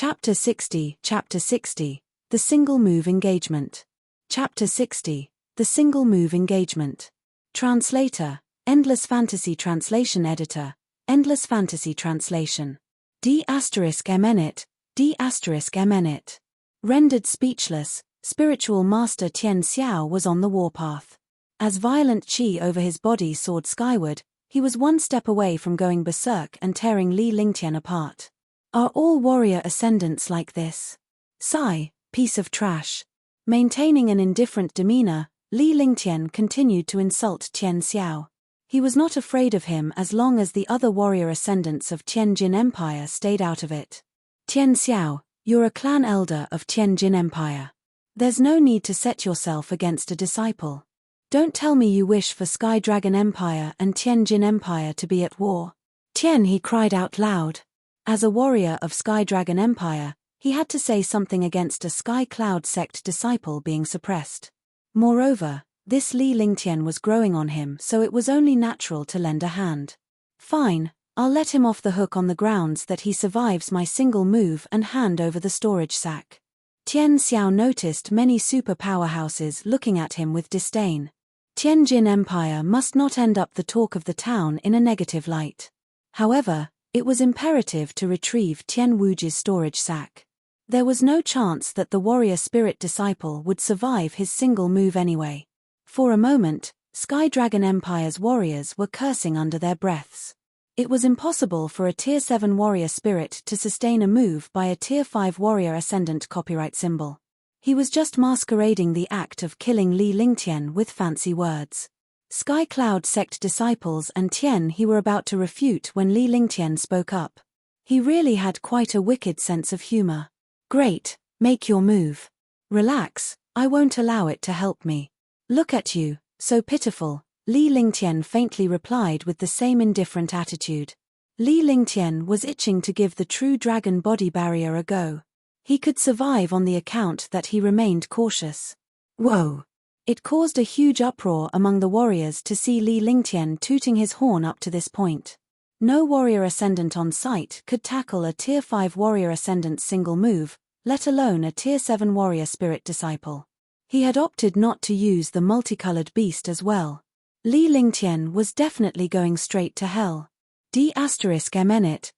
Chapter 60, The Single Move Engagement. Chapter 60, The Single Move Engagement. Translator, Endless Fantasy Translation Editor, Endless Fantasy Translation. D*Mnet. Rendered speechless, spiritual master Tian Xiao was on the warpath. As violent qi over his body soared skyward, he was one step away from going berserk and tearing Li Lingtian apart. Are all warrior ascendants like this? Sigh, piece of trash. Maintaining an indifferent demeanor, Li Lingtian continued to insult Tian Xiao. He was not afraid of him as long as the other warrior ascendants of Tianjin Empire stayed out of it. Tian Xiao, you're a clan elder of Tianjin Empire. There's no need to set yourself against a disciple. Don't tell me you wish for Sky Dragon Empire and Tianjin Empire to be at war. Tian, he cried out loud. As a warrior of Sky Dragon Empire, he had to say something against a Sky Cloud sect disciple being suppressed. Moreover, this Li Lingtian was growing on him, so it was only natural to lend a hand. Fine, I'll let him off the hook on the grounds that he survives my single move and hand over the storage sack. Tian Xiao noticed many super powerhouses looking at him with disdain. Tianjin Empire must not end up the talk of the town in a negative light. However, it was imperative to retrieve Tian Wuji's storage sack. There was no chance that the warrior spirit disciple would survive his single move anyway. For a moment, Sky Dragon Empire's warriors were cursing under their breaths. It was impossible for a Tier 7 warrior spirit to sustain a move by a Tier 5 warrior ascendant copyright symbol. He was just masquerading the act of killing Li Lingtian with fancy words. Sky Cloud sect disciples and Tian he were about to refute when Li Lingtian spoke up. He really had quite a wicked sense of humor. Great, make your move. Relax, I won't allow it to help me. Look at you, so pitiful, Li Lingtian faintly replied with the same indifferent attitude. Li Lingtian was itching to give the true dragon body barrier a go. He could survive on the account that he remained cautious. Whoa! It caused a huge uproar among the warriors to see Li Lingtian tooting his horn up to this point. No warrior ascendant on site could tackle a Tier 5 warrior ascendant's single move, let alone a Tier 7 warrior spirit disciple. He had opted not to use the multicolored beast as well. Li Lingtian was definitely going straight to hell. D*Mnet.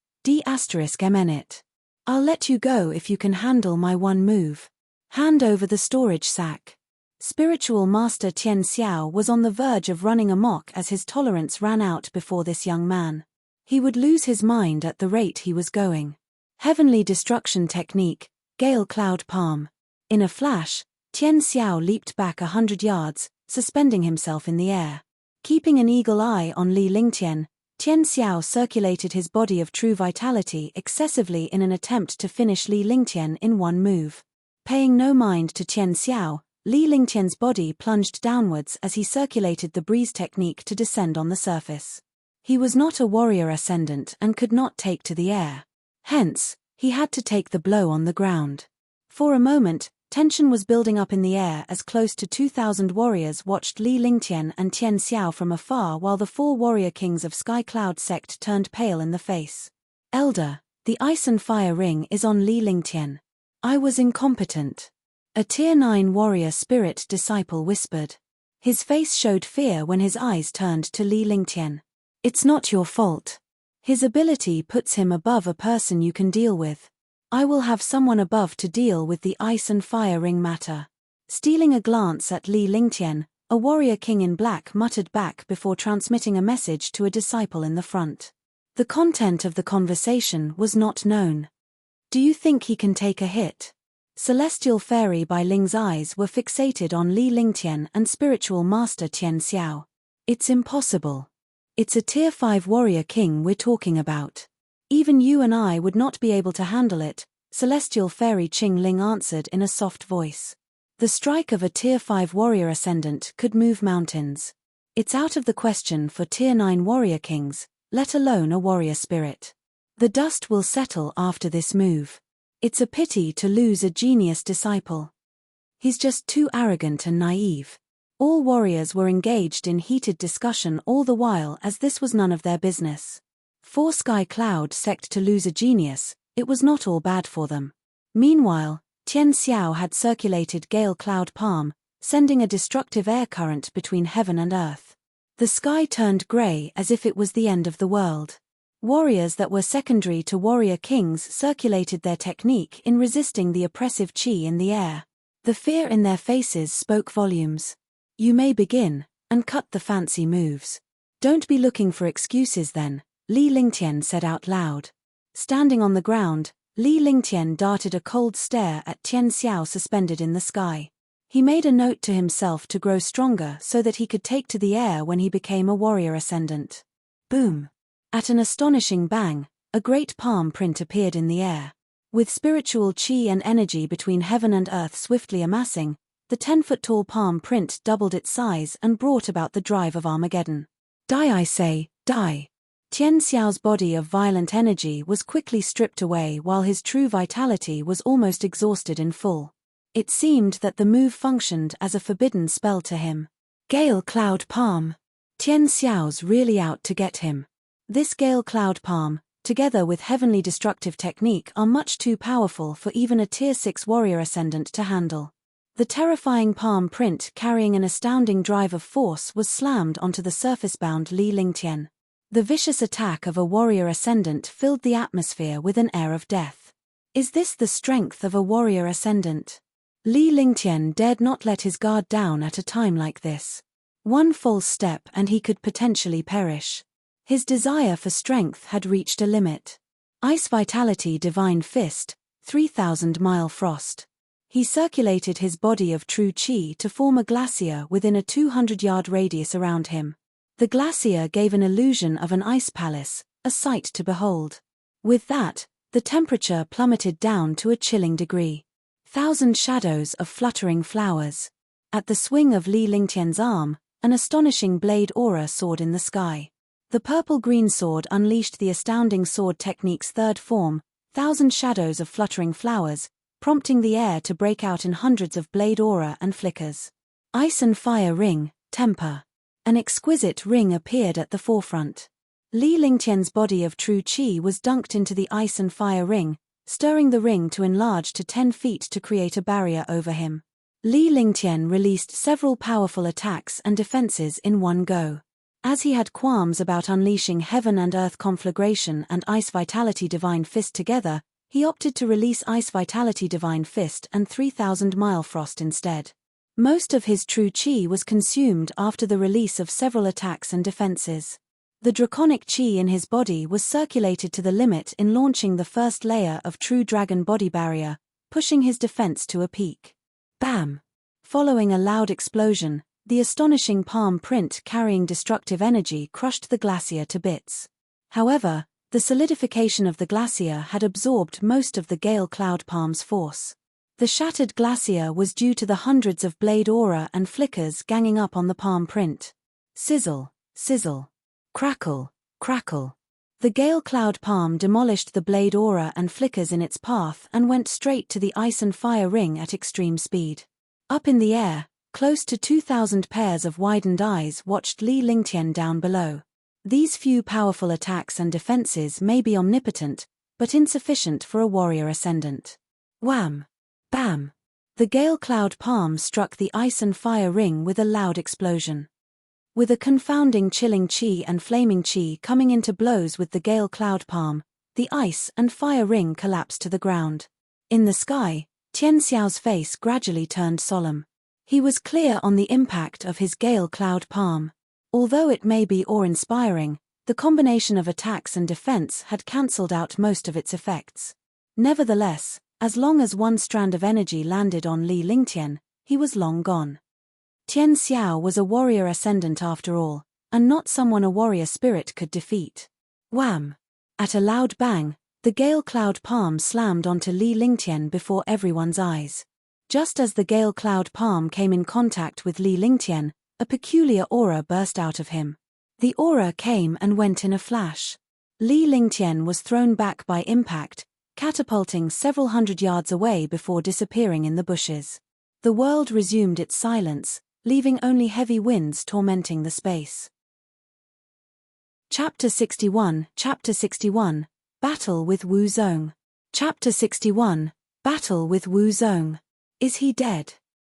I'll let you go if you can handle my one move. Hand over the storage sack. Spiritual Master Tian Xiao was on the verge of running amok as his tolerance ran out before this young man. He would lose his mind at the rate he was going. Heavenly Destruction Technique, Gale Cloud Palm. In a flash, Tian Xiao leaped back 100 yards, suspending himself in the air. Keeping an eagle eye on Li Lingtian, Tian Xiao circulated his body of true vitality excessively in an attempt to finish Li Lingtian in one move. Paying no mind to Tian Xiao, Li Lingtian's body plunged downwards as he circulated the breeze technique to descend on the surface. He was not a warrior ascendant and could not take to the air. Hence, he had to take the blow on the ground. For a moment, tension was building up in the air as close to 2,000 warriors watched Li Lingtian and Tian Xiao from afar while the 4 warrior kings of Sky Cloud sect turned pale in the face. Elder, the ice and fire ring is on Li Lingtian. I was incompetent. A Tier 9 warrior spirit disciple whispered. His face showed fear when his eyes turned to Li Lingtian. It's not your fault. His ability puts him above a person you can deal with. I will have someone above to deal with the ice and fire ring matter. Stealing a glance at Li Lingtian, a warrior king in black muttered back before transmitting a message to a disciple in the front. The content of the conversation was not known. Do you think he can take a hit? Celestial Fairy Bai Ling's eyes were fixated on Li Lingtian and Spiritual Master Tian Xiao. It's impossible. It's a Tier 5 warrior king we're talking about. Even you and I would not be able to handle it, Celestial Fairy Qing Ling answered in a soft voice. The strike of a Tier 5 warrior ascendant could move mountains. It's out of the question for Tier 9 warrior kings, let alone a warrior spirit. The dust will settle after this move. It's a pity to lose a genius disciple. He's just too arrogant and naive. All warriors were engaged in heated discussion all the while as this was none of their business. For Sky Cloud sect to lose a genius, It was not all bad for them. Meanwhile, Tian Xiao had circulated gale cloud palm, sending a destructive air current between heaven and earth. The sky turned grey as if it was the end of the world. Warriors that were secondary to warrior kings circulated their technique in resisting the oppressive qi in the air. The fear in their faces spoke volumes. You may begin, and cut the fancy moves. Don't be looking for excuses then, Li Lingtian said out loud. Standing on the ground, Li Lingtian darted a cold stare at Tian Xiao suspended in the sky. He made a note to himself to grow stronger so that he could take to the air when he became a warrior ascendant. Boom! At an astonishing bang, a great palm print appeared in the air. With spiritual qi and energy between heaven and earth swiftly amassing, the 10-foot-tall palm print doubled its size and brought about the drive of Armageddon. Die, I say, die! Tian Xiao's body of violent energy was quickly stripped away while his true vitality was almost exhausted in full. It seemed that the move functioned as a forbidden spell to him. Gale Cloud Palm. Tian Xiao's really out to get him. This Gale Cloud Palm, together with Heavenly Destructive Technique, are much too powerful for even a Tier 6 warrior ascendant to handle. The terrifying palm print carrying an astounding drive of force was slammed onto the surface-bound Li Lingtian. The vicious attack of a warrior ascendant filled the atmosphere with an air of death. Is this the strength of a warrior ascendant? Li Lingtian dared not let his guard down at a time like this. One false step and he could potentially perish. His desire for strength had reached a limit. Ice Vitality Divine Fist, 3,000-mile frost. He circulated his body of true qi to form a glacier within a 200-yard radius around him. The glacier gave an illusion of an ice palace, a sight to behold. With that, the temperature plummeted down to a chilling degree. 1,000 shadows of fluttering flowers. At the swing of Li Lingtian's arm, an astonishing blade aura soared in the sky. The purple-green sword unleashed the astounding sword technique's third form, 1,000 shadows of fluttering flowers, prompting the air to break out in hundreds of blade aura and flickers. Ice and Fire Ring, Temper. An exquisite ring appeared at the forefront. Li Lingtian's body of true qi was dunked into the ice and fire ring, stirring the ring to enlarge to 10 feet to create a barrier over him. Li Lingtian released several powerful attacks and defenses in one go. As he had qualms about unleashing Heaven and Earth Conflagration and Ice Vitality Divine Fist together, he opted to release Ice Vitality Divine Fist and 3,000-mile frost instead. Most of his true qi was consumed after the release of several attacks and defenses. The draconic qi in his body was circulated to the limit in launching the first layer of true dragon body barrier, pushing his defense to a peak. Bam! Following a loud explosion, the astonishing palm print carrying destructive energy crushed the glacier to bits. However, the solidification of the glacier had absorbed most of the gale cloud palm's force. The shattered glacier was due to the hundreds of blade aura and flickers ganging up on the palm print. Sizzle, sizzle. Crackle, crackle. The gale cloud palm demolished the blade aura and flickers in its path and went straight to the ice and fire ring at extreme speed. Up in the air, close to 2,000 pairs of widened eyes watched Li Lingtian down below. These few powerful attacks and defenses may be omnipotent, but insufficient for a warrior ascendant. Wham! Bam! The gale cloud palm struck the ice and fire ring with a loud explosion. With a confounding chilling qi and flaming qi coming into blows with the gale cloud palm, the ice and fire ring collapsed to the ground. In the sky, Tian Xiao's face gradually turned solemn. He was clear on the impact of his gale cloud palm. Although it may be awe-inspiring, the combination of attacks and defense had cancelled out most of its effects. Nevertheless, as long as one strand of energy landed on Li Lingtian, he was long gone. Tian Xiao was a warrior ascendant after all, and not someone a warrior spirit could defeat. Wham! At a loud bang, the gale cloud palm slammed onto Li Lingtian before everyone's eyes. Just as the gale cloud palm came in contact with Li Lingtian, a peculiar aura burst out of him. The aura came and went in a flash. Li Lingtian was thrown back by impact, catapulting several hundred yards away before disappearing in the bushes. The world resumed its silence, leaving only heavy winds tormenting the space. Chapter 61, Battle with Wu Zong. Chapter 61, Battle with Wu Zong. Is he dead?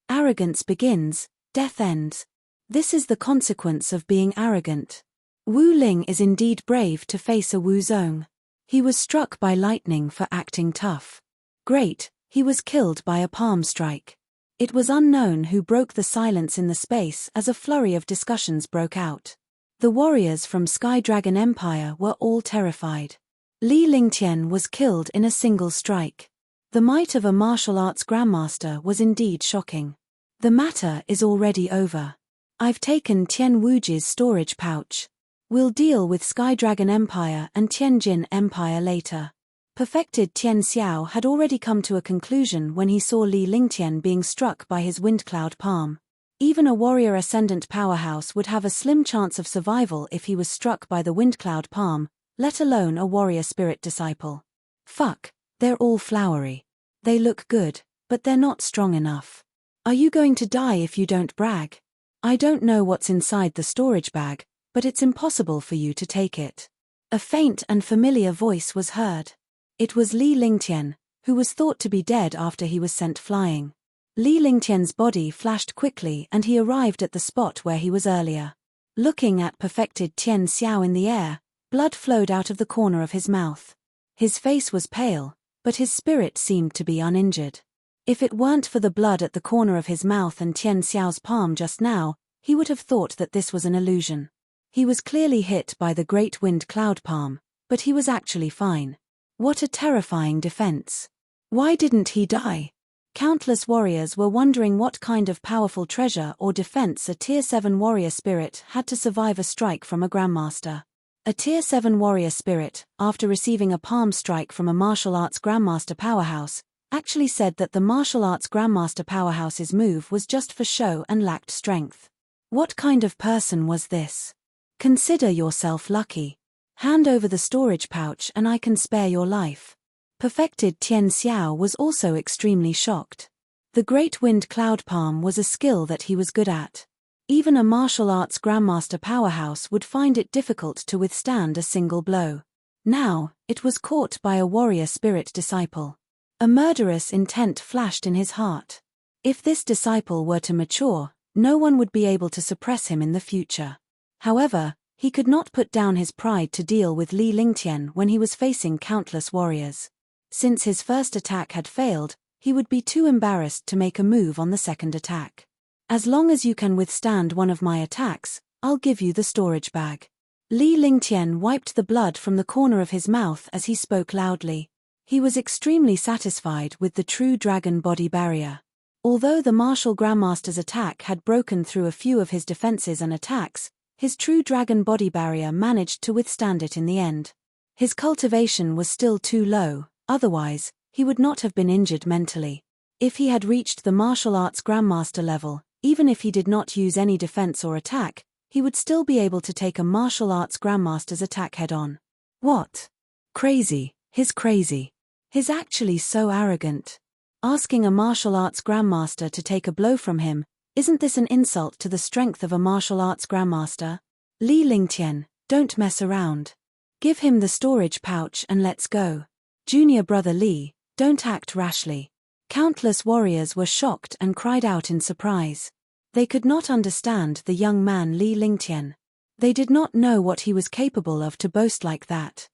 Arrogance begins, death ends. This is the consequence of being arrogant. Wu Ling is indeed brave to face a Wu Zong. He was struck by lightning for acting tough. Great, he was killed by a palm strike. It was unknown who broke the silence in the space as a flurry of discussions broke out. The warriors from Sky Dragon Empire were all terrified. Li Lingtian was killed in a single strike. The might of a martial arts grandmaster was indeed shocking. The matter is already over. I've taken Tian Wuji's storage pouch. We'll deal with Sky Dragon Empire and Tianjin Empire later. Perfected Tian Xiao had already come to a conclusion when he saw Li Lingtian being struck by his windcloud palm. Even a warrior ascendant powerhouse would have a slim chance of survival if he was struck by the windcloud palm, let alone a warrior spirit disciple. Fuck, they're all flowery. They look good, but they're not strong enough. Are you going to die if you don't brag? I don't know what's inside the storage bag, but it's impossible for you to take it. A faint and familiar voice was heard. It was Li Lingtian, who was thought to be dead after he was sent flying. Li Lingtian's body flashed quickly and he arrived at the spot where he was earlier. Looking at perfected Tian Xiao in the air, blood flowed out of the corner of his mouth. His face was pale, but his spirit seemed to be uninjured. If it weren't for the blood at the corner of his mouth and Tian Xiao's palm just now, he would have thought that this was an illusion. He was clearly hit by the great wind cloud palm, but he was actually fine. What a terrifying defense. Why didn't he die? Countless warriors were wondering what kind of powerful treasure or defense a Tier 7 warrior spirit had to survive a strike from a grandmaster. A Tier 7 warrior spirit, after receiving a palm strike from a martial arts grandmaster powerhouse, actually said that the martial arts grandmaster powerhouse's move was just for show and lacked strength. What kind of person was this? Consider yourself lucky. Hand over the storage pouch and I can spare your life. Perfected Tian Xiao was also extremely shocked. The great wind cloud palm was a skill that he was good at. Even a martial arts grandmaster powerhouse would find it difficult to withstand a single blow. Now, it was caught by a warrior spirit disciple. A murderous intent flashed in his heart. If this disciple were to mature, no one would be able to suppress him in the future. However, he could not put down his pride to deal with Li Lingtian when he was facing countless warriors. Since his first attack had failed, he would be too embarrassed to make a move on the second attack. As long as you can withstand one of my attacks, I'll give you the storage bag. Li Lingtian wiped the blood from the corner of his mouth as he spoke loudly. He was extremely satisfied with the true dragon body barrier. Although the martial grandmaster's attack had broken through a few of his defenses and attacks, his true dragon body barrier managed to withstand it in the end. His cultivation was still too low, otherwise, he would not have been injured mentally. If he had reached the martial arts grandmaster level, even if he did not use any defense or attack, he would still be able to take a martial arts grandmaster's attack head-on. What? Crazy, he's crazy. He's actually so arrogant. Asking a martial arts grandmaster to take a blow from him, isn't this an insult to the strength of a martial arts grandmaster? Li Lingtian, don't mess around. Give him the storage pouch and let's go. Junior brother Li, don't act rashly. Countless warriors were shocked and cried out in surprise. They could not understand the young man Li Lingtian. They did not know what he was capable of to boast like that.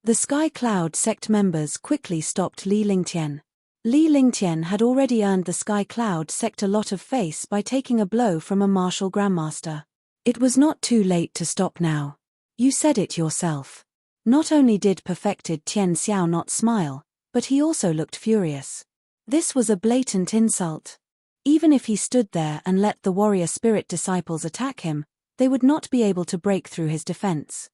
The Sky Cloud sect members quickly stopped Li Lingtian. Li Lingtian had already earned the Sky Cloud sect a lot of face by taking a blow from a martial grandmaster. It was not too late to stop now. You said it yourself. Not only did perfected Tian Xiao not smile, but he also looked furious. This was a blatant insult. Even if he stood there and let the warrior spirit disciples attack him, they would not be able to break through his defense.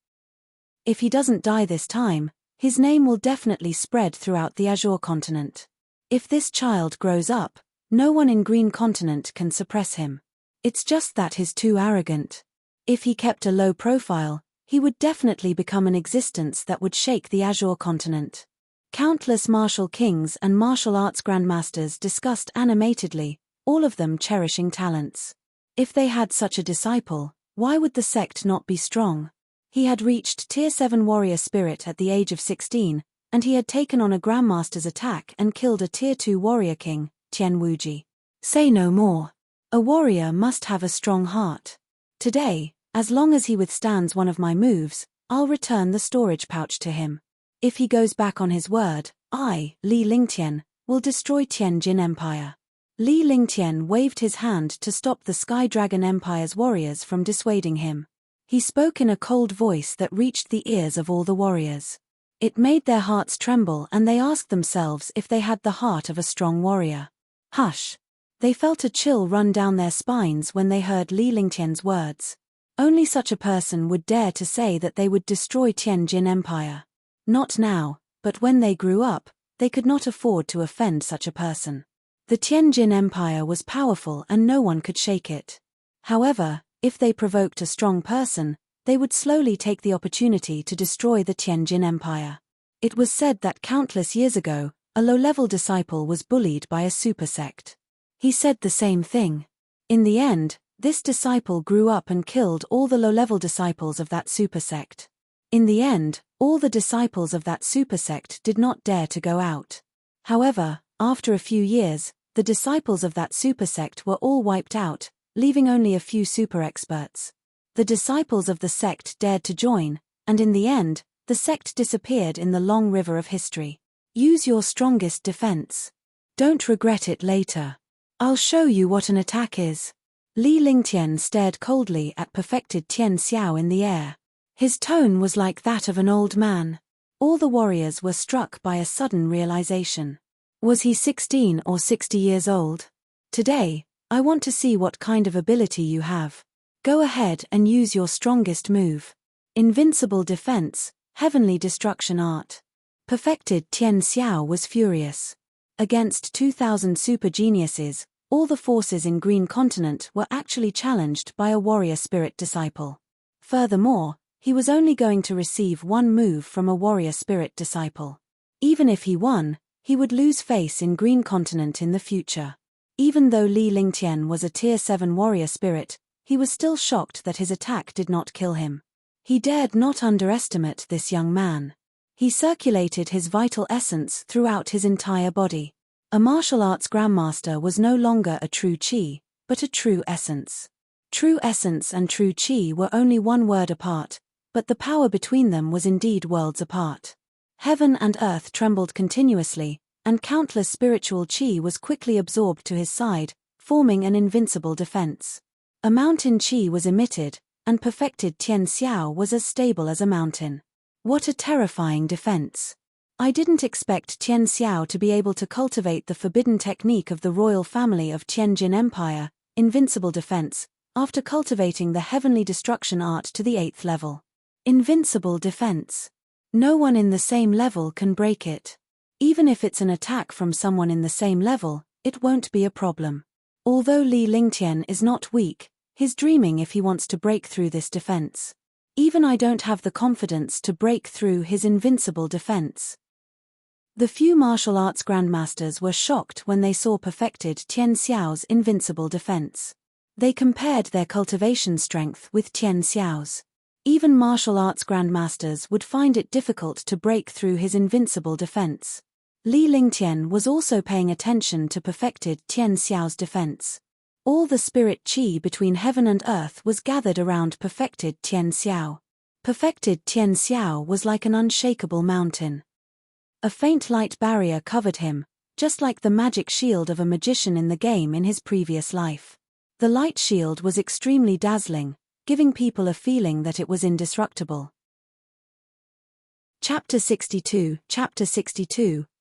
If he doesn't die this time, his name will definitely spread throughout the Azure continent. If this child grows up, no one in Green Continent can suppress him. It's just that he's too arrogant. If he kept a low profile, he would definitely become an existence that would shake the Azure continent. Countless martial kings and martial arts grandmasters discussed animatedly, all of them cherishing talents. If they had such a disciple, why would the sect not be strong? He had reached Tier 7 warrior spirit at the age of 16, and he had taken on a Grandmaster's attack and killed a Tier 2 warrior king, Tian Wuji. Say no more. A warrior must have a strong heart. Today, as long as he withstands one of my moves, I'll return the storage pouch to him. If he goes back on his word, I, Li Lingtian, will destroy Tianjin Empire. Li Lingtian waved his hand to stop the Sky Dragon Empire's warriors from dissuading him. He spoke in a cold voice that reached the ears of all the warriors. It made their hearts tremble and they asked themselves if they had the heart of a strong warrior. Hush! They felt a chill run down their spines when they heard Li Lingtian's words. Only such a person would dare to say that they would destroy Tianjin Empire. Not now, but when they grew up, they could not afford to offend such a person. The Tianjin Empire was powerful and no one could shake it. However, if they provoked a strong person, they would slowly take the opportunity to destroy the Tianjin Empire. It was said that countless years ago, a low-level disciple was bullied by a super sect. He said the same thing. In the end, this disciple grew up and killed all the low-level disciples of that super sect. In the end, all the disciples of that super sect did not dare to go out. However, after a few years, the disciples of that super sect were all wiped out, leaving only a few super experts. The disciples of the sect dared to join, and in the end, the sect disappeared in the long river of history. Use your strongest defense. Don't regret it later. I'll show you what an attack is. Li Lingtian stared coldly at perfected Tian Xiao in the air. His tone was like that of an old man. All the warriors were struck by a sudden realization. Was he 16 or 60 years old? Today, I want to see what kind of ability you have. Go ahead and use your strongest move. Invincible defense, heavenly destruction art. Perfected Tian Xiao was furious. Against 2,000 super geniuses, all the forces in Green Continent were actually challenged by a warrior spirit disciple. Furthermore, he was only going to receive one move from a warrior spirit disciple. Even if he won, he would lose face in Green Continent in the future. Even though Li Lingtian was a Tier 7 warrior spirit, he was still shocked that his attack did not kill him. He dared not underestimate this young man. He circulated his vital essence throughout his entire body. A martial arts grandmaster was no longer a true chi, but a true essence. True essence and true chi were only one word apart, but the power between them was indeed worlds apart. Heaven and earth trembled continuously, and countless spiritual chi was quickly absorbed to his side, forming an invincible defense. A mountain chi was emitted, and perfected Tian Xiao was as stable as a mountain. What a terrifying defense. I didn't expect Tian Xiao to be able to cultivate the forbidden technique of the royal family of Tianjin Empire, invincible defense, after cultivating the heavenly destruction art to the 8th level. Invincible defense. No one in the same level can break it. Even if it's an attack from someone in the same level, it won't be a problem. Although Li Lingtian is not weak, he's dreaming if he wants to break through this defense. Even I don't have the confidence to break through his invincible defense. The few martial arts grandmasters were shocked when they saw perfected Tian Xiao's invincible defense. They compared their cultivation strength with Tian Xiao's. Even martial arts grandmasters would find it difficult to break through his invincible defense. Li Lingtian was also paying attention to perfected Tian Xiao's defense. All the spirit chi between heaven and earth was gathered around perfected Tian Xiao. Perfected Tian Xiao was like an unshakable mountain. A faint light barrier covered him, just like the magic shield of a magician in the game in his previous life. The light shield was extremely dazzling, giving people a feeling that it was indestructible. Chapter 62,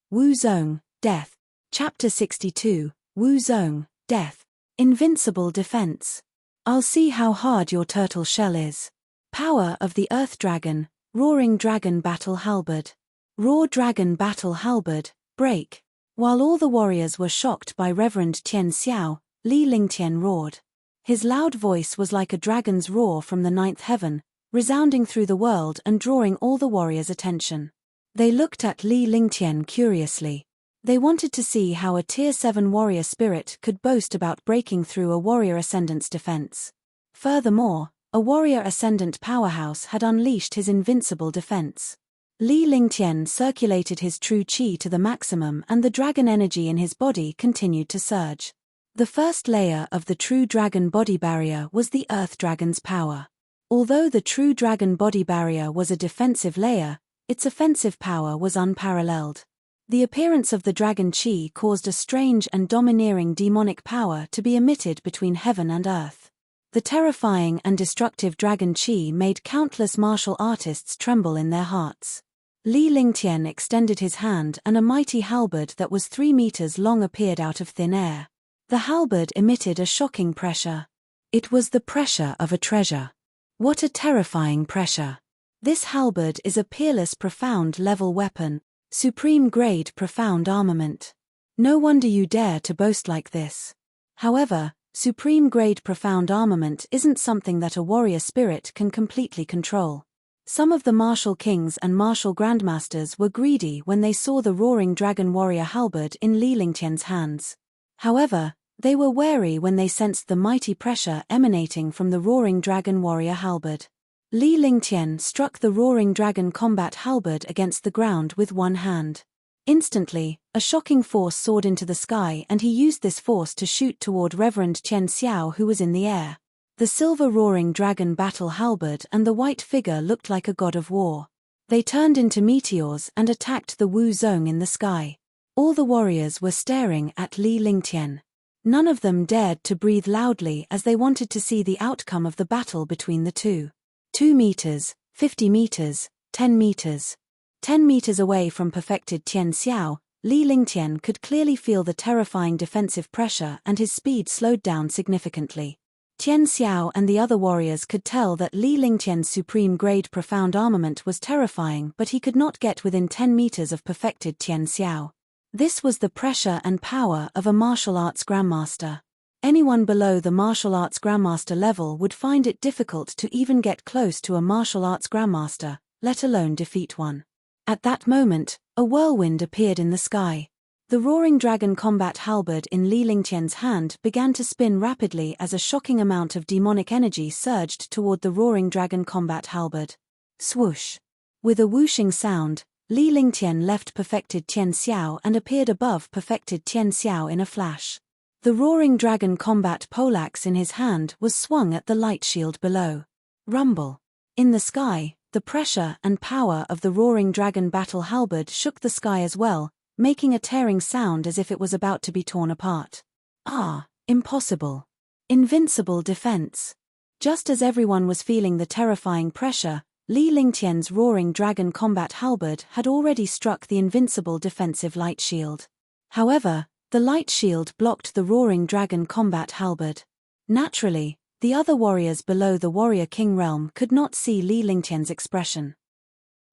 Wu Zong, Death. Chapter 62, Wu Zong, Death. Invincible defense. I'll see how hard your turtle shell is. Power of the Earth Dragon, Roaring Dragon Battle Halberd. Raw Dragon Battle Halberd, break. While all the warriors were shocked by Reverend Tian Xiao, Li Lingtian roared. His loud voice was like a dragon's roar from the 9th heaven, resounding through the world and drawing all the warriors' attention. They looked at Li Lingtian curiously. They wanted to see how a Tier 7 warrior spirit could boast about breaking through a warrior ascendant's defense. Furthermore, a warrior ascendant powerhouse had unleashed his invincible defense. Li Lingtian circulated his true qi to the maximum and the dragon energy in his body continued to surge. The first layer of the true dragon body barrier was the earth dragon's power. Although the true dragon body barrier was a defensive layer, its offensive power was unparalleled. The appearance of the dragon qi caused a strange and domineering demonic power to be emitted between heaven and earth. The terrifying and destructive dragon qi made countless martial artists tremble in their hearts. Li Lingtian extended his hand and a mighty halberd that was 3 meters long appeared out of thin air. The halberd emitted a shocking pressure. It was the pressure of a treasure. What a terrifying pressure! This halberd is a peerless profound level weapon, supreme grade profound armament. No wonder you dare to boast like this. However, supreme grade profound armament isn't something that a warrior spirit can completely control. Some of the martial kings and martial grandmasters were greedy when they saw the roaring dragon warrior halberd in Li Lingtian's hands. However, they were wary when they sensed the mighty pressure emanating from the roaring dragon warrior halberd. Li Lingtian struck the roaring dragon combat halberd against the ground with one hand. Instantly, a shocking force soared into the sky and he used this force to shoot toward Reverend Chen Xiao who was in the air. The silver roaring dragon battle halberd and the white figure looked like a god of war. They turned into meteors and attacked the Wu Zong in the sky. All the warriors were staring at Li Lingtian. None of them dared to breathe loudly as they wanted to see the outcome of the battle between the two. 2 meters, 50 meters, 10 meters. 10 meters away from perfected Tian Xiao, Li Lingtian could clearly feel the terrifying defensive pressure and his speed slowed down significantly. Tian Xiao and the other warriors could tell that Li Lingtian's supreme-grade profound armament was terrifying but he could not get within 10 meters of perfected Tian Xiao. This was the pressure and power of a martial arts grandmaster. Anyone below the martial arts grandmaster level would find it difficult to even get close to a martial arts grandmaster, let alone defeat one. At that moment, a whirlwind appeared in the sky. The roaring dragon combat halberd in Li Lingtian's hand began to spin rapidly as a shocking amount of demonic energy surged toward the roaring dragon combat halberd. Swoosh! With a whooshing sound, Li Lingtian left perfected Tian Xiao and appeared above perfected Tian Xiao in a flash. The roaring dragon combat poleaxe in his hand was swung at the light shield below. Rumble! In the sky, the pressure and power of the roaring dragon battle halberd shook the sky as well, making a tearing sound as if it was about to be torn apart. Ah, impossible. Invincible defense. Just as everyone was feeling the terrifying pressure, Li Lingtian's roaring dragon combat halberd had already struck the invincible defensive light shield. However, the light shield blocked the roaring dragon combat halberd. Naturally, the other warriors below the warrior king realm could not see Li Lingtian's expression.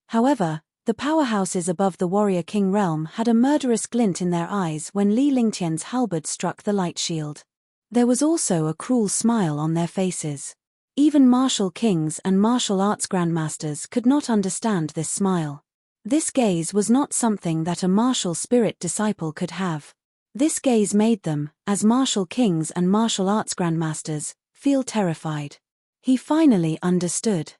However, the powerhouses above the warrior king realm had a murderous glint in their eyes when Li Lingtian's halberd struck the light shield. There was also a cruel smile on their faces. Even martial kings and martial arts grandmasters could not understand this smile. This gaze was not something that a martial spirit disciple could have. This gaze made them, as martial kings and martial arts grandmasters, feel terrified. He finally understood.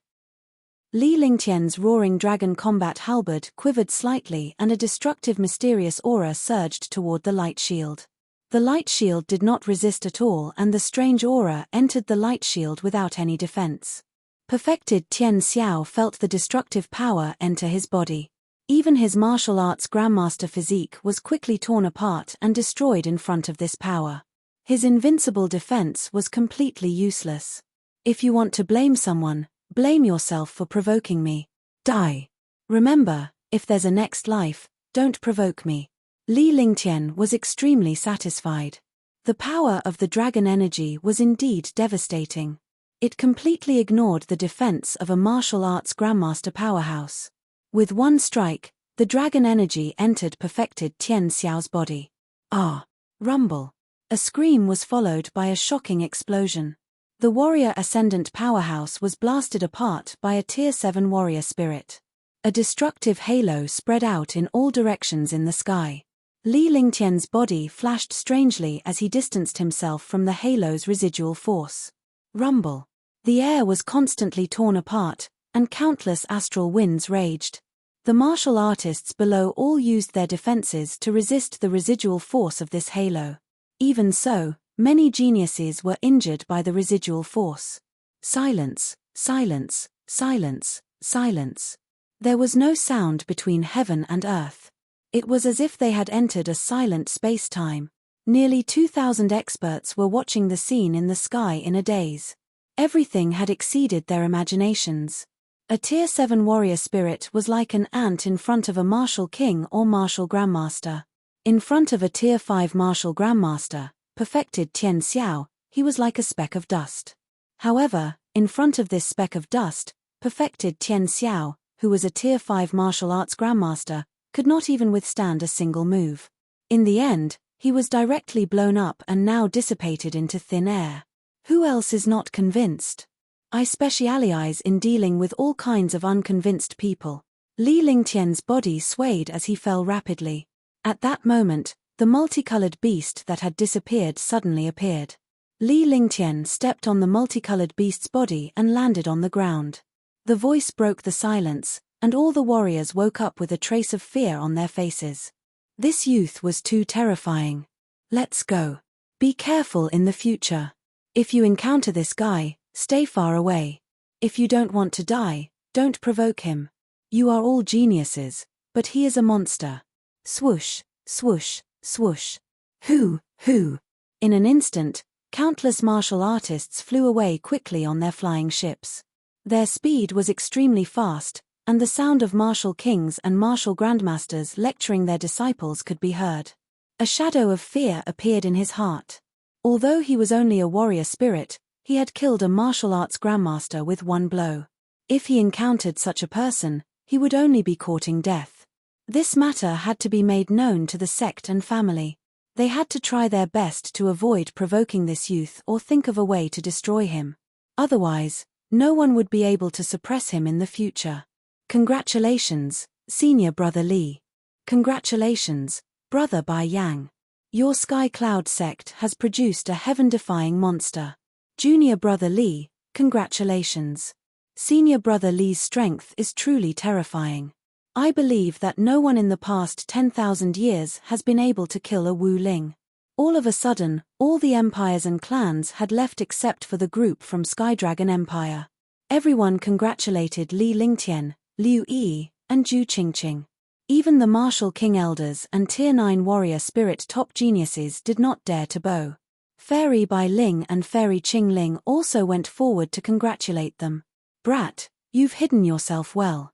Li Lingtian's roaring dragon combat halberd quivered slightly and a destructive mysterious aura surged toward the light shield. The light shield did not resist at all and the strange aura entered the light shield without any defense. Perfected Tian Xiao felt the destructive power enter his body. Even his martial arts grandmaster physique was quickly torn apart and destroyed in front of this power. His invincible defense was completely useless. If you want to blame someone, blame yourself for provoking me. Die. Remember, if there's a next life, don't provoke me. Li Lingtian was extremely satisfied. The power of the dragon energy was indeed devastating. It completely ignored the defense of a martial arts grandmaster powerhouse. With one strike, the dragon energy entered perfected Tian Xiao's body. Ah! Rumble! A scream was followed by a shocking explosion. The warrior ascendant powerhouse was blasted apart by a tier 7 warrior spirit. A destructive halo spread out in all directions in the sky. Li Lingtian's body flashed strangely as he distanced himself from the halo's residual force. Rumble! The air was constantly torn apart, and countless astral winds raged. The martial artists below all used their defenses to resist the residual force of this halo. Even so, many geniuses were injured by the residual force. Silence, silence, silence, silence. There was no sound between heaven and earth. It was as if they had entered a silent space-time. Nearly 2,000 experts were watching the scene in the sky in a daze. Everything had exceeded their imaginations. A Tier 7 warrior spirit was like an ant in front of a martial king or martial grandmaster. In front of a Tier 5 martial grandmaster, perfected Tian Xiao, he was like a speck of dust. However, in front of this speck of dust, perfected Tian Xiao, who was a Tier 5 martial arts grandmaster, could not even withstand a single move. In the end, he was directly blown up and now dissipated into thin air. Who else is not convinced? I specialize in dealing with all kinds of unconvinced people. Li Lingtian's body swayed as he fell rapidly. At that moment, the multicolored beast that had disappeared suddenly appeared. Li Lingtian stepped on the multicolored beast's body and landed on the ground. The voice broke the silence, and all the warriors woke up with a trace of fear on their faces. This youth was too terrifying. Let's go. Be careful in the future. If you encounter this guy, stay far away. If you don't want to die, don't provoke him. You are all geniuses, but he is a monster. Swoosh, swoosh, swoosh. Hoo. In an instant, countless martial artists flew away quickly on their flying ships. Their speed was extremely fast, and the sound of martial kings and martial grandmasters lecturing their disciples could be heard. A shadow of fear appeared in his heart. Although he was only a warrior spirit, he had killed a martial arts grandmaster with one blow. If he encountered such a person, he would only be courting death. This matter had to be made known to the sect and family. They had to try their best to avoid provoking this youth or think of a way to destroy him. Otherwise, no one would be able to suppress him in the future. Congratulations, Senior Brother Li. Congratulations, Brother Bai Yang. Your Sky Cloud sect has produced a heaven-defying monster. Junior Brother Li, congratulations. Senior Brother Li's strength is truly terrifying. I believe that no one in the past 10,000 years has been able to kill a Wu Ling. All of a sudden, all the empires and clans had left except for the group from Skydragon Empire. Everyone congratulated Li Lingtian, Liu Yi, and Zhu Qingqing. Even the martial king elders and Tier 9 warrior spirit top geniuses did not dare to bow. Fairy Bai Ling and Fairy Qing Ling also went forward to congratulate them. Brat, you've hidden yourself well.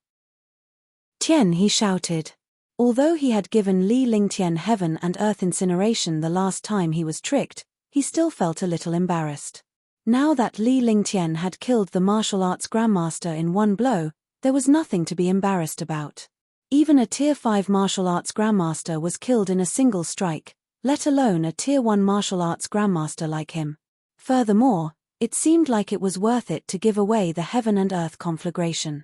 Tian, he shouted. Although he had given Li Lingtian heaven and earth incineration the last time he was tricked, he still felt a little embarrassed. Now that Li Lingtian had killed the martial arts grandmaster in one blow, there was nothing to be embarrassed about. Even a Tier 5 martial arts grandmaster was killed in a single strike, let alone a Tier 1 martial arts grandmaster like him. Furthermore, it seemed like it was worth it to give away the heaven and earth conflagration.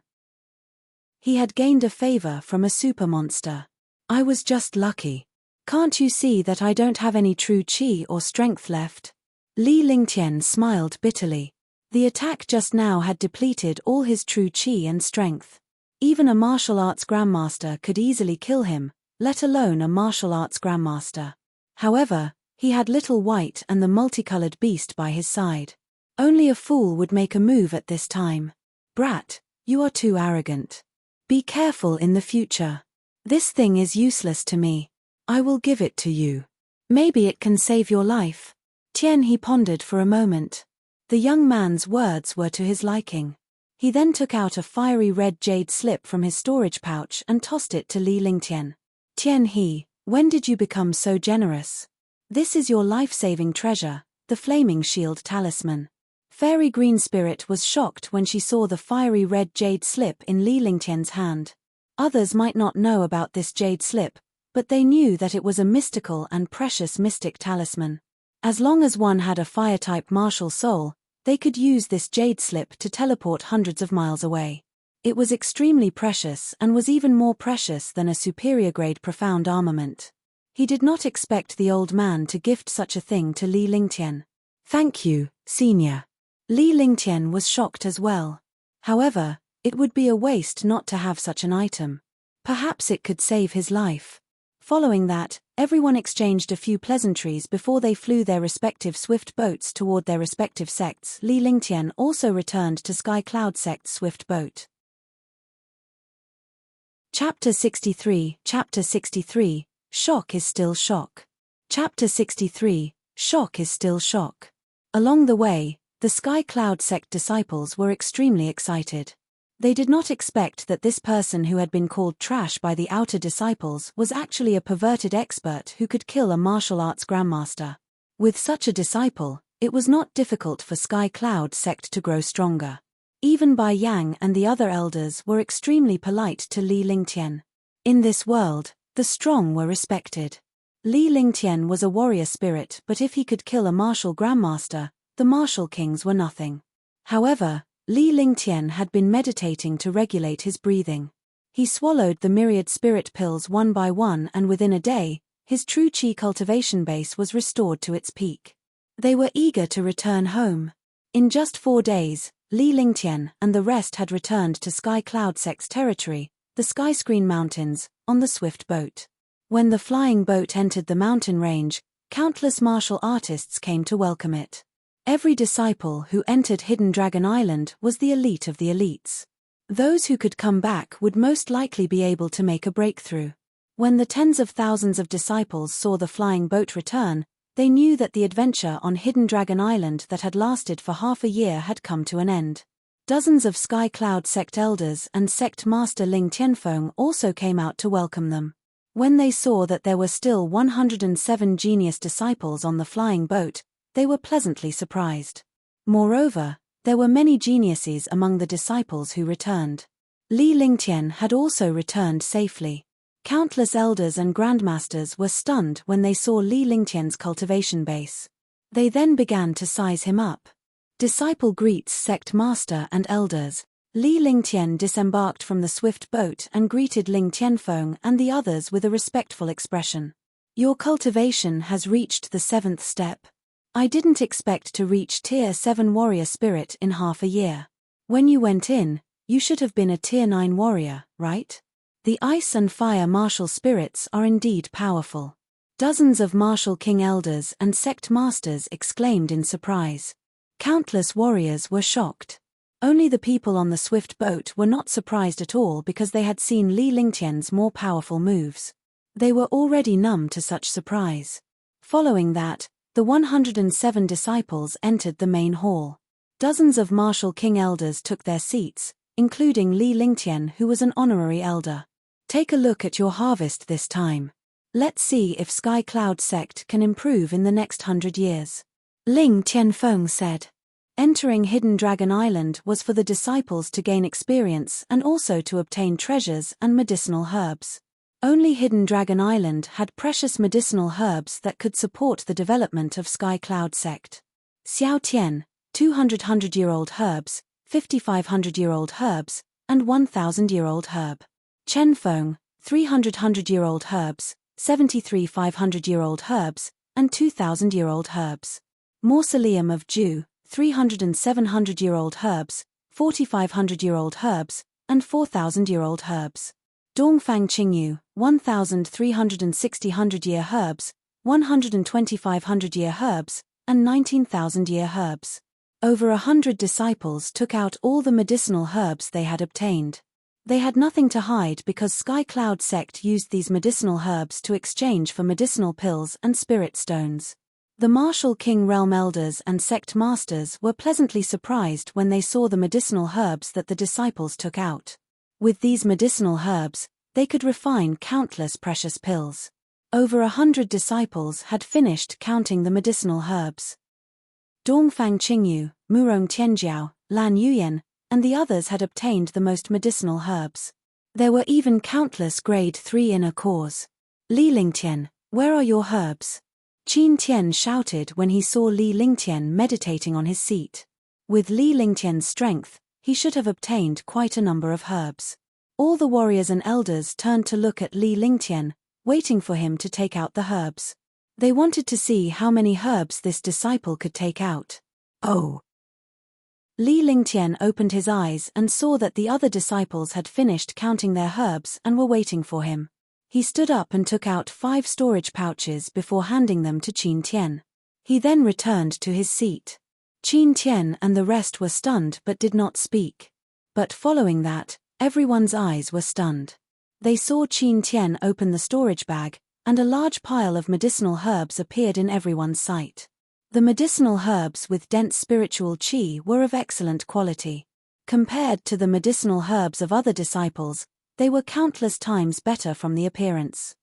He had gained a favor from a super monster. I was just lucky. Can't you see that I don't have any true chi or strength left? Li Lingtian smiled bitterly. The attack just now had depleted all his true chi and strength. Even a martial arts grandmaster could easily kill him, let alone a martial arts grandmaster. However, he had Little White and the multicolored beast by his side. Only a fool would make a move at this time. Brat, you are too arrogant. Be careful in the future. This thing is useless to me. I will give it to you. Maybe it can save your life. Tian, he pondered for a moment. The young man's words were to his liking. He then took out a fiery red jade slip from his storage pouch and tossed it to Li Lingtian. Tian he, when did you become so generous? This is your life-saving treasure, the flaming shield talisman. Fairy Green Spirit was shocked when she saw the fiery red jade slip in Li Lingtian's hand. Others might not know about this jade slip, but they knew that it was a mystical and precious mystic talisman. As long as one had a fire-type martial soul, they could use this jade slip to teleport hundreds of miles away. It was extremely precious and was even more precious than a superior-grade profound armament. He did not expect the old man to gift such a thing to Li Lingtian. Thank you, Senior. Li Lingtian was shocked as well. However, it would be a waste not to have such an item. Perhaps it could save his life. Following that, everyone exchanged a few pleasantries before they flew their respective swift boats toward their respective sects. Li Lingtian also returned to Sky Cloud Sect's swift boat. Chapter 63. Chapter 63. Shock is still shock. Chapter 63. Shock is still shock. Along the way, the Sky Cloud Sect disciples were extremely excited. They did not expect that this person who had been called trash by the outer disciples was actually a perverted expert who could kill a martial arts grandmaster. With such a disciple, it was not difficult for Sky Cloud Sect to grow stronger. Even Bai Yang and the other elders were extremely polite to Li Lingtian. In this world, the strong were respected. Li Lingtian was a warrior spirit, but if he could kill a martial grandmaster, the martial kings were nothing. However, Li Lingtian had been meditating to regulate his breathing. He swallowed the myriad spirit pills one by one, and within a day, his true qi cultivation base was restored to its peak. They were eager to return home. In just 4 days, Li Lingtian and the rest had returned to Sky Cloud Sect's territory, the Skyscreen Mountains, on the swift boat. When the flying boat entered the mountain range, countless martial artists came to welcome it. Every disciple who entered Hidden Dragon Island was the elite of the elites. Those who could come back would most likely be able to make a breakthrough. When the tens of thousands of disciples saw the flying boat return, they knew that the adventure on Hidden Dragon Island that had lasted for half a year had come to an end. Dozens of Sky Cloud Sect elders and Sect Master Ling Tianfeng also came out to welcome them. When they saw that there were still 107 genius disciples on the flying boat, they were pleasantly surprised. Moreover, there were many geniuses among the disciples who returned. Li Lingtian had also returned safely. Countless elders and grandmasters were stunned when they saw Li Lingtian's cultivation base. They then began to size him up. Disciple greets sect master and elders. Li Lingtian disembarked from the swift boat and greeted Ling Tianfeng and the others with a respectful expression. Your cultivation has reached the 7th step. I didn't expect to reach Tier 7 warrior spirit in half a year. When you went in, you should have been a Tier 9 warrior, right? The ice and fire martial spirits are indeed powerful. Dozens of martial king elders and sect masters exclaimed in surprise. Countless warriors were shocked. Only the people on the swift boat were not surprised at all because they had seen Li Lingtian's more powerful moves. They were already numb to such surprise. Following that, the 107 disciples entered the main hall. Dozens of martial king elders took their seats, including Li Lingtian, who was an honorary elder. Take a look at your harvest this time. Let's see if Sky Cloud Sect can improve in the next 100 years. Ling Tianfeng said. Entering Hidden Dragon Island was for the disciples to gain experience and also to obtain treasures and medicinal herbs. Only Hidden Dragon Island had precious medicinal herbs that could support the development of Sky Cloud Sect. Xiao Tian, 200-year-old herbs, 5,500-year-old herbs, and 1,000-year-old herb. Chen Feng, 300-year-old herbs, 73 500-year-old herbs, and 2,000-year-old herbs. Mausoleum of Ju, 300 and 700-year-old herbs, 4,500-year-old herbs, and 4,000-year-old herbs. Dongfang Qingyu, 1,360-year herbs, 125-year herbs, and 19,000-year herbs. Over 100 disciples took out all the medicinal herbs they had obtained. They had nothing to hide because Sky Cloud Sect used these medicinal herbs to exchange for medicinal pills and spirit stones. The martial king realm elders and sect masters were pleasantly surprised when they saw the medicinal herbs that the disciples took out. With these medicinal herbs, they could refine countless precious pills. Over 100 disciples had finished counting the medicinal herbs. Dongfang Qingyu, Murong Tianjiao, Lan Yuyan, and the others had obtained the most medicinal herbs. There were even countless grade 3 inner cores. Li Lingtian, where are your herbs? Qin Tian shouted when he saw Li Lingtian meditating on his seat. With Li Lingtian's strength, he should have obtained quite a number of herbs. All the warriors and elders turned to look at Li Lingtian, waiting for him to take out the herbs. They wanted to see how many herbs this disciple could take out. Oh! Li Lingtian opened his eyes and saw that the other disciples had finished counting their herbs and were waiting for him. He stood up and took out 5 storage pouches before handing them to Qin Tian. He then returned to his seat. Qin Tian and the rest were stunned but did not speak. But following that, everyone's eyes were stunned. They saw Qin Tian open the storage bag, and a large pile of medicinal herbs appeared in everyone's sight. The medicinal herbs with dense spiritual qi were of excellent quality. Compared to the medicinal herbs of other disciples, they were countless times better from the appearance.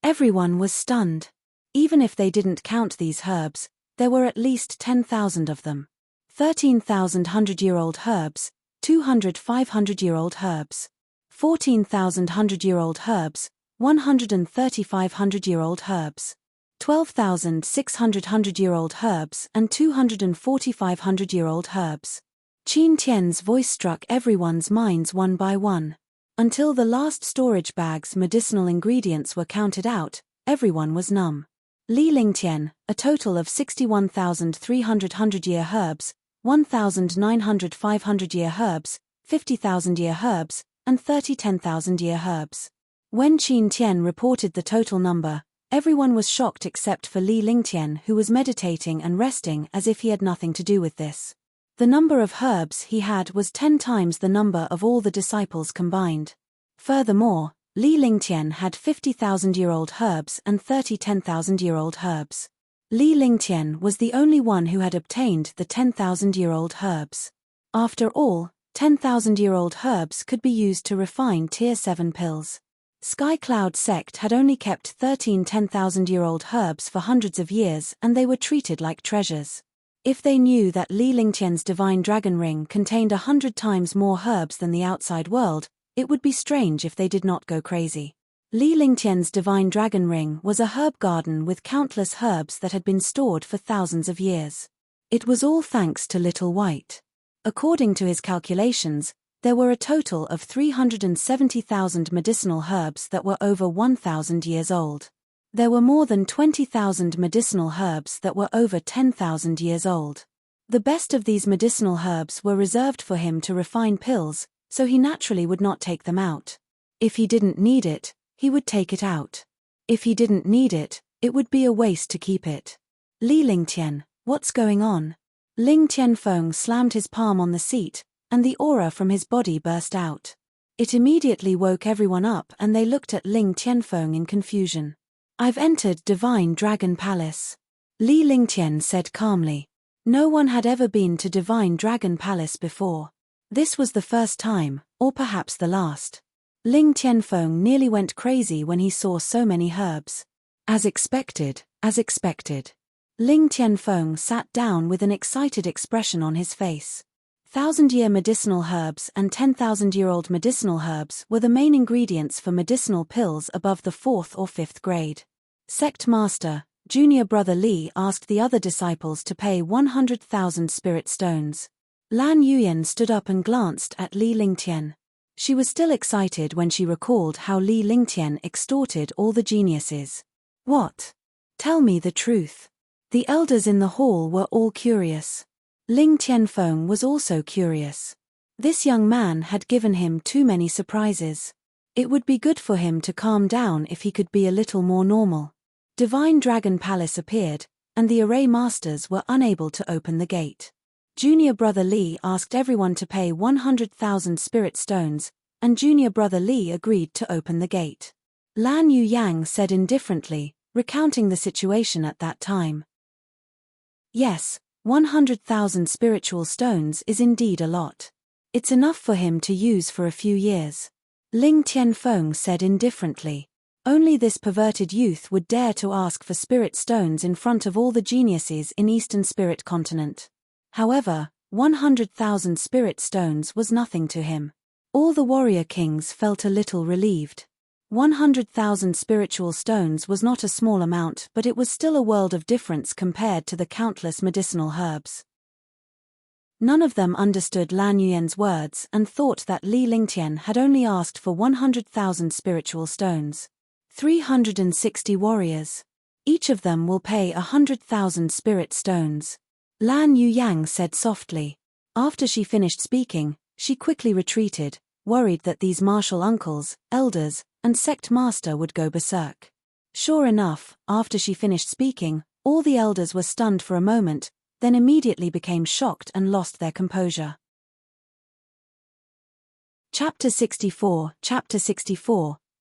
Everyone was stunned. Even if they didn't count these herbs, there were at least 10,000 of them. 13,000 100-year-old herbs, 200 500-year-old herbs, 14,000 100-year-old herbs, 135 100-year-old herbs, 12,600 100-year-old herbs and 245 100-year-old herbs. Qin Tian's voice struck everyone's minds one by one. Until the last storage bag's medicinal ingredients were counted out, everyone was numb. Li Lingtian, a total of 61,300 100-year herbs, 1,900 500-year herbs, 50,000-year herbs, and 30 10,000-year herbs. When Qin Tian reported the total number, everyone was shocked except for Li Lingtian, who was meditating and resting as if he had nothing to do with this. The number of herbs he had was 10 times the number of all the disciples combined. Furthermore, Li Lingtian had 50,000-year-old herbs and 30 10,000-year-old herbs. Li Lingtian was the only one who had obtained the 10,000-year-old herbs. After all, 10,000-year-old herbs could be used to refine Tier 7 pills. Sky Cloud sect had only kept 13 10,000-year-old herbs for hundreds of years, and they were treated like treasures. If they knew that Li Lingtian's divine dragon ring contained 100 times more herbs than the outside world, it would be strange if they did not go crazy. Li Lingtian's divine dragon ring was a herb garden with countless herbs that had been stored for thousands of years. It was all thanks to Little White. According to his calculations, there were a total of 370,000 medicinal herbs that were over 1,000 years old. There were more than 20,000 medicinal herbs that were over 10,000 years old. The best of these medicinal herbs were reserved for him to refine pills, so he naturally would not take them out. If he didn't need it, he would take it out. If he didn't need it, it would be a waste to keep it. Li Lingtian, what's going on? Ling Tianfeng slammed his palm on the seat, and the aura from his body burst out. It immediately woke everyone up and they looked at Ling Tianfeng in confusion. I've entered Divine Dragon Palace. Li Lingtian said calmly. No one had ever been to Divine Dragon Palace before. This was the first time, or perhaps the last. Ling Tianfeng nearly went crazy when he saw so many herbs. As expected, as expected. Ling Tianfeng sat down with an excited expression on his face. 1,000-year medicinal herbs and 10,000-year-old medicinal herbs were the main ingredients for medicinal pills above the 4th or 5th grade. Sect Master, Junior Brother Li asked the other disciples to pay 100,000 spirit stones. Lan Yuyan stood up and glanced at Li Lingtian. She was still excited when she recalled how Li Lingtian extorted all the geniuses. What? Tell me the truth. The elders in the hall were all curious. Ling Tianfeng was also curious. This young man had given him too many surprises. It would be good for him to calm down if he could be a little more normal. Divine Dragon Palace appeared, and the array masters were unable to open the gate. Junior Brother Li asked everyone to pay 100,000 spirit stones, and Junior Brother Li agreed to open the gate. Lan Yu Yang said indifferently, recounting the situation at that time. Yes, 100,000 spiritual stones is indeed a lot. It's enough for him to use for a few years. Ling Tianfeng said indifferently. Only this perverted youth would dare to ask for spirit stones in front of all the geniuses in Eastern Spirit Continent. However, 100,000 spirit stones was nothing to him. All the warrior kings felt a little relieved. 100,000 spiritual stones was not a small amount, but it was still a world of difference compared to the countless medicinal herbs. None of them understood Lan Yuyan's words and thought that Li Lingtian had only asked for 100,000 spiritual stones. 360 warriors. Each of them will pay 100,000 spirit stones. Lan Yu Yang said softly. After she finished speaking, she quickly retreated, worried that these martial uncles, elders, and sect master would go berserk. Sure enough, after she finished speaking, all the elders were stunned for a moment, then immediately became shocked and lost their composure. Chapter 64,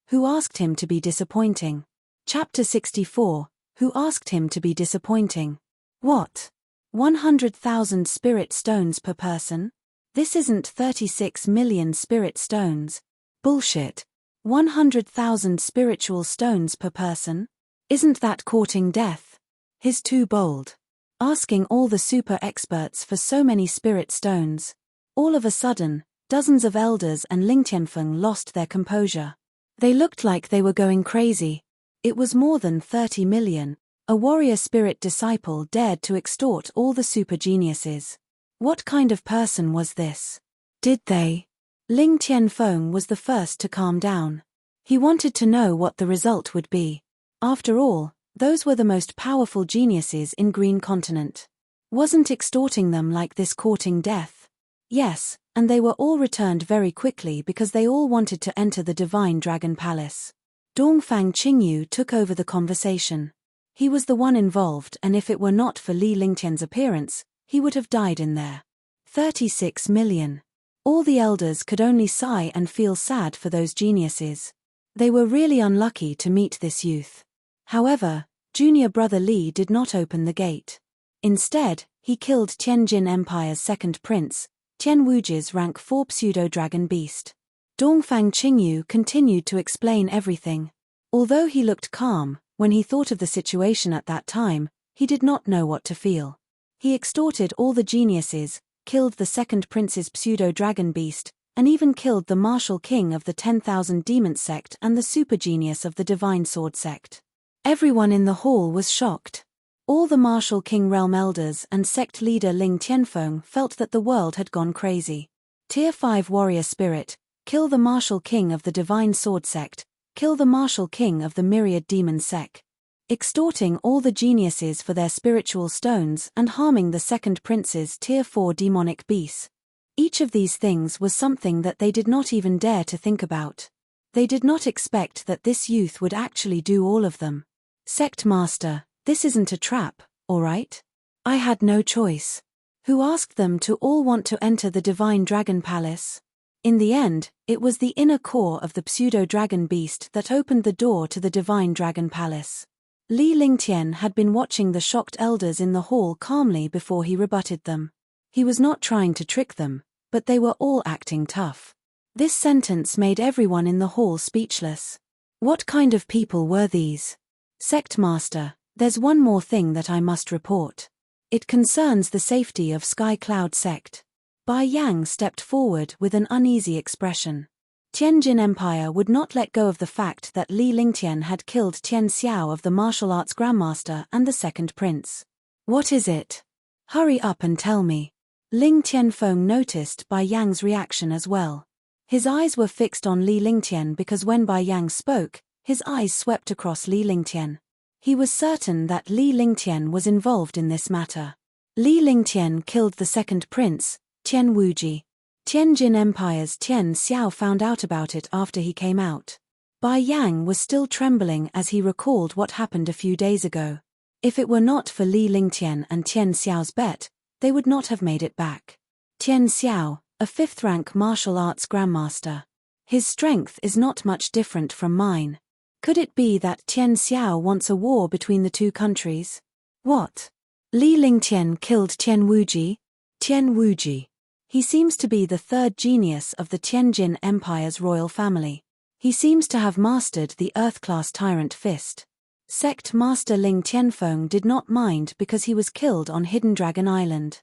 Who asked him to be disappointing? Chapter 64, Who asked him to be disappointing? What? 100,000 spirit stones per person? This isn't 36 million spirit stones. Bullshit. 100,000 spiritual stones per person? Isn't that courting death? He's too bold. Asking all the super experts for so many spirit stones. All of a sudden, dozens of elders and Lingtianfeng lost their composure. They looked like they were going crazy. It was more than 30 million. A warrior spirit disciple dared to extort all the super geniuses. What kind of person was this? Did they? Ling Tianfeng was the first to calm down. He wanted to know what the result would be. After all, those were the most powerful geniuses in Green Continent. Wasn't extorting them like this courting death? Yes, and they were all returned very quickly because they all wanted to enter the Divine Dragon Palace. Dongfang Qingyu took over the conversation. He was the one involved, and if it were not for Li Lingtian's appearance, he would have died in there. 36 million. All the elders could only sigh and feel sad for those geniuses. They were really unlucky to meet this youth. However, junior brother Li did not open the gate. Instead, he killed Tianjin Empire's second prince, Tian Wuji's rank 4 pseudo-dragon beast. Dongfang Qingyu continued to explain everything. Although he looked calm, when he thought of the situation at that time, he did not know what to feel. He extorted all the geniuses, killed the second prince's pseudo-dragon beast, and even killed the martial king of the 10,000 demon sect and the super genius of the divine sword sect. Everyone in the hall was shocked. All the martial king realm elders and sect leader Ling Tianfeng felt that the world had gone crazy. Tier 5 warrior spirit, kill the martial king of the divine sword sect, kill the martial king of the myriad demon sect. Extorting all the geniuses for their spiritual stones and harming the second prince's tier 4 demonic beast. Each of these things was something that they did not even dare to think about. They did not expect that this youth would actually do all of them. Sect master, this isn't a trap, alright? I had no choice. Who asked them to all want to enter the Divine Dragon Palace? In the end, it was the inner core of the pseudo-dragon beast that opened the door to the Divine Dragon Palace. Li Lingtian had been watching the shocked elders in the hall calmly before he rebutted them. He was not trying to trick them, but they were all acting tough. This sentence made everyone in the hall speechless. What kind of people were these? Sect master, there's one more thing that I must report. It concerns the safety of Sky Cloud sect. Bai Yang stepped forward with an uneasy expression. Tianjin Empire would not let go of the fact that Li Lingtian had killed Tian Xiao of the martial arts grandmaster and the second prince. What is it? Hurry up and tell me. Ling Tianfeng noticed Bai Yang's reaction as well. His eyes were fixed on Li Lingtian because when Bai Yang spoke, his eyes swept across Li Lingtian. He was certain that Li Lingtian was involved in this matter. Li Lingtian killed the second prince, Tian Wuji. Tianjin Empire's Tian Xiao found out about it after he came out. Bai Yang was still trembling as he recalled what happened a few days ago. If it were not for Li Lingtian and Tian Xiao's bet, they would not have made it back. Tian Xiao, a 5th rank martial arts grandmaster. His strength is not much different from mine. Could it be that Tian Xiao wants a war between the two countries? What? Li Lingtian killed Tian Wuji? Tian Wuji. He seems to be the third genius of the Tianjin Empire's royal family. He seems to have mastered the Earth-class Tyrant Fist. Sect Master Ling Tianfeng did not mind because he was killed on Hidden Dragon Island.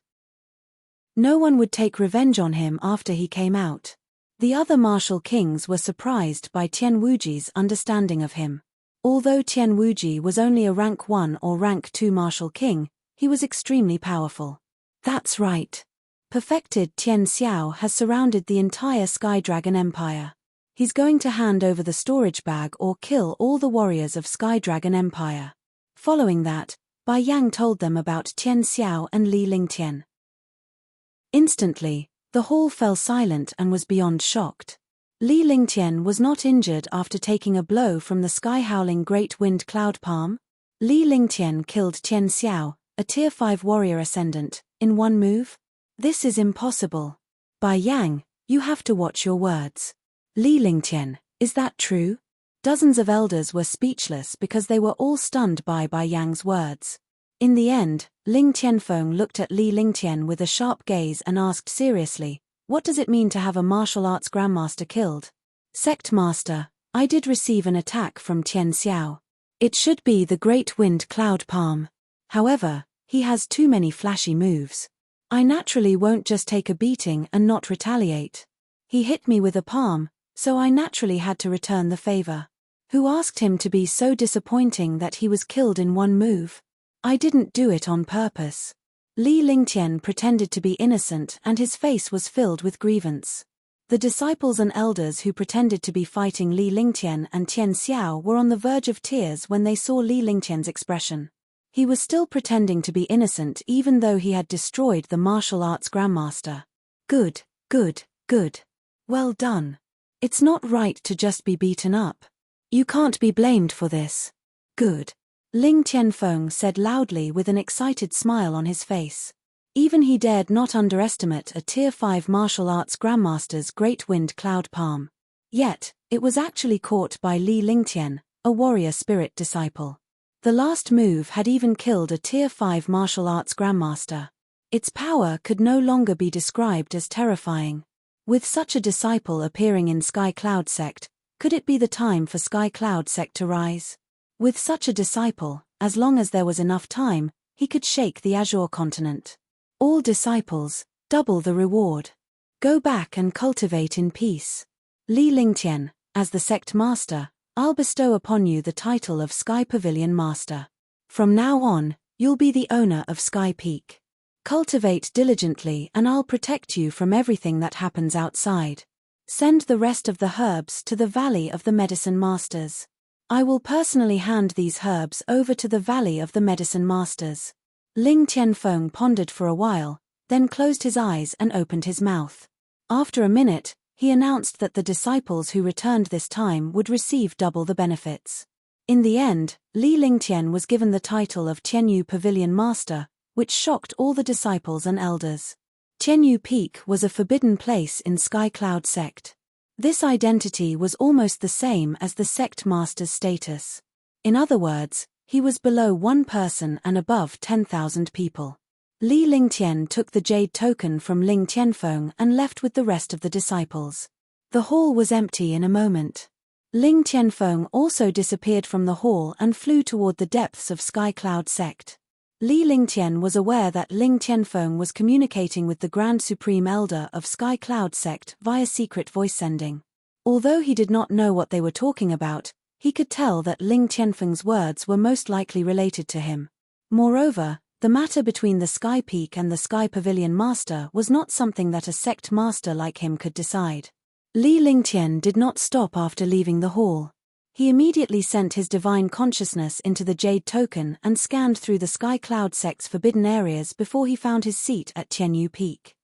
No one would take revenge on him after he came out. The other martial kings were surprised by Tian Wuji's understanding of him. Although Tian Wuji was only a rank 1 or rank 2 martial king, he was extremely powerful. That's right. Perfected Tian Xiao has surrounded the entire Sky Dragon Empire. He's going to hand over the storage bag or kill all the warriors of Sky Dragon Empire. Following that, Bai Yang told them about Tian Xiao and Li Lingtian. Instantly, the hall fell silent and was beyond shocked. Li Lingtian was not injured after taking a blow from the sky-howling great wind cloud palm. Li Lingtian killed Tian Xiao, a Tier 5 warrior ascendant, in one move? This is impossible. Bai Yang, you have to watch your words. Li Lingtian, is that true? Dozens of elders were speechless because they were all stunned by Bai Yang's words. In the end, Ling Tianfeng looked at Li Lingtian with a sharp gaze and asked seriously, "What does it mean to have a martial arts grandmaster killed?" "Sect master, I did receive an attack from Tian Xiao. It should be the great wind cloud palm. However, he has too many flashy moves. I naturally won't just take a beating and not retaliate. He hit me with a palm, so I naturally had to return the favor. Who asked him to be so disappointing that he was killed in one move? I didn't do it on purpose." Li Lingtian pretended to be innocent and his face was filled with grievance. The disciples and elders who pretended to be fighting Li Lingtian and Tian Xiao were on the verge of tears when they saw Li Lingtian's expression. He was still pretending to be innocent even though he had destroyed the martial arts grandmaster. Good, good, good. Well done. It's not right to just be beaten up. You can't be blamed for this. Good. Ling Tianfeng said loudly with an excited smile on his face. Even he dared not underestimate a Tier 5 martial arts grandmaster's great wind cloud palm. Yet, it was actually caught by Li Lingtian, a warrior spirit disciple. The last move had even killed a Tier 5 martial arts grandmaster. Its power could no longer be described as terrifying. With such a disciple appearing in Sky Cloud Sect, could it be the time for Sky Cloud Sect to rise? With such a disciple, as long as there was enough time, he could shake the Azure continent. All disciples, double the reward. Go back and cultivate in peace. Li Lingtian, as the sect master, I'll bestow upon you the title of Sky Pavilion Master. From now on, you'll be the owner of Sky Peak. Cultivate diligently and I'll protect you from everything that happens outside. Send the rest of the herbs to the Valley of the Medicine Masters. I will personally hand these herbs over to the Valley of the Medicine Masters. Ling Tianfeng pondered for a while, then closed his eyes and opened his mouth. After a minute, he announced that the disciples who returned this time would receive double the benefits. In the end, Li Lingtian was given the title of Tianyu Pavilion Master, which shocked all the disciples and elders. Tianyu Peak was a forbidden place in Sky Cloud Sect. This identity was almost the same as the sect master's status. In other words, he was below one person and above 10,000 people. Li Lingtian took the jade token from Ling Tianfeng and left with the rest of the disciples. The hall was empty in a moment. Ling Tianfeng also disappeared from the hall and flew toward the depths of Sky Cloud Sect. Li Lingtian was aware that Ling Tianfeng was communicating with the Grand Supreme Elder of Sky Cloud Sect via secret voice sending. Although he did not know what they were talking about, he could tell that Ling Tianfeng's words were most likely related to him. Moreover, the matter between the Sky Peak and the Sky Pavilion Master was not something that a sect master like him could decide. Li Lingtian did not stop after leaving the hall. He immediately sent his divine consciousness into the jade token and scanned through the Sky Cloud Sect's forbidden areas before he found his seat at Tianyu Peak.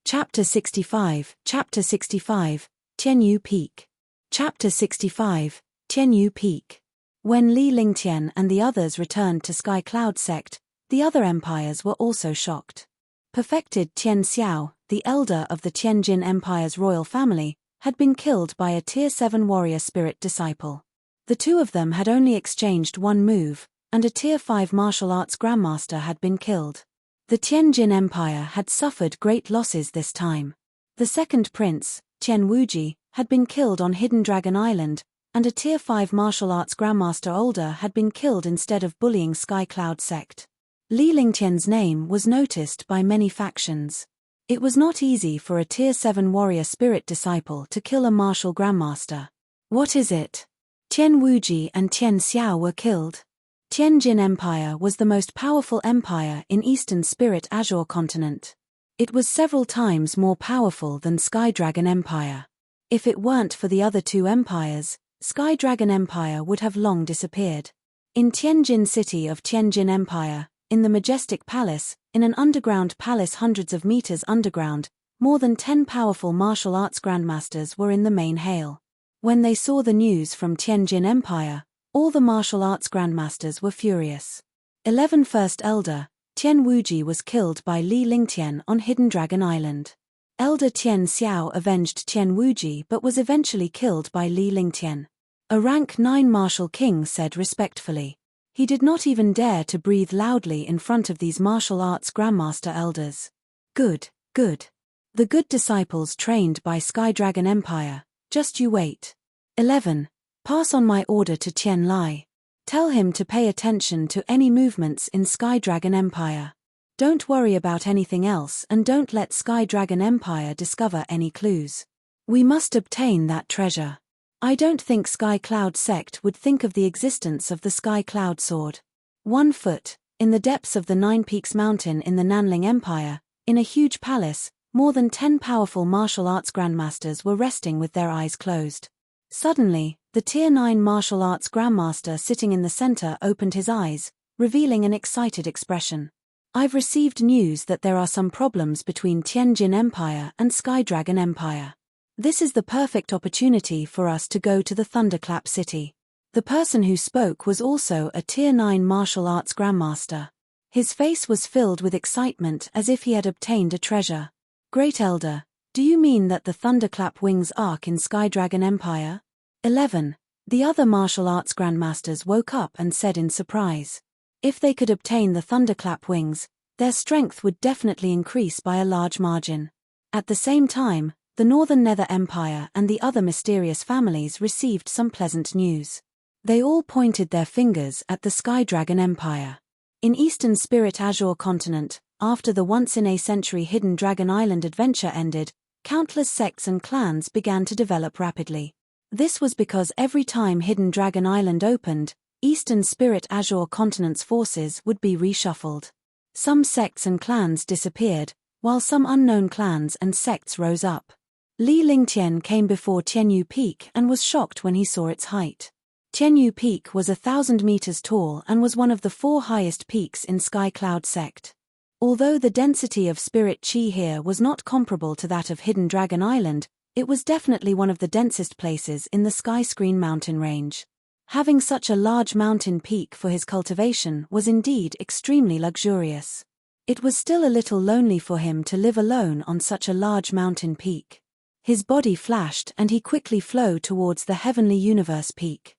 Chapter 65, Tianyu Peak. Chapter 65, Tianyu Peak. When Li Lingtian and the others returned to Sky Cloud Sect, the other empires were also shocked. Perfected Tian Xiao, the elder of the Tianjin Empire's royal family, had been killed by a Tier 7 warrior spirit disciple. The two of them had only exchanged one move, and a Tier 5 martial arts grandmaster had been killed. The Tianjin Empire had suffered great losses this time. The second prince, Tian Wuji, had been killed on Hidden Dragon Island, and a Tier 5 martial arts grandmaster older had been killed instead of bullying Sky Cloud Sect. Li Lingtian's name was noticed by many factions. It was not easy for a Tier 7 warrior spirit disciple to kill a martial grandmaster. What is it? Tian Wuji and Tian Xiao were killed. Tianjin Empire was the most powerful empire in Eastern Spirit Azure continent. It was several times more powerful than Sky Dragon Empire. If it weren't for the other two empires, Sky Dragon Empire would have long disappeared. In Tianjin city of Tianjin Empire, in the majestic palace, in an underground palace hundreds of meters underground, more than 10 powerful martial arts grandmasters were in the main hail. When they saw the news from Tianjin Empire, all the martial arts grandmasters were furious. 11 First Elder, Tian Wuji was killed by Li Lingtian on Hidden Dragon Island. Elder Tian Xiao avenged Tian Wuji but was eventually killed by Li Lingtian. A rank 9 martial king said respectfully. He did not even dare to breathe loudly in front of these martial arts grandmaster elders. Good, good. The good disciples trained by Sky Dragon Empire, just you wait. 11. Pass on my order to Tian Lai. Tell him to pay attention to any movements in Sky Dragon Empire. Don't worry about anything else and don't let Sky Dragon Empire discover any clues. We must obtain that treasure. I don't think Sky Cloud Sect would think of the existence of the Sky Cloud Sword. 1 foot, in the depths of the Nine Peaks Mountain in the Nanling Empire, in a huge palace, more than 10 powerful martial arts grandmasters were resting with their eyes closed. Suddenly, the Tier 9 martial arts grandmaster sitting in the center opened his eyes, revealing an excited expression. I've received news that there are some problems between Tianjin Empire and Sky Dragon Empire. This is the perfect opportunity for us to go to the Thunderclap City. The person who spoke was also a Tier 9 martial arts grandmaster. His face was filled with excitement as if he had obtained a treasure. Great Elder, do you mean that the Thunderclap Wings arc in Sky Dragon Empire? 11. The other martial arts grandmasters woke up and said in surprise. If they could obtain the Thunderclap Wings, their strength would definitely increase by a large margin. At the same time, the Northern Nether Empire and the other mysterious families received some pleasant news. They all pointed their fingers at the Sky Dragon Empire. In Eastern Spirit Azure Continent, after the once-in-a-century Hidden Dragon Island adventure ended, countless sects and clans began to develop rapidly. This was because every time Hidden Dragon Island opened, Eastern Spirit Azure Continent's forces would be reshuffled. Some sects and clans disappeared, while some unknown clans and sects rose up. Li Lingtian came before Tianyu Peak and was shocked when he saw its height. Tianyu Peak was 1,000 meters tall and was one of the 4 highest peaks in Sky Cloud Sect. Although the density of spirit chi here was not comparable to that of Hidden Dragon Island, it was definitely one of the densest places in the Sky Screen mountain range. Having such a large mountain peak for his cultivation was indeed extremely luxurious. It was still a little lonely for him to live alone on such a large mountain peak. His body flashed and he quickly flew towards the heavenly universe peak.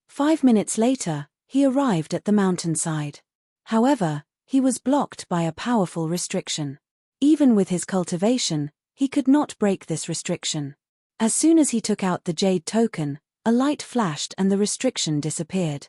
5 minutes later, he arrived at the mountainside. However, he was blocked by a powerful restriction. Even with his cultivation, he could not break this restriction. As soon as he took out the jade token, a light flashed and the restriction disappeared.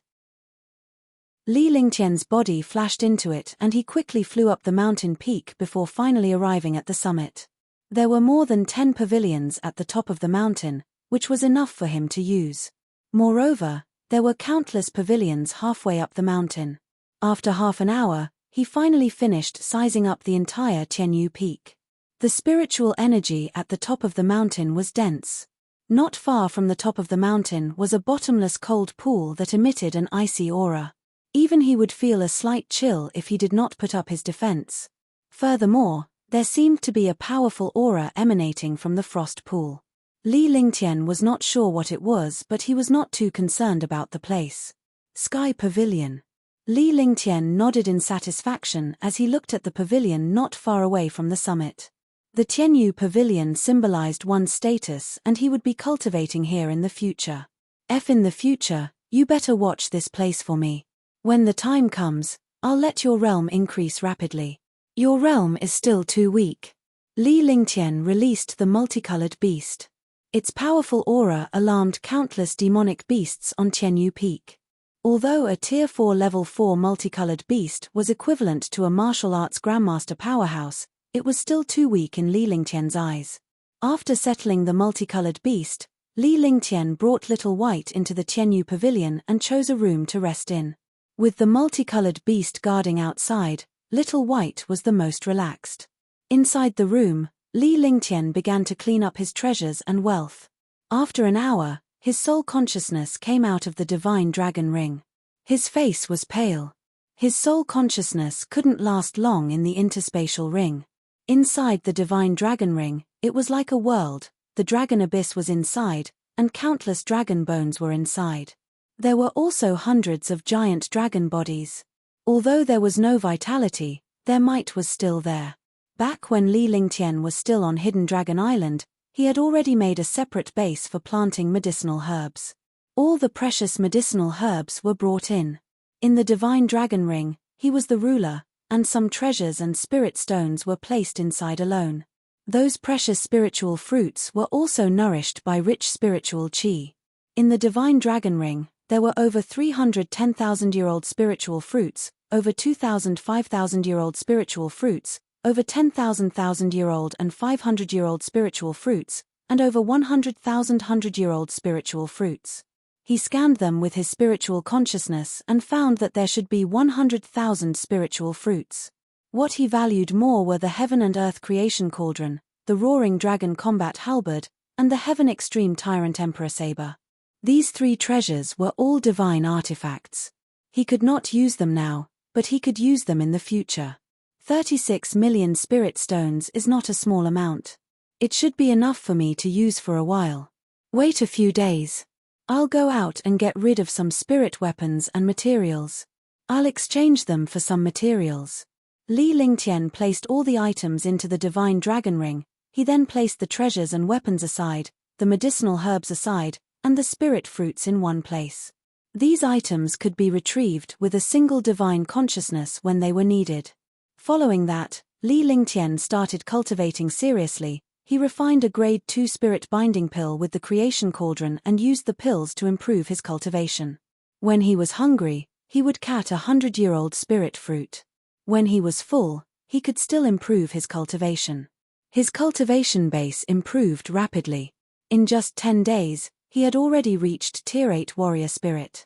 Li Lingtian's body flashed into it and he quickly flew up the mountain peak before finally arriving at the summit. There were more than 10 pavilions at the top of the mountain, which was enough for him to use. Moreover, there were countless pavilions halfway up the mountain. After half an hour, he finally finished sizing up the entire Tianyu Peak. The spiritual energy at the top of the mountain was dense. Not far from the top of the mountain was a bottomless cold pool that emitted an icy aura. Even he would feel a slight chill if he did not put up his defense. Furthermore, there seemed to be a powerful aura emanating from the frost pool. Li Lingtian was not sure what it was, but he was not too concerned about the place. Sky Pavilion. Li Lingtian nodded in satisfaction as he looked at the pavilion not far away from the summit. The Tianyu Pavilion symbolized one's status and he would be cultivating here in the future. In the future, you better watch this place for me. When the time comes, I'll let your realm increase rapidly. Your realm is still too weak. Li Lingtian released the multicolored beast. Its powerful aura alarmed countless demonic beasts on Tianyu Peak. Although a Tier 4 Level 4 multicolored beast was equivalent to a martial arts grandmaster powerhouse, it was still too weak in Li Lingtian's eyes. After settling the multicolored beast, Li Lingtian brought Little White into the Tianyu Pavilion and chose a room to rest in. With the multicolored beast guarding outside, Little White was the most relaxed. Inside the room, Li Lingtian began to clean up his treasures and wealth. After an hour, his soul consciousness came out of the divine dragon ring. His face was pale. His soul consciousness couldn't last long in the interspatial ring. Inside the divine dragon ring, it was like a world. The dragon abyss was inside, and countless dragon bones were inside. There were also hundreds of giant dragon bodies. Although there was no vitality, their might was still there. Back when Li Lingtian was still on Hidden Dragon Island, he had already made a separate base for planting medicinal herbs. All the precious medicinal herbs were brought in. In the divine dragon ring, he was the ruler, and some treasures and spirit stones were placed inside alone. Those precious spiritual fruits were also nourished by rich spiritual qi. In the divine dragon ring, there were over 310,000-year-old spiritual fruits, over 2,000 5,000-year-old spiritual fruits, over 10,000-year-old and 500-year-old spiritual fruits, and over 100,000 100-year-old spiritual fruits. He scanned them with his spiritual consciousness and found that there should be 100,000 spiritual fruits. What he valued more were the heaven and earth creation cauldron, the roaring dragon combat halberd, and the heaven extreme tyrant emperor saber. These three treasures were all divine artifacts. He could not use them now, but he could use them in the future. 36 million spirit stones is not a small amount. It should be enough for me to use for a while. Wait a few days. I'll go out and get rid of some spirit weapons and materials. I'll exchange them for some materials. Li Lingtian placed all the items into the divine dragon ring. He then placed the treasures and weapons aside, the medicinal herbs aside, and the spirit fruits in one place. These items could be retrieved with a single divine consciousness when they were needed. Following that, Li Lingtian started cultivating seriously. He refined a grade 2 spirit binding pill with the creation cauldron and used the pills to improve his cultivation. When he was hungry, he would cat 100-year-old spirit fruit. When he was full, he could still improve his cultivation. His cultivation base improved rapidly. In just 10 days, he had already reached Tier 8 warrior spirit.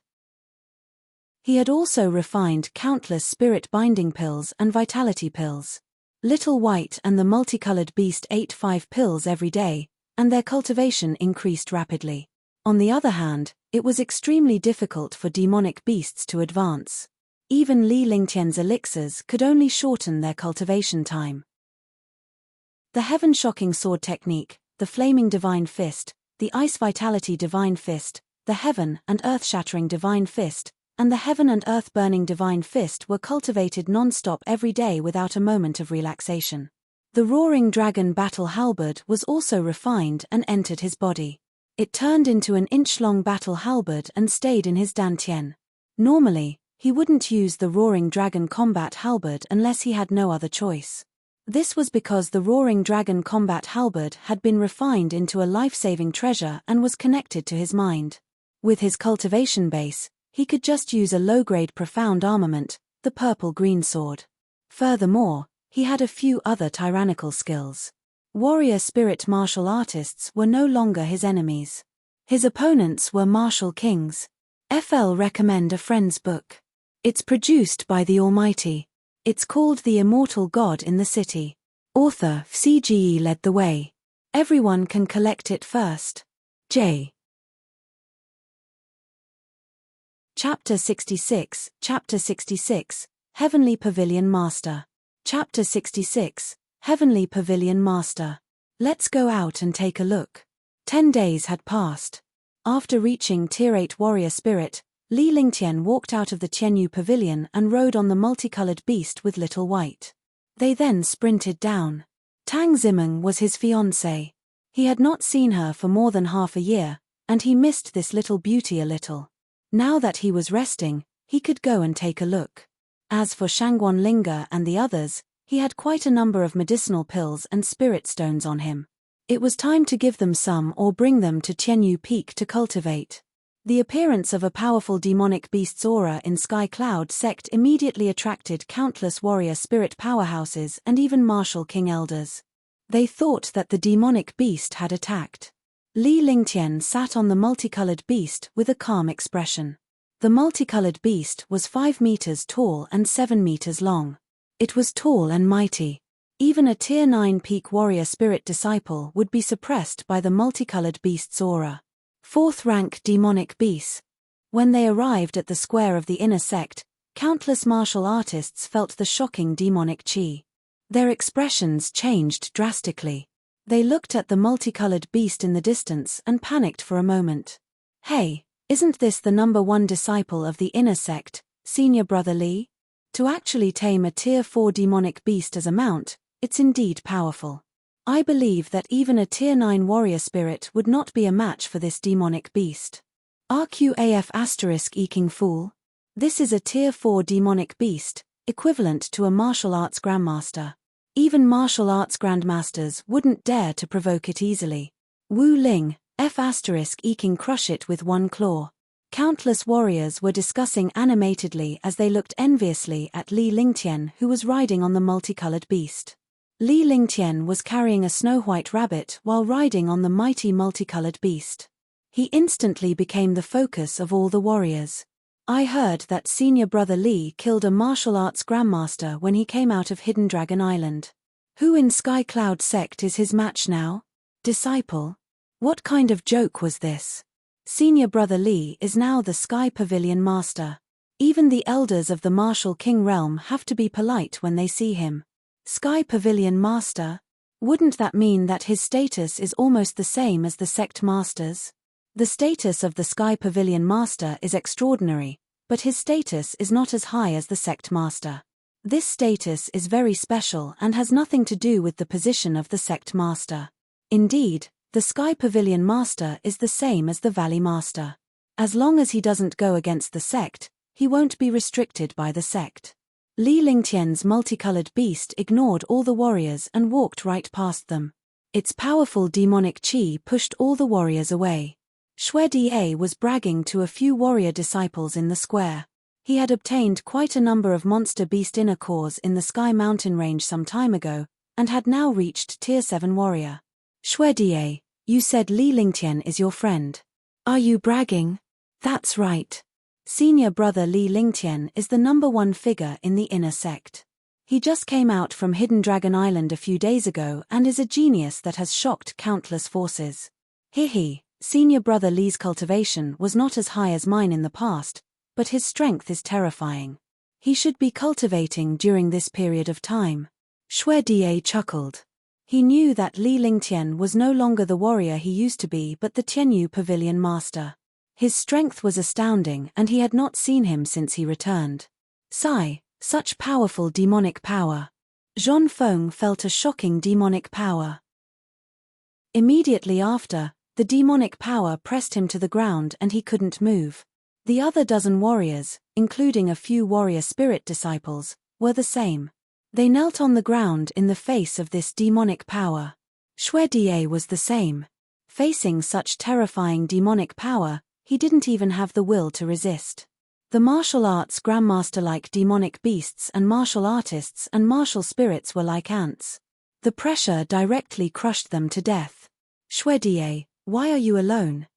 He had also refined countless spirit binding pills and vitality pills. Little White and the multicolored beast ate 5 pills every day, and their cultivation increased rapidly. On the other hand, it was extremely difficult for demonic beasts to advance. Even Li Lingtian's elixirs could only shorten their cultivation time. The heaven-shocking sword technique, the flaming divine fist, the ice vitality divine fist, the heaven and earth-shattering divine fist, and the heaven and earth-burning divine fist were cultivated non-stop every day without a moment of relaxation. The roaring dragon battle halberd was also refined and entered his body. It turned into an inch-long battle halberd and stayed in his dantian. Normally, he wouldn't use the roaring dragon combat halberd unless he had no other choice. This was because the roaring dragon combat halberd had been refined into a life-saving treasure and was connected to his mind. With his cultivation base, he could just use a low-grade profound armament, the purple-green sword. Furthermore, he had a few other tyrannical skills. Warrior spirit martial artists were no longer his enemies. His opponents were martial kings. FL recommend a friend's book. It's produced by the Almighty. It's called The Immortal God in the City. Author CGE led the way. Everyone can collect it first. J. Chapter 66, Chapter 66, Heavenly Pavilion Master. Chapter 66, Heavenly Pavilion Master. Let's go out and take a look. 10 days had passed. After reaching Tier 8 Warrior Spirit, Li Lingtian walked out of the Tianyu Pavilion and rode on the multicolored beast with Little White. They then sprinted down. Tang Zimeng was his fiancée. He had not seen her for more than half a year, and he missed this little beauty a little. Now that he was resting, he could go and take a look. As for Shangguan Linga and the others, he had quite a number of medicinal pills and spirit stones on him. It was time to give them some or bring them to Tianyu Peak to cultivate. The appearance of a powerful demonic beast's aura in Sky Cloud Sect immediately attracted countless warrior spirit powerhouses and even martial king elders. They thought that the demonic beast had attacked. Li Lingtian sat on the multicolored beast with a calm expression. The multicolored beast was 5 meters tall and 7 meters long. It was tall and mighty. Even a Tier 9 peak warrior spirit disciple would be suppressed by the multicolored beast's aura. 4th rank demonic beast. When they arrived at the square of the inner sect, Countless martial artists felt the shocking demonic chi. Their expressions changed drastically. They looked at the multicolored beast in the distance and panicked for a moment. Hey, isn't this the #1 disciple of the inner sect, Senior Brother Lee? To actually tame a Tier 4 demonic beast as a mount, it's indeed powerful. I believe that even a Tier 9 warrior spirit would not be a match for this demonic beast. RQAF** eking fool? This is a Tier 4 demonic beast, equivalent to a martial arts grandmaster. Even martial arts grandmasters wouldn't dare to provoke it easily. Wu Ling, F** eking crush it with one claw. Countless warriors were discussing animatedly as they looked enviously at Li Lingtian, who was riding on the multicolored beast. Li Lingtian was carrying a snow-white rabbit while riding on the mighty multicolored beast. He instantly became the focus of all the warriors. I heard that Senior Brother Li killed a martial arts grandmaster when he came out of Hidden Dragon Island. Who in Sky Cloud sect is his match now? Disciple? What kind of joke was this? Senior Brother Li is now the Sky Pavilion Master. Even the elders of the Martial King realm have to be polite when they see him. Sky Pavilion Master? Wouldn't that mean that his status is almost the same as the sect masters? The status of the Sky Pavilion Master is extraordinary, but his status is not as high as the sect master. This status is very special and has nothing to do with the position of the sect master. Indeed, the Sky Pavilion Master is the same as the Valley Master. As long as he doesn't go against the sect, he won't be restricted by the sect. Li Lingtian's multicolored beast ignored all the warriors and walked right past them. Its powerful demonic chi pushed all the warriors away. Xue Da was bragging to a few warrior disciples in the square. He had obtained quite a number of monster beast inner cores in the Sky Mountain range some time ago, and had now reached Tier 7 warrior. Xue Da, you said Li Lingtian is your friend. Are you bragging? That's right. Senior Brother Li Lingtian is the #1 figure in the inner sect. He just came out from Hidden Dragon Island a few days ago and is a genius that has shocked countless forces. Hehe. Senior Brother Li's cultivation was not as high as mine in the past, but his strength is terrifying. He should be cultivating during this period of time. Xue Da chuckled. He knew that Li Lingtian was no longer the warrior he used to be but the Tianyu Pavilion Master. His strength was astounding and he had not seen him since he returned. Sigh, such powerful demonic power. Zhong Feng felt a shocking demonic power. Immediately after, the demonic power pressed him to the ground and he couldn't move. The other dozen warriors, including a few warrior spirit disciples, were the same. They knelt on the ground in the face of this demonic power. Xue Da was the same. Facing such terrifying demonic power, he didn't even have the will to resist. The martial arts grandmaster-like demonic beasts and martial artists and martial spirits were like ants. The pressure directly crushed them to death. Xue Da, why are you alone?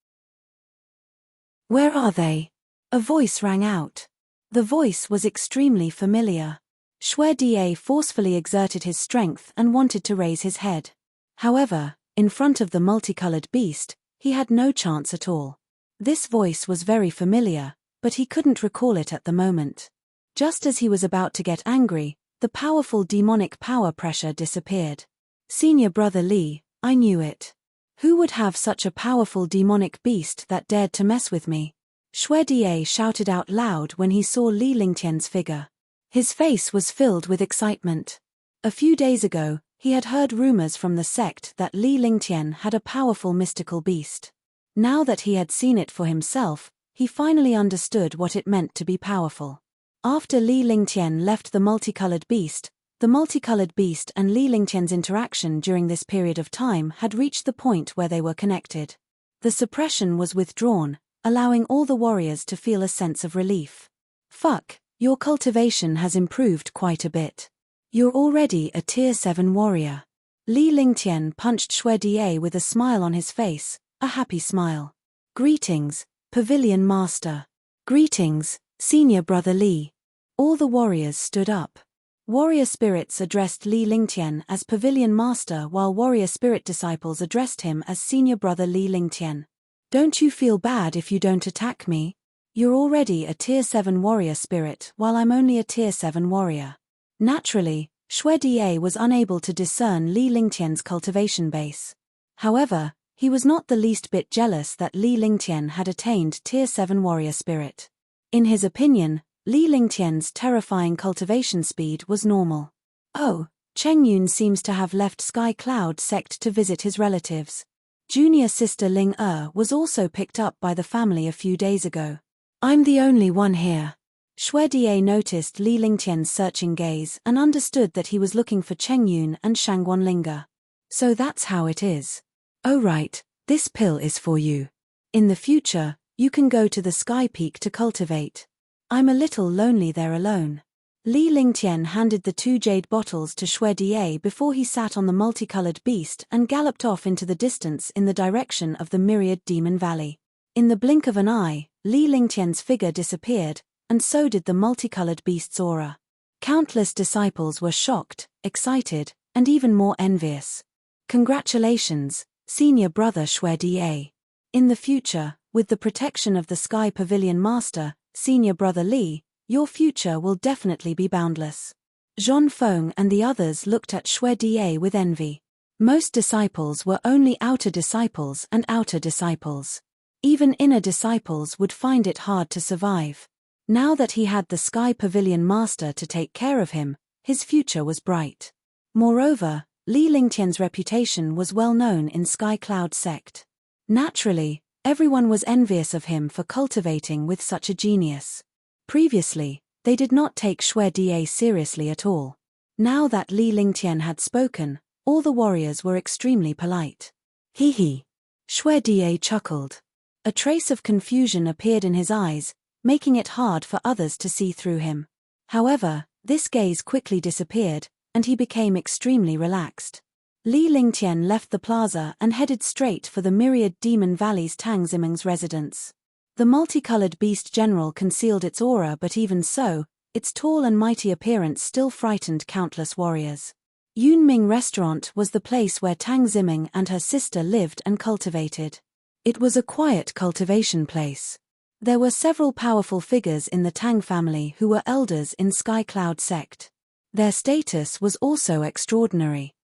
Where are they? A voice rang out. The voice was extremely familiar. Xue Da forcefully exerted his strength and wanted to raise his head. However, in front of the multicolored beast, he had no chance at all. This voice was very familiar, but he couldn't recall it at the moment. Just as he was about to get angry, the powerful demonic power pressure disappeared. Senior Brother Li, I knew it. Who would have such a powerful demonic beast that dared to mess with me? Xue Da shouted out loud when he saw Li Lingtian's figure. His face was filled with excitement. A few days ago, he had heard rumors from the sect that Li Lingtian had a powerful mystical beast. Now that he had seen it for himself, he finally understood what it meant to be powerful. After Li Lingtian left the multicolored beast and Li Lingtian's interaction during this period of time had reached the point where they were connected. The suppression was withdrawn, allowing all the warriors to feel a sense of relief. Fuck, your cultivation has improved quite a bit. You're already a Tier 7 warrior. Li Lingtian punched Xue Da with a smile on his face, a happy smile. Greetings, Pavilion Master. Greetings, Senior Brother Li. All the warriors stood up. Warrior spirits addressed Li Lingtian as Pavilion Master while warrior spirit disciples addressed him as Senior Brother Li Lingtian. Don't you feel bad if you don't attack me? You're already a Tier 7 warrior spirit while I'm only a Tier 7 warrior. Naturally, Xue Die was unable to discern Li Lingtian's cultivation base. However, he was not the least bit jealous that Li Lingtian had attained Tier 7 warrior spirit. In his opinion, Li Lingtian's terrifying cultivation speed was normal. Oh, Cheng Yun seems to have left Sky Cloud Sect to visit his relatives. Junior sister Ling was also picked up by the family a few days ago. I'm the only one here. Xue Die noticed Li Lingtian's searching gaze and understood that he was looking for Cheng Yun and Shangguan Linga. So that's how it is. Oh right, this pill is for you. In the future, you can go to the Sky Peak to cultivate. I'm a little lonely there alone. Li Lingtian handed the 2 jade bottles to Xue Die before he sat on the multicolored beast and galloped off into the distance in the direction of the myriad demon valley. In the blink of an eye, Li Lingtian's figure disappeared, and so did the multicolored beast's aura. Countless disciples were shocked, excited, and even more envious. Congratulations, senior brother Xue Die. In the future, with the protection of the Sky Pavilion Master, senior brother Li, your future will definitely be boundless. Zhong Feng and the others looked at Xue Die with envy. Most disciples were only outer disciples and outer disciples. Even inner disciples would find it hard to survive. Now that he had the Sky Pavilion Master to take care of him, his future was bright. Moreover, Li Lingtian's reputation was well known in Sky Cloud Sect. Naturally, everyone was envious of him for cultivating with such a genius. Previously, they did not take Xue Die seriously at all. Now that Li Lingtian had spoken, all the warriors were extremely polite. Hee hee. Xue Die chuckled. A trace of confusion appeared in his eyes, making it hard for others to see through him. However, this gaze quickly disappeared, and he became extremely relaxed. Li Lingtian left the plaza and headed straight for the myriad demon valley's Tang Ziming's residence. The multicolored beast general concealed its aura, but even so, its tall and mighty appearance still frightened countless warriors. Yunming Restaurant was the place where Tang Ziming and her sister lived and cultivated. It was a quiet cultivation place. There were several powerful figures in the Tang family who were elders in Sky Cloud Sect. Their status was also extraordinary.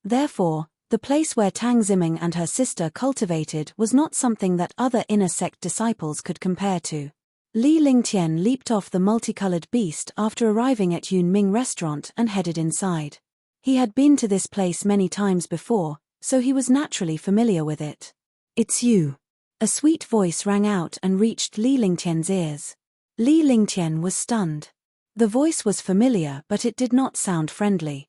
Therefore, the place where Tang Ziming and her sister cultivated was not something that other inner sect disciples could compare to. Li Lingtian leaped off the multicolored beast after arriving at Yunming Restaurant and headed inside. He had been to this place many times before, so he was naturally familiar with it. It's you. A sweet voice rang out and reached Li Lingtian's ears. Li Lingtian was stunned. The voice was familiar, but it did not sound friendly.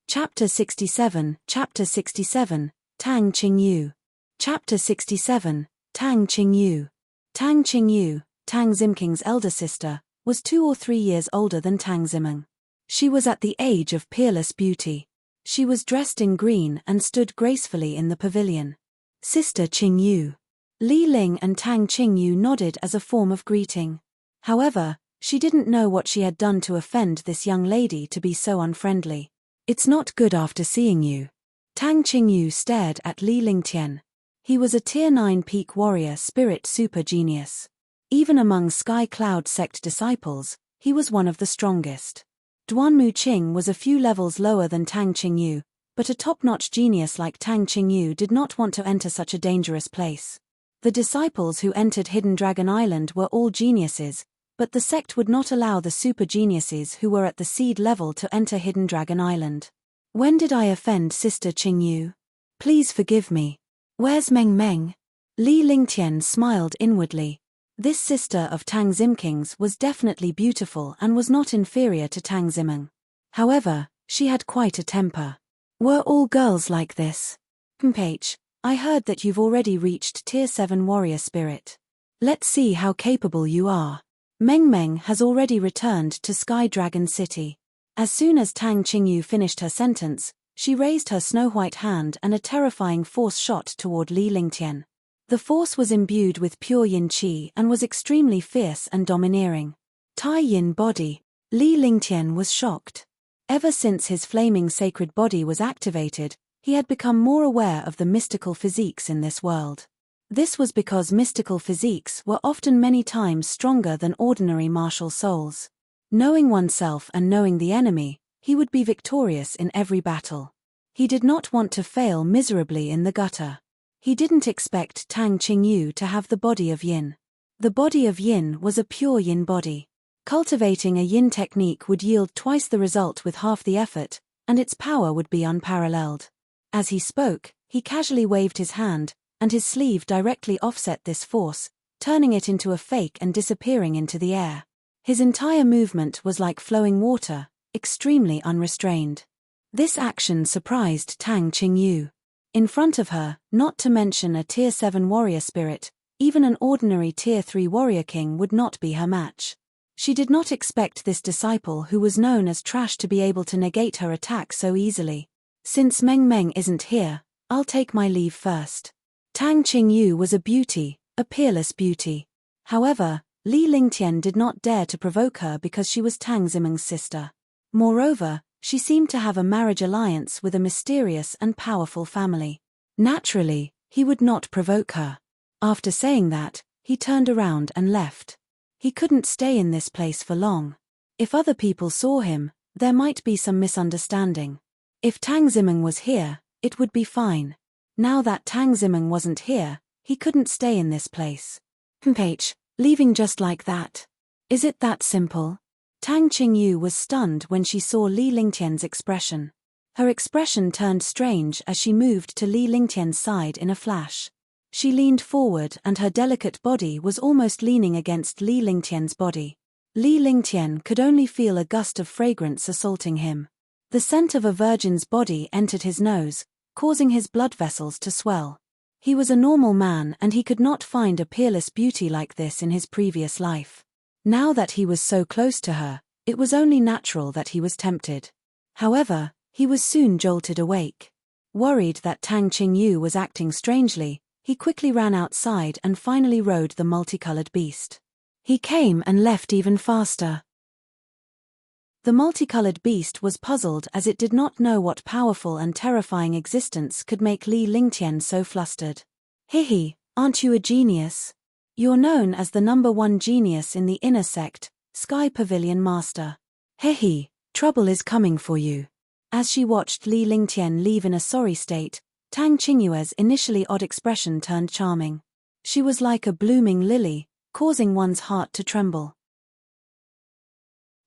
Chapter 67, Tang Qingyu. Chapter 67, Tang Qingyu. Tang Qingyu, Tang Zimking's elder sister, was 2 or 3 years older than Tang Ziming. She was at the age of peerless beauty. She was dressed in green and stood gracefully in the pavilion. Sister Qingyu. Li Ling and Tang Qingyu nodded as a form of greeting. However, she didn't know what she had done to offend this young lady to be so unfriendly. It's not good after seeing you. Tang Qingyu stared at Li Lingtian. He was a Tier 9 peak warrior spirit super genius. Even among Sky Cloud Sect disciples, he was one of the strongest. Duanmu Qing was a few levels lower than Tang Qingyu, but a top-notch genius like Tang Qingyu did not want to enter such a dangerous place. The disciples who entered Hidden Dragon Island were all geniuses, but the sect would not allow the super geniuses who were at the seed level to enter Hidden Dragon Island. When did I offend Sister Qingyu? Please forgive me. Where's Meng Meng? Li Lingtian smiled inwardly. This sister of Tang Zimking's was definitely beautiful and was not inferior to Tang Ziming. However, she had quite a temper. Were all girls like this? H, I heard that you've already reached Tier 7 warrior spirit. Let's see how capable you are. Meng Meng has already returned to Sky Dragon City. As soon as Tang Qingyu finished her sentence, she raised her snow-white hand and a terrifying force shot toward Li Lingtian. The force was imbued with pure yin qi and was extremely fierce and domineering. Tai yin body. Li Lingtian was shocked. Ever since his flaming sacred body was activated, he had become more aware of the mystical physiques in this world. This was because mystical physiques were often many times stronger than ordinary martial souls. Knowing oneself and knowing the enemy, he would be victorious in every battle. He did not want to fail miserably in the gutter. He didn't expect Tang Qingyu to have the body of yin. The body of yin was a pure yin body. Cultivating a yin technique would yield twice the result with half the effort, and its power would be unparalleled. As he spoke, he casually waved his hand, and his sleeve directly offset this force, turning it into a fake and disappearing into the air. His entire movement was like flowing water, extremely unrestrained. This action surprised Tang Qingyu. In front of her, not to mention a Tier 7 warrior spirit, even an ordinary Tier 3 warrior king would not be her match. She did not expect this disciple who was known as trash to be able to negate her attack so easily. Since Meng Meng isn't here, I'll take my leave first. Tang Qingyu was a beauty, a peerless beauty. However, Li Lingtian did not dare to provoke her because she was Tang Zimeng's sister. Moreover, she seemed to have a marriage alliance with a mysterious and powerful family. Naturally, he would not provoke her. After saying that, he turned around and left. He couldn't stay in this place for long. If other people saw him, there might be some misunderstanding. If Tang Zimeng was here, it would be fine. Now that Tang Zimeng wasn't here, he couldn't stay in this place. Leaving just like that. Is it that simple? Tang Qingyu was stunned when she saw Li Lingtian's expression. Her expression turned strange as she moved to Li Lingtian's side in a flash. She leaned forward and her delicate body was almost leaning against Li Lingtian's body. Li Lingtian could only feel a gust of fragrance assaulting him. The scent of a virgin's body entered his nose, causing his blood vessels to swell. He was a normal man and he could not find a peerless beauty like this in his previous life. Now that he was so close to her, it was only natural that he was tempted. However, he was soon jolted awake. Worried that Tang Qingyu was acting strangely, he quickly ran outside and finally rode the multicolored beast. He came and left even faster. The multicolored beast was puzzled as it did not know what powerful and terrifying existence could make Li Lingtian so flustered. Hihi, aren't you a genius? You're known as the #1 genius in the inner sect, Sky Pavilion Master. Hihi, trouble is coming for you. As she watched Li Lingtian leave in a sorry state, Tang Qingyue's initially odd expression turned charming. She was like a blooming lily, causing one's heart to tremble.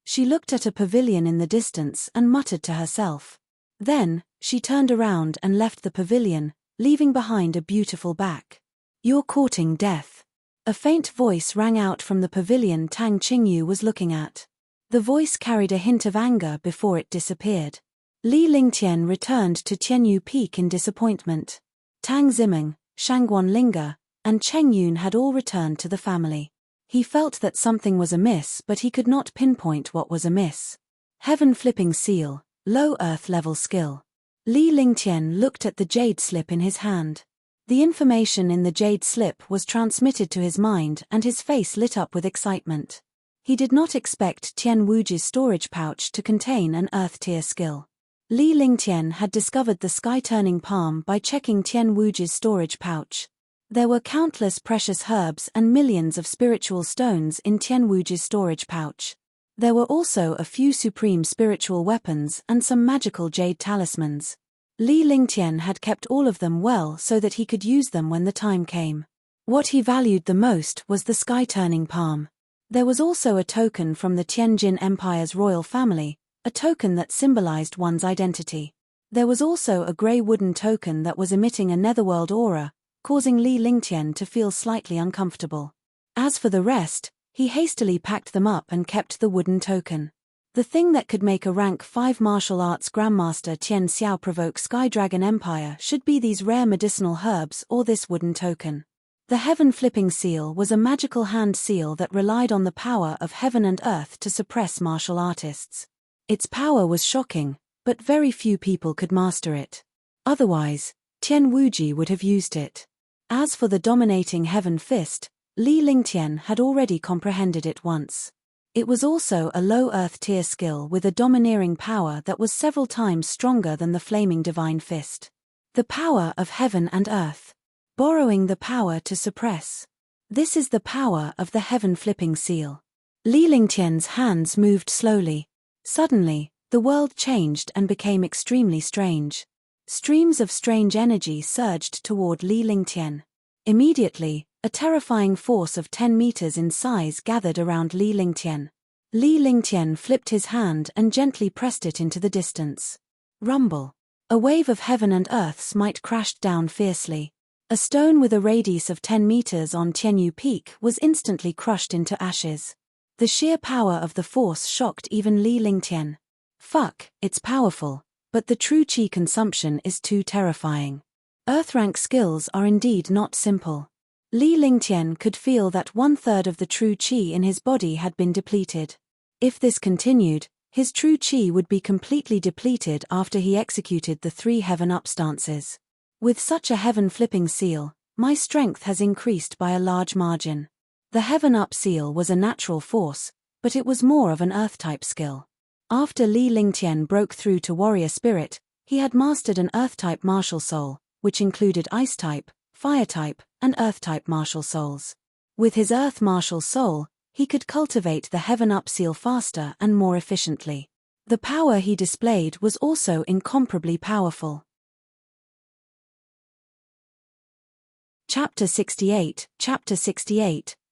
She looked at a pavilion in the distance and muttered to herself. Then, she turned around and left the pavilion, leaving behind a beautiful back. You're courting death. A faint voice rang out from the pavilion Tang Qingyu was looking at. The voice carried a hint of anger before it disappeared. Li Lingtian returned to Tianyu Peak in disappointment. Tang Zimeng, Shangguan Linga, and Cheng Yun had all returned to the family. He felt that something was amiss but he could not pinpoint what was amiss. Heaven Flipping Seal, low earth level skill. Li Lingtian looked at the jade slip in his hand. The information in the jade slip was transmitted to his mind and his face lit up with excitement. He did not expect Tian Wuji's storage pouch to contain an earth tier skill. Li Lingtian had discovered the sky-turning palm by checking Tian Wuji's storage pouch. There were countless precious herbs and millions of spiritual stones in Tian Wuji's storage pouch. There were also a few supreme spiritual weapons and some magical jade talismans. Li Lingtian had kept all of them well so that he could use them when the time came. What he valued the most was the sky-turning palm. There was also a token from the Tianjin Empire's royal family, a token that symbolized one's identity. There was also a grey wooden token that was emitting a netherworld aura, causing Li Lingtian to feel slightly uncomfortable. As for the rest, he hastily packed them up and kept the wooden token. The thing that could make a rank 5 martial arts grandmaster Tian Xiao provoke Sky Dragon Empire should be these rare medicinal herbs or this wooden token. The Heaven Flipping Seal was a magical hand seal that relied on the power of heaven and earth to suppress martial artists. Its power was shocking, but very few people could master it. Otherwise, Tian Wuji would have used it. As for the dominating Heaven Fist, Li Lingtian had already comprehended it once. It was also a low earth tier skill with a domineering power that was several times stronger than the Flaming Divine Fist. The power of heaven and earth. Borrowing the power to suppress. This is the power of the heaven-flipping seal. Li Lingtian's hands moved slowly. Suddenly, the world changed and became extremely strange. Streams of strange energy surged toward Li Lingtian. Immediately, a terrifying force of 10 meters in size gathered around Li Lingtian. Li Lingtian flipped his hand and gently pressed it into the distance. Rumble. A wave of heaven and earth's might crashed down fiercely. A stone with a radius of 10 meters on Tianyu Peak was instantly crushed into ashes. The sheer power of the force shocked even Li Lingtian. Fuck, it's powerful, but the true qi consumption is too terrifying. Earth-rank skills are indeed not simple. Li Lingtian could feel that 1/3 of the true qi in his body had been depleted. If this continued, his true qi would be completely depleted after he executed the 3 heaven-up stances. With such a heaven-flipping seal, my strength has increased by a large margin. The heaven-up seal was a natural force, but it was more of an earth-type skill. After Li Lingtian broke through to warrior spirit, he had mastered an earth-type martial soul, which included ice-type, fire-type, and earth-type martial souls. With his earth martial soul, he could cultivate the heaven-up seal faster and more efficiently. The power he displayed was also incomparably powerful. Chapter 68,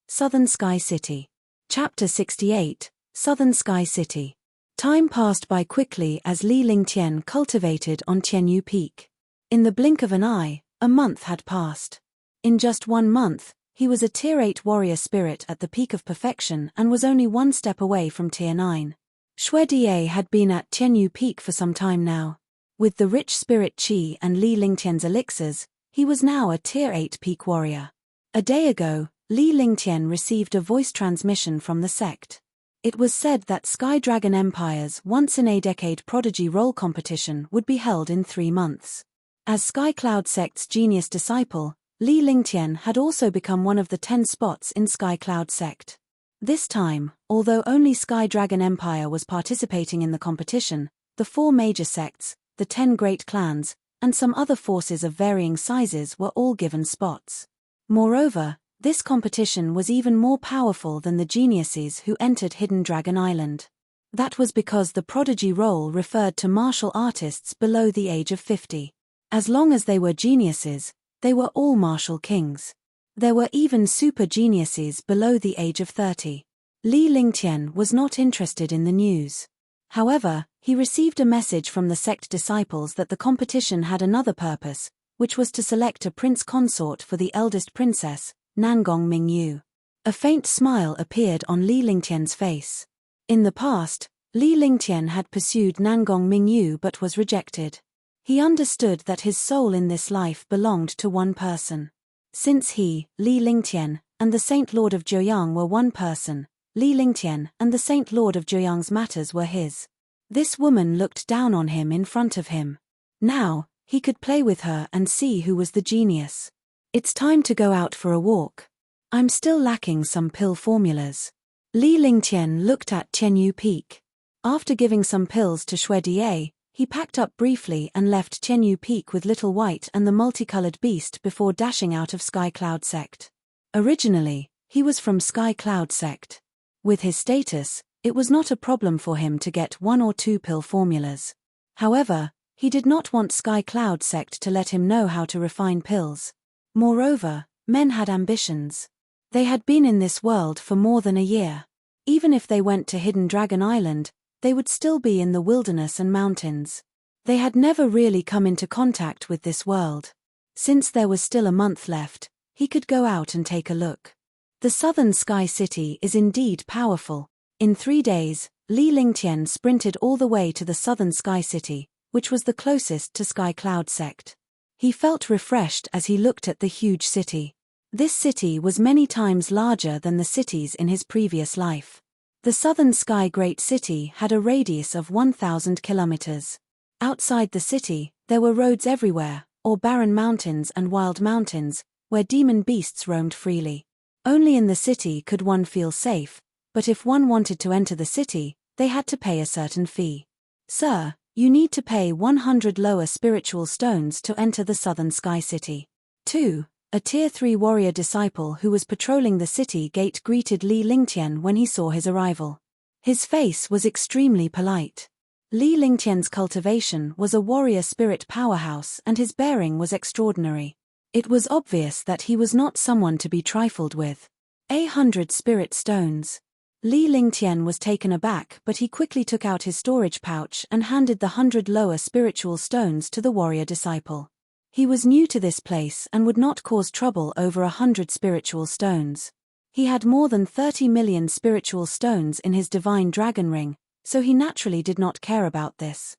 Southern Sky City. Chapter 68, Southern Sky City. Time passed by quickly as Li Lingtian cultivated on Tianyu Peak. In the blink of an eye, a month had passed. In just 1 month, he was a Tier 8 warrior spirit at the peak of perfection and was only 1 step away from Tier 9. Xue Die had been at Tianyu Peak for some time now. With the rich spirit qi and Li Lingtian's elixirs, he was now a Tier 8 peak warrior. A day ago, Li Lingtian received a voice transmission from the sect. It was said that Sky Dragon Empire's once-in-a-decade prodigy role competition would be held in 3 months. As Sky Cloud Sect's genius disciple, Li Lingtian had also become one of the 10 spots in Sky Cloud Sect. This time, although only Sky Dragon Empire was participating in the competition, the 4 major sects, the 10 great clans, and some other forces of varying sizes were all given spots. Moreover, this competition was even more powerful than the geniuses who entered Hidden Dragon Island. That was because the prodigy role referred to martial artists below the age of 50. As long as they were geniuses, they were all martial kings. There were even super geniuses below the age of 30. Li Lingtian was not interested in the news. However, he received a message from the sect disciples that the competition had another purpose, which was to select a prince consort for the eldest princess, Nangong Mingyu. A faint smile appeared on Li Lingtian's face. In the past, Li Lingtian had pursued Nangong Mingyu but was rejected. He understood that his soul in this life belonged to one person. Since he, Li Lingtian, and the Saint Lord of Joyang were one person, Li Lingtian and the Saint Lord of Joyang's matters were his. This woman looked down on him in front of him. Now, he could play with her and see who was the genius. It's time to go out for a walk. I'm still lacking some pill formulas. Li Lingtian looked at Tianyu Peak. After giving some pills to Xue Die, he packed up briefly and left Tianyu Peak with Little White and the multicolored beast before dashing out of Sky Cloud Sect. Originally, he was from Sky Cloud Sect. With his status, it was not a problem for him to get 1 or 2 pill formulas. However, he did not want Sky Cloud Sect to let him know how to refine pills. Moreover, men had ambitions. They had been in this world for more than a year. Even if they went to Hidden Dragon Island, they would still be in the wilderness and mountains. They had never really come into contact with this world. Since there was still a month left, he could go out and take a look. The Southern Sky City is indeed powerful. In 3 days, Li Lingtian sprinted all the way to the Southern Sky City, which was the closest to Sky Cloud Sect. He felt refreshed as he looked at the huge city. This city was many times larger than the cities in his previous life. The Southern Sky Great City had a radius of 1,000 kilometers. Outside the city, there were roads everywhere, or barren mountains and wild mountains, where demon beasts roamed freely. Only in the city could one feel safe, but if one wanted to enter the city, they had to pay a certain fee. Sir, You need to pay 100 lower spiritual stones to enter the southern sky city. 2. A Tier 3 warrior disciple who was patrolling the city gate greeted Li Lingtian when he saw his arrival. His face was extremely polite. Li Lingtian's cultivation was a warrior spirit powerhouse and his bearing was extraordinary. It was obvious that he was not someone to be trifled with. 100 spirit stones. Li Lingtian was taken aback, but he quickly took out his storage pouch and handed the 100 lower spiritual stones to the warrior disciple. He was new to this place and would not cause trouble over 100 spiritual stones. He had more than 30 million spiritual stones in his divine dragon ring, so he naturally did not care about this.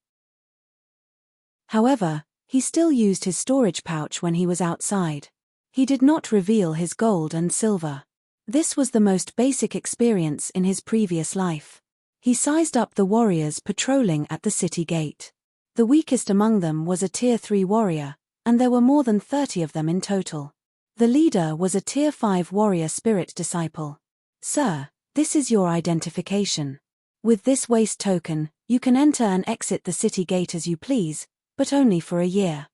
However, he still used his storage pouch when he was outside. He did not reveal his gold and silver. This was the most basic experience in his previous life. He sized up the warriors patrolling at the city gate. The weakest among them was a Tier 3 warrior, and there were more than 30 of them in total. The leader was a Tier 5 warrior spirit disciple. Sir, this is your identification. With this waste token, you can enter and exit the city gate as you please, but only for a year.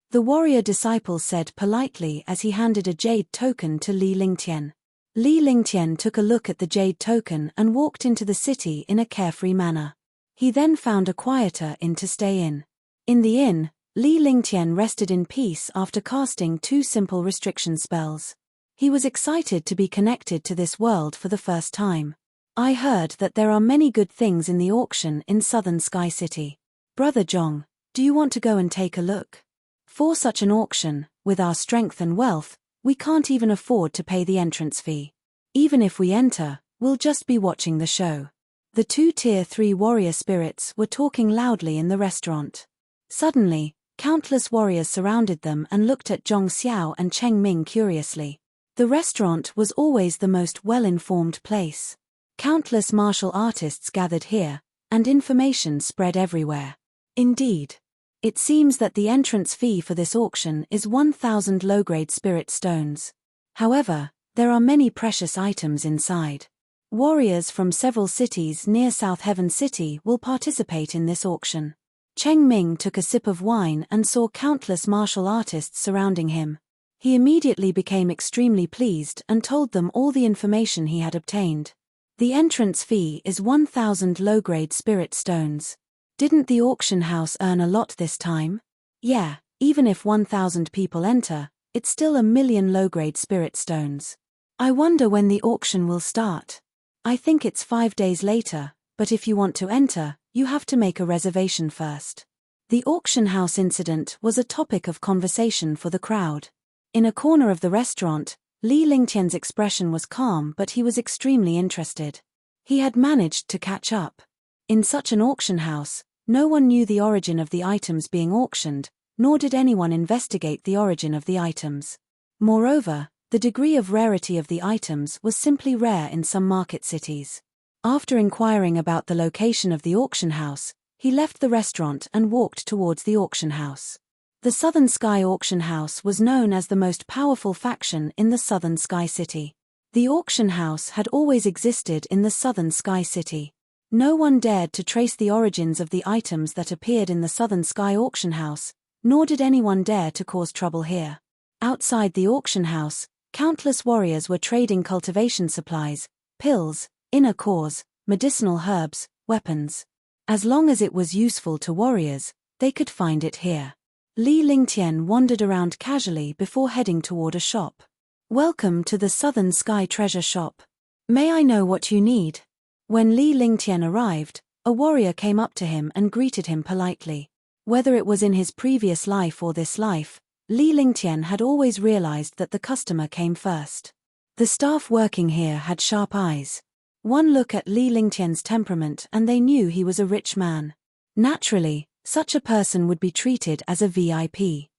The warrior disciple said politely as he handed a jade token to Li Lingtian. Li Lingtian took a look at the jade token and walked into the city in a carefree manner. He then found a quieter inn to stay in. In the inn, Li Lingtian rested in peace after casting 2 simple restriction spells. He was excited to be connected to this world for the first time. I heard that there are many good things in the auction in Southern Sky City. Brother Zhong, do you want to go and take a look? For such an auction, with our strength and wealth, we can't even afford to pay the entrance fee. Even if we enter, we'll just be watching the show. The 2 Tier 3 warrior spirits were talking loudly in the restaurant. Suddenly, countless warriors surrounded them and looked at Zhong Xiao and Cheng Ming curiously. The restaurant was always the most well-informed place. Countless martial artists gathered here, and information spread everywhere. Indeed. It seems that the entrance fee for this auction is 1,000 low-grade spirit stones. However, there are many precious items inside. Warriors from several cities near South Heaven City will participate in this auction. Cheng Ming took a sip of wine and saw countless martial artists surrounding him. He immediately became extremely pleased and told them all the information he had obtained. The entrance fee is 1,000 low-grade spirit stones. Didn't the auction house earn a lot this time? Yeah, even if 1,000 people enter, it's still 1,000,000 low-grade spirit stones. I wonder when the auction will start. I think it's 5 days later, but if you want to enter, you have to make a reservation first. The auction house incident was a topic of conversation for the crowd. In a corner of the restaurant, Li Lingtian's expression was calm, but he was extremely interested. He had managed to catch up. In such an auction house, no one knew the origin of the items being auctioned, nor did anyone investigate the origin of the items. Moreover, the degree of rarity of the items was simply rare in some market cities. After inquiring about the location of the auction house, he left the restaurant and walked towards the auction house. The Southern Sky Auction House was known as the most powerful faction in the Southern Sky City. The auction house had always existed in the Southern Sky City. No one dared to trace the origins of the items that appeared in the Southern Sky Auction House, nor did anyone dare to cause trouble here. Outside the auction house, countless warriors were trading cultivation supplies, pills, inner cores, medicinal herbs, weapons. As long as it was useful to warriors, they could find it here. Li Lingtian wandered around casually before heading toward a shop. Welcome to the Southern Sky Treasure Shop. May I know what you need? When Li Lingtian arrived, a warrior came up to him and greeted him politely. Whether it was in his previous life or this life, Li Lingtian had always realized that the customer came first. The staff working here had sharp eyes. One look at Li Lingtian's temperament and they knew he was a rich man. Naturally, such a person would be treated as a VIP.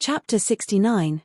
Chapter 69,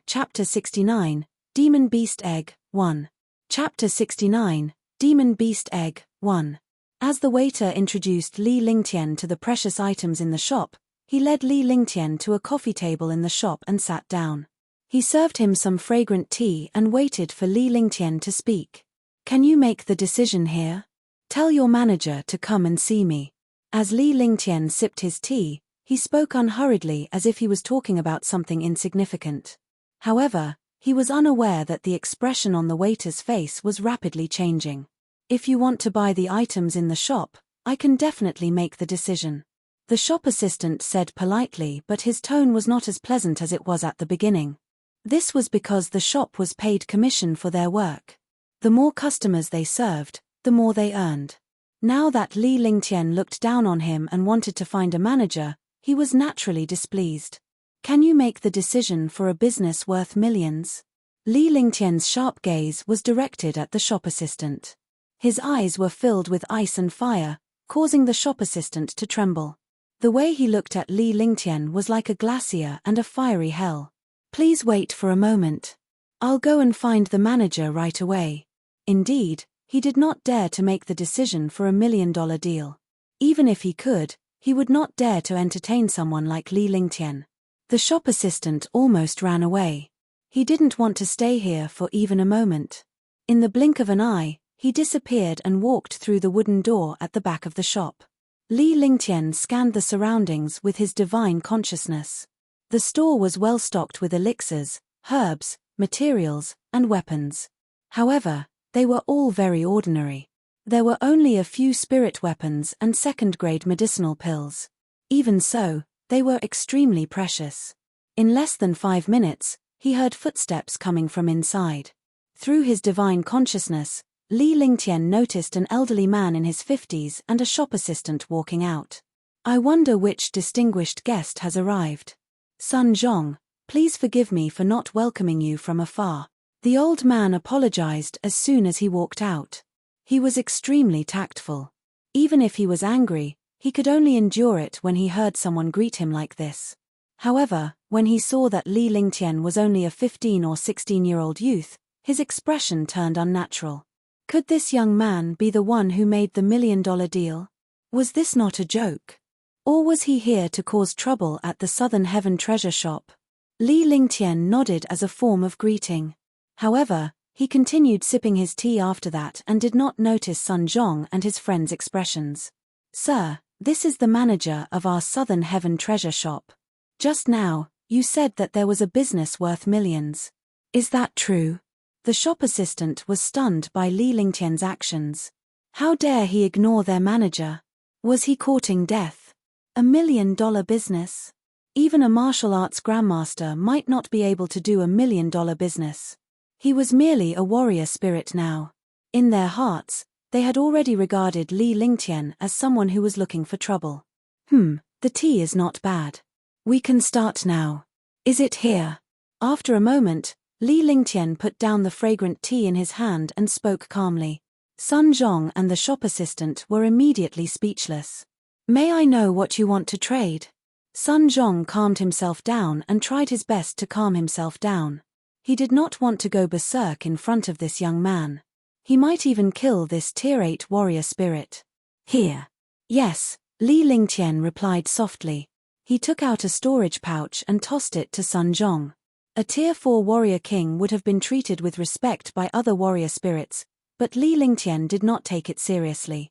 Demon Beast Egg, 1. Chapter 69, Demon Beast Egg, 1. As the waiter introduced Li Lingtian to the precious items in the shop, he led Li Lingtian to a coffee table in the shop and sat down. He served him some fragrant tea and waited for Li Lingtian to speak. Can you make the decision here? Tell your manager to come and see me. As Li Lingtian sipped his tea, he spoke unhurriedly as if he was talking about something insignificant. However, he was unaware that the expression on the waiter's face was rapidly changing. If you want to buy the items in the shop, I can definitely make the decision. The shop assistant said politely, but his tone was not as pleasant as it was at the beginning. This was because the shop was paid commission for their work. The more customers they served, the more they earned. Now that Li Lingtian looked down on him and wanted to find a manager, he was naturally displeased. Can you make the decision for a business worth millions? Li Lingtian's sharp gaze was directed at the shop assistant. His eyes were filled with ice and fire, causing the shop assistant to tremble. The way he looked at Li Lingtian was like a glacier and a fiery hell. Please wait for a moment. I'll go and find the manager right away. Indeed, he did not dare to make the decision for $1 million deal. Even if he could, he would not dare to entertain someone like Li Lingtian. The shop assistant almost ran away. He didn't want to stay here for even a moment. In the blink of an eye, he disappeared and walked through the wooden door at the back of the shop. Li Lingtian scanned the surroundings with his divine consciousness. The store was well stocked with elixirs, herbs, materials, and weapons. However, they were all very ordinary. There were only a few spirit weapons and second-grade medicinal pills. Even so, they were extremely precious. In less than 5 minutes, he heard footsteps coming from inside. Through his divine consciousness, Li Lingtian noticed an elderly man in his 50s and a shop assistant walking out. I wonder which distinguished guest has arrived. Sun Zhong, please forgive me for not welcoming you from afar. The old man apologized as soon as he walked out. He was extremely tactful. Even if he was angry, he could only endure it when he heard someone greet him like this. However, when he saw that Li Lingtian was only a 15 or 16-year-old youth, his expression turned unnatural. Could this young man be the one who made the $1 million deal? Was this not a joke? Or was he here to cause trouble at the Southern Heaven treasure shop? Li Lingtian nodded as a form of greeting. However, he continued sipping his tea after that and did not notice Sun Zhong and his friend's expressions. Sir, this is the manager of our Southern Heaven treasure shop. Just now, you said that there was a business worth millions. Is that true? The shop assistant was stunned by Li Lingtian's actions. How dare he ignore their manager? Was he courting death? $1 million business? Even a martial arts grandmaster might not be able to do $1 million business. He was merely a warrior spirit now. In their hearts, they had already regarded Li Lingtian as someone who was looking for trouble. The tea is not bad. We can start now. Is it here? After a moment, Li Lingtian put down the fragrant tea in his hand and spoke calmly. Sun Zhong and the shop assistant were immediately speechless. May I know what you want to trade? Sun Zhong calmed himself down and tried his best to calm himself down. He did not want to go berserk in front of this young man. He might even kill this Tier 8 warrior spirit. Here. Yes, Li Lingtian replied softly. He took out a storage pouch and tossed it to Sun Zhong. A Tier 4 warrior king would have been treated with respect by other warrior spirits, but Li Lingtian did not take it seriously.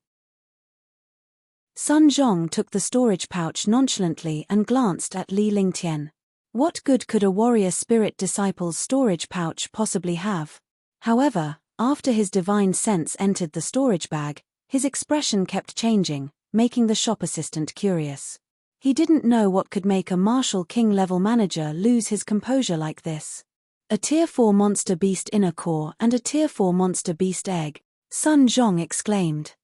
Sun Zhong took the storage pouch nonchalantly and glanced at Li Lingtian. What good could a warrior spirit disciple's storage pouch possibly have? However, after his divine sense entered the storage bag, his expression kept changing, making the shop assistant curious. He didn't know what could make a martial king-level manager lose his composure like this. A Tier 4 monster beast inner core and a Tier 4 monster beast egg, Sun Zhong exclaimed.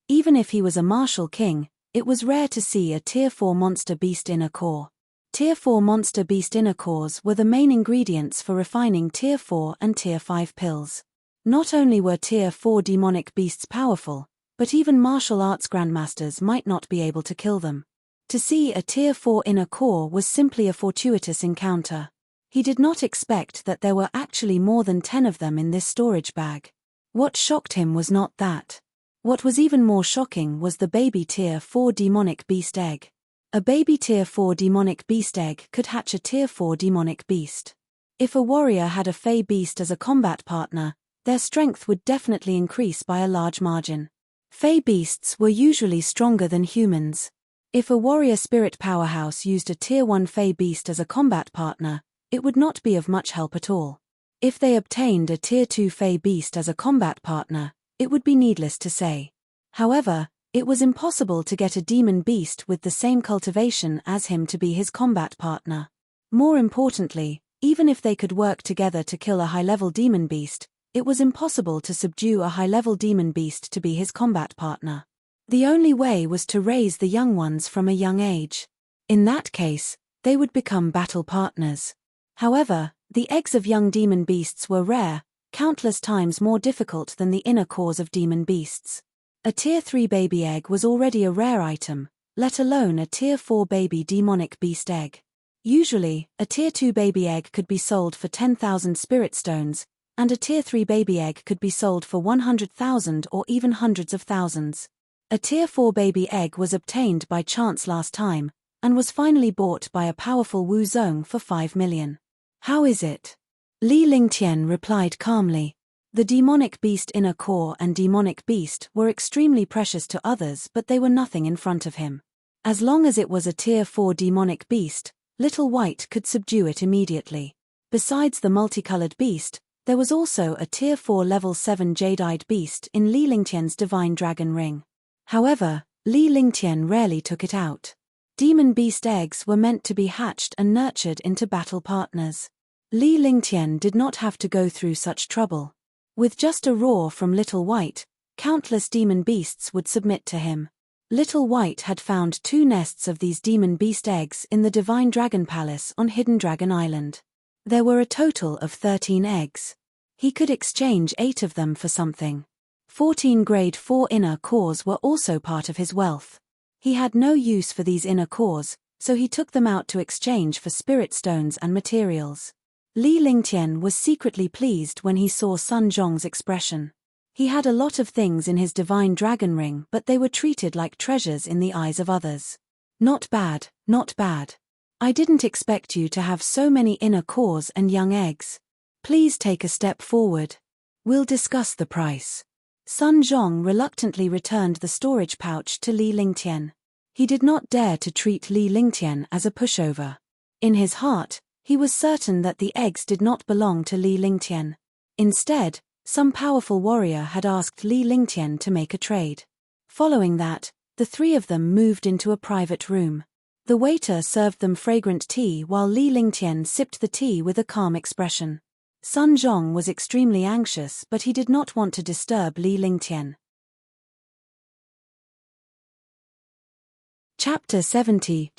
Even if he was a martial king, it was rare to see a Tier 4 monster beast inner core. Tier 4 monster beast inner cores were the main ingredients for refining Tier 4 and Tier 5 pills. Not only were Tier 4 demonic beasts powerful, but even martial arts grandmasters might not be able to kill them. To see a Tier 4 inner core was simply a fortuitous encounter. He did not expect that there were actually more than 10 of them in this storage bag. What shocked him was not that. What was even more shocking was the baby Tier 4 demonic beast egg. A baby Tier 4 demonic beast egg could hatch a Tier 4 demonic beast. If a warrior had a fey beast as a combat partner, their strength would definitely increase by a large margin. Fey beasts were usually stronger than humans. If a warrior spirit powerhouse used a Tier 1 Fey beast as a combat partner, it would not be of much help at all. If they obtained a Tier 2 Fey beast as a combat partner, it would be needless to say. However, it was impossible to get a demon beast with the same cultivation as him to be his combat partner. More importantly, even if they could work together to kill a high-level demon beast, it was impossible to subdue a high-level demon beast to be his combat partner. The only way was to raise the young ones from a young age. In that case, they would become battle partners. However, the eggs of young demon beasts were rare, countless times more difficult than the inner cores of demon beasts. A Tier 3 baby egg was already a rare item, let alone a Tier 4 baby demonic beast egg. Usually, a Tier 2 baby egg could be sold for 10,000 spirit stones, and a Tier 3 baby egg could be sold for 100,000 or even hundreds of thousands. A Tier 4 baby egg was obtained by chance last time, and was finally bought by a powerful Wu Zong for 5 million. How is it? Li Lingtian replied calmly. The demonic beast inner core and demonic beast were extremely precious to others, but they were nothing in front of him. As long as it was a Tier 4 demonic beast, Little White could subdue it immediately. Besides the multicolored beast, there was also a Tier 4 level 7 jade-eyed beast in Li Lingtian's divine dragon ring. However, Li Lingtian rarely took it out. Demon beast eggs were meant to be hatched and nurtured into battle partners. Li Lingtian did not have to go through such trouble. With just a roar from Little White, countless demon beasts would submit to him. Little White had found 2 nests of these demon beast eggs in the Divine Dragon Palace on Hidden Dragon Island. There were a total of 13 eggs. He could exchange 8 of them for something. 14 grade 4 inner cores were also part of his wealth. He had no use for these inner cores, so he took them out to exchange for spirit stones and materials. Li Lingtian was secretly pleased when he saw Sun Zhong's expression. He had a lot of things in his divine dragon ring, but they were treated like treasures in the eyes of others. Not bad, not bad. I didn't expect you to have so many inner cores and young eggs. Please take a step forward. We'll discuss the price. Sun Zhong reluctantly returned the storage pouch to Li Lingtian. He did not dare to treat Li Lingtian as a pushover. In his heart, he was certain that the eggs did not belong to Li Lingtian. Instead, some powerful warrior had asked Li Lingtian to make a trade. Following that, the 3 of them moved into a private room. The waiter served them fragrant tea while Li Lingtian sipped the tea with a calm expression. Sun Zhong was extremely anxious, but he did not want to disturb Li Lingtian. Chapter 70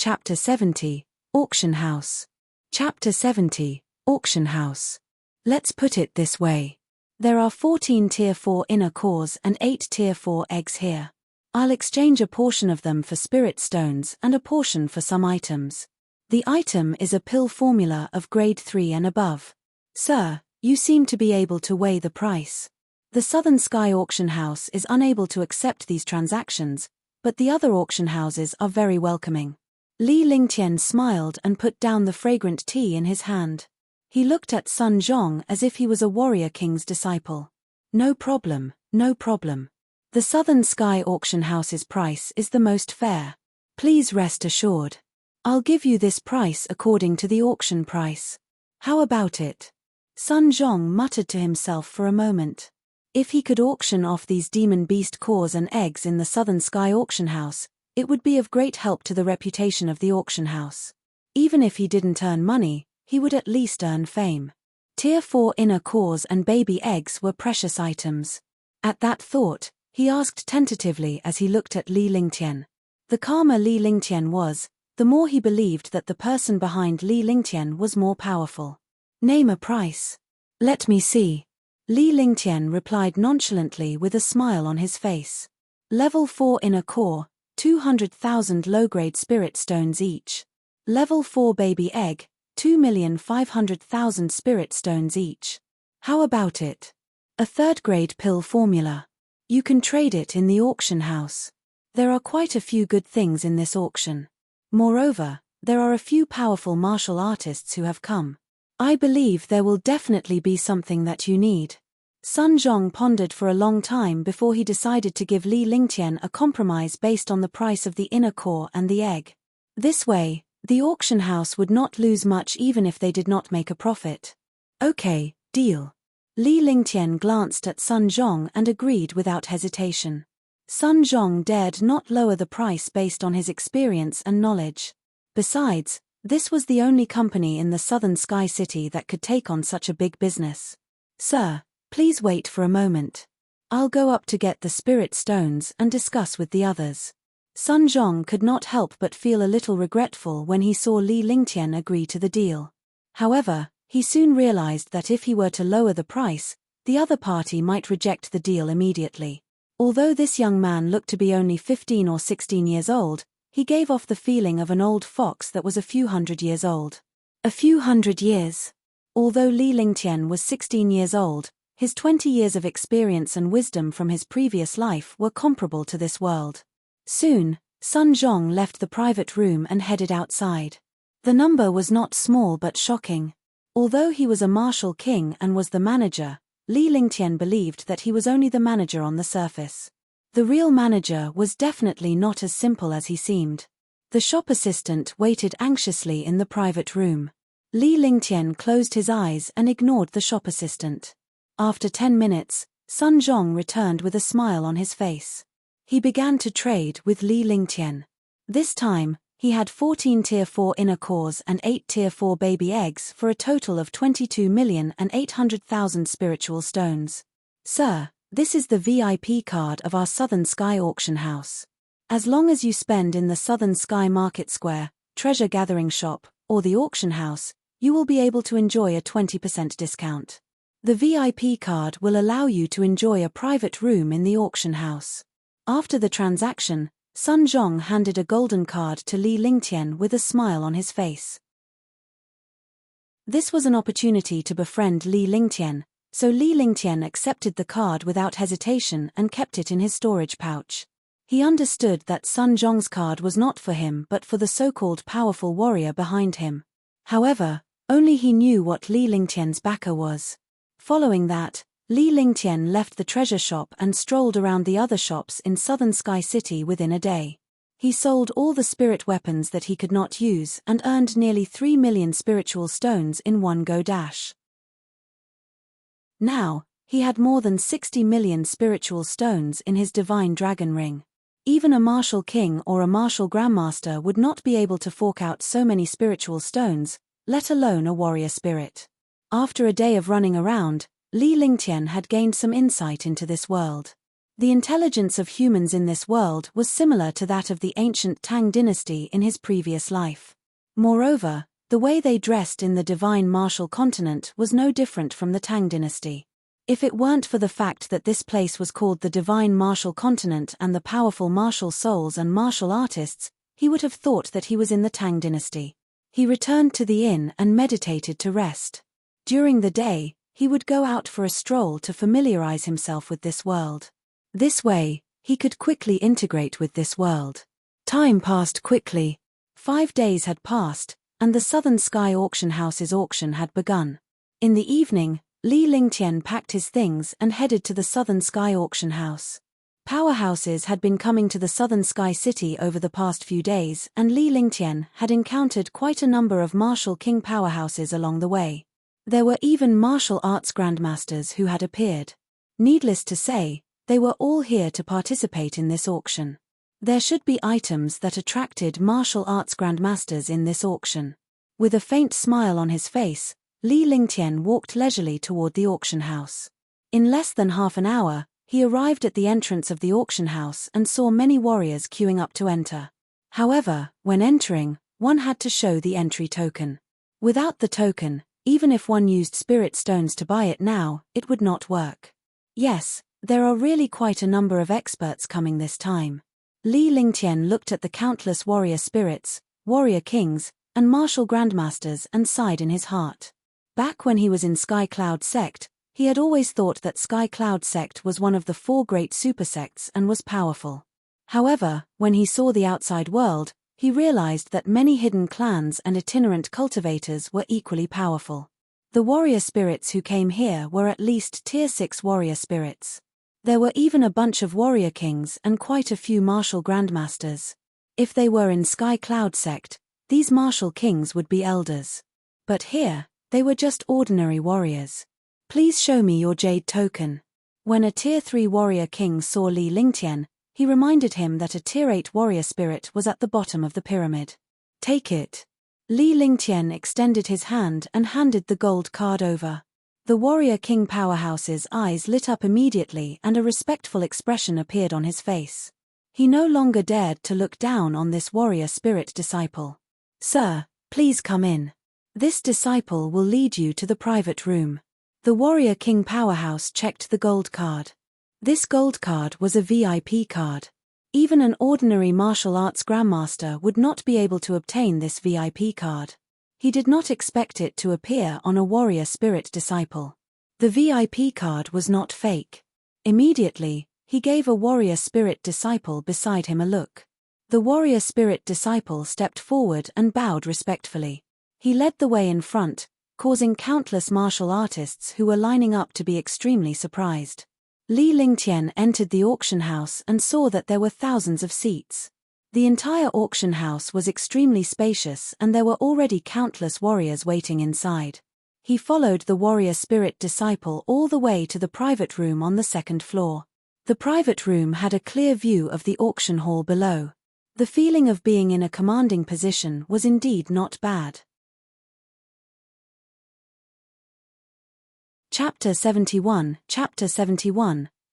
Auction House. Chapter 70 Auction House. Let's put it this way. There are 14 Tier 4 inner cores and 8 Tier 4 eggs here. I'll exchange a portion of them for spirit stones and a portion for some items. The item is a pill formula of grade 3 and above. Sir, you seem to be able to weigh the price. The Southern Sky Auction House is unable to accept these transactions, but the other auction houses are very welcoming. Li Lingtian smiled and put down the fragrant tea in his hand. He looked at Sun Zhong as if he was a warrior king's disciple. No problem, no problem. The Southern Sky Auction House's price is the most fair. Please rest assured. I'll give you this price according to the auction price. How about it? Sun Zhong muttered to himself for a moment. If he could auction off these demon beast cores and eggs in the Southern Sky Auction House, it would be of great help to the reputation of the auction house. Even if he didn't earn money, he would at least earn fame. Tier 4 inner cores and baby eggs were precious items. At that thought, he asked tentatively as he looked at Li Lingtian. The calmer Li Lingtian was, the more he believed that the person behind Li Lingtian was more powerful. Name a price. Let me see. Li Lingtian replied nonchalantly with a smile on his face. Level 4 inner core, 200,000 low-grade spirit stones each. Level 4 baby egg, 2,500,000 spirit stones each. How about it? A 3rd grade pill formula. You can trade it in the auction house. There are quite a few good things in this auction. Moreover, there are a few powerful martial artists who have come. I believe there will definitely be something that you need. Sun Zhong pondered for a long time before he decided to give Li Lingtian a compromise based on the price of the inner core and the egg. This way, the auction house would not lose much even if they did not make a profit. Okay, deal. Li Lingtian glanced at Sun Zhong and agreed without hesitation. Sun Zhong dared not lower the price based on his experience and knowledge. Besides, this was the only company in the southern Sky City that could take on such a big business. Sir, please wait for a moment. I'll go up to get the spirit stones and discuss with the others. Sun Zhong could not help but feel a little regretful when he saw Li Lingtian agree to the deal. However, he soon realized that if he were to lower the price, the other party might reject the deal immediately. Although this young man looked to be only 15 or 16 years old, he gave off the feeling of an old fox that was a few hundred years old. A few hundred years. Although Li Lingtian was 16 years old, his 20 years of experience and wisdom from his previous life were comparable to this world. Soon, Sun Zhong left the private room and headed outside. The number was not small but shocking. Although he was a martial king and was the manager, Li Lingtian believed that he was only the manager on the surface. The real manager was definitely not as simple as he seemed. The shop assistant waited anxiously in the private room. Li Lingtian closed his eyes and ignored the shop assistant. After 10 minutes, Sun Zhong returned with a smile on his face. He began to trade with Li Lingtian. This time, he had 14 Tier 4 inner cores and 8 Tier 4 baby eggs for a total of 22,800,000 spiritual stones. Sir, this is the VIP card of our Southern Sky auction house. As long as you spend in the Southern Sky Market Square, treasure gathering shop, or the auction house, you will be able to enjoy a 20% discount. The VIP card will allow you to enjoy a private room in the auction house. After the transaction, Sun Zhong handed a golden card to Li Lingtian with a smile on his face. This was an opportunity to befriend Li Lingtian, so Li Lingtian accepted the card without hesitation and kept it in his storage pouch. He understood that Sun Zhong's card was not for him but for the so-called powerful warrior behind him. However, only he knew what Li Lingtian's backer was. Following that, Li Lingtian left the treasure shop and strolled around the other shops in Southern Sky City within a day. He sold all the spirit weapons that he could not use and earned nearly 3 million spiritual stones in one go dash. Now, he had more than 60 million spiritual stones in his divine dragon ring. Even a martial king or a martial grandmaster would not be able to fork out so many spiritual stones, let alone a warrior spirit. After a day of running around, Li Lingtian had gained some insight into this world. The intelligence of humans in this world was similar to that of the ancient Tang dynasty in his previous life. Moreover, the way they dressed in the divine martial continent was no different from the Tang dynasty. If it weren't for the fact that this place was called the divine martial continent and the powerful martial souls and martial artists, he would have thought that he was in the Tang dynasty. He returned to the inn and meditated to rest. During the day, he would go out for a stroll to familiarize himself with this world. This way, he could quickly integrate with this world. Time passed quickly. 5 days had passed, and the Southern Sky Auction House's auction had begun. In the evening, Li Lingtian packed his things and headed to the Southern Sky Auction House. Powerhouses had been coming to the Southern Sky City over the past few days, and Li Lingtian had encountered quite a number of martial king powerhouses along the way. There were even martial arts grandmasters who had appeared. Needless to say, they were all here to participate in this auction. There should be items that attracted martial arts grandmasters in this auction. With a faint smile on his face, Li Lingtian walked leisurely toward the auction house. In less than half an hour, he arrived at the entrance of the auction house and saw many warriors queuing up to enter. However, when entering, one had to show the entry token. Without the token, even if one used spirit stones to buy it now, it would not work. Yes, there are really quite a number of experts coming this time. Li Lingtian looked at the countless warrior spirits, warrior kings, and martial grandmasters and sighed in his heart. Back when he was in Sky Cloud Sect, he had always thought that Sky Cloud Sect was one of the 4 great super sects and was powerful. However, when he saw the outside world, he realized that many hidden clans and itinerant cultivators were equally powerful. The warrior spirits who came here were at least tier 6 warrior spirits. There were even a bunch of warrior kings and quite a few martial grandmasters. If they were in Sky Cloud sect, these martial kings would be elders. But here, they were just ordinary warriors. Please show me your jade token. When a tier 3 warrior king saw Li Lingtian, he reminded him that a tier 8 warrior spirit was at the bottom of the pyramid. Take it. Li Lingtian extended his hand and handed the gold card over. The warrior king powerhouse's eyes lit up immediately and a respectful expression appeared on his face. He no longer dared to look down on this warrior spirit disciple. Sir, please come in. This disciple will lead you to the private room. The warrior king powerhouse checked the gold card. This gold card was a VIP card. Even an ordinary martial arts grandmaster would not be able to obtain this VIP card. He did not expect it to appear on a warrior spirit disciple. The VIP card was not fake. Immediately, he gave a warrior spirit disciple beside him a look. The warrior spirit disciple stepped forward and bowed respectfully. He led the way in front, causing countless martial artists who were lining up to be extremely surprised. Li Lingtian entered the auction house and saw that there were thousands of seats. The entire auction house was extremely spacious and there were already countless warriors waiting inside. He followed the warrior spirit disciple all the way to the private room on the second floor. The private room had a clear view of the auction hall below. The feeling of being in a commanding position was indeed not bad. Chapter 71,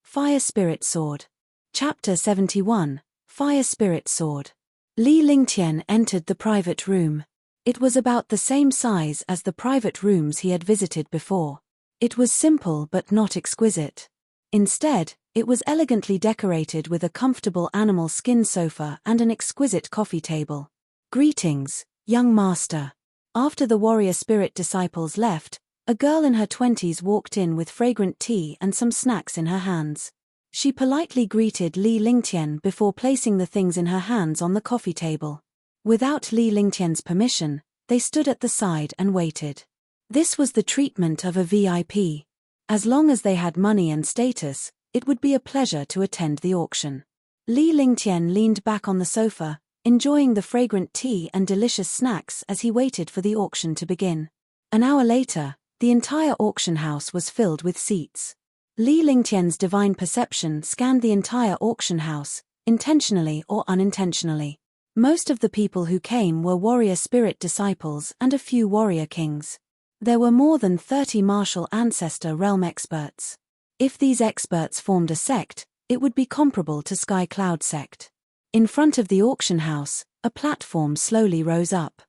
Fire Spirit Sword. Chapter 71, Fire Spirit Sword. Li Lingtian entered the private room. It was about the same size as the private rooms he had visited before. It was simple but not exquisite. Instead, it was elegantly decorated with a comfortable animal skin sofa and an exquisite coffee table. Greetings, young master. After the warrior spirit disciples left, a girl in her 20s walked in with fragrant tea and some snacks in her hands. She politely greeted Li Lingtian before placing the things in her hands on the coffee table. Without Li Lingtian's permission, they stood at the side and waited. This was the treatment of a VIP. As long as they had money and status, it would be a pleasure to attend the auction. Li Lingtian leaned back on the sofa, enjoying the fragrant tea and delicious snacks as he waited for the auction to begin. An hour later, the entire auction house was filled with seats. Li Lingtian's divine perception scanned the entire auction house, intentionally or unintentionally. Most of the people who came were warrior spirit disciples and a few warrior kings. There were more than 30 martial ancestor realm experts. If these experts formed a sect, it would be comparable to Sky Cloud sect. In front of the auction house, a platform slowly rose up.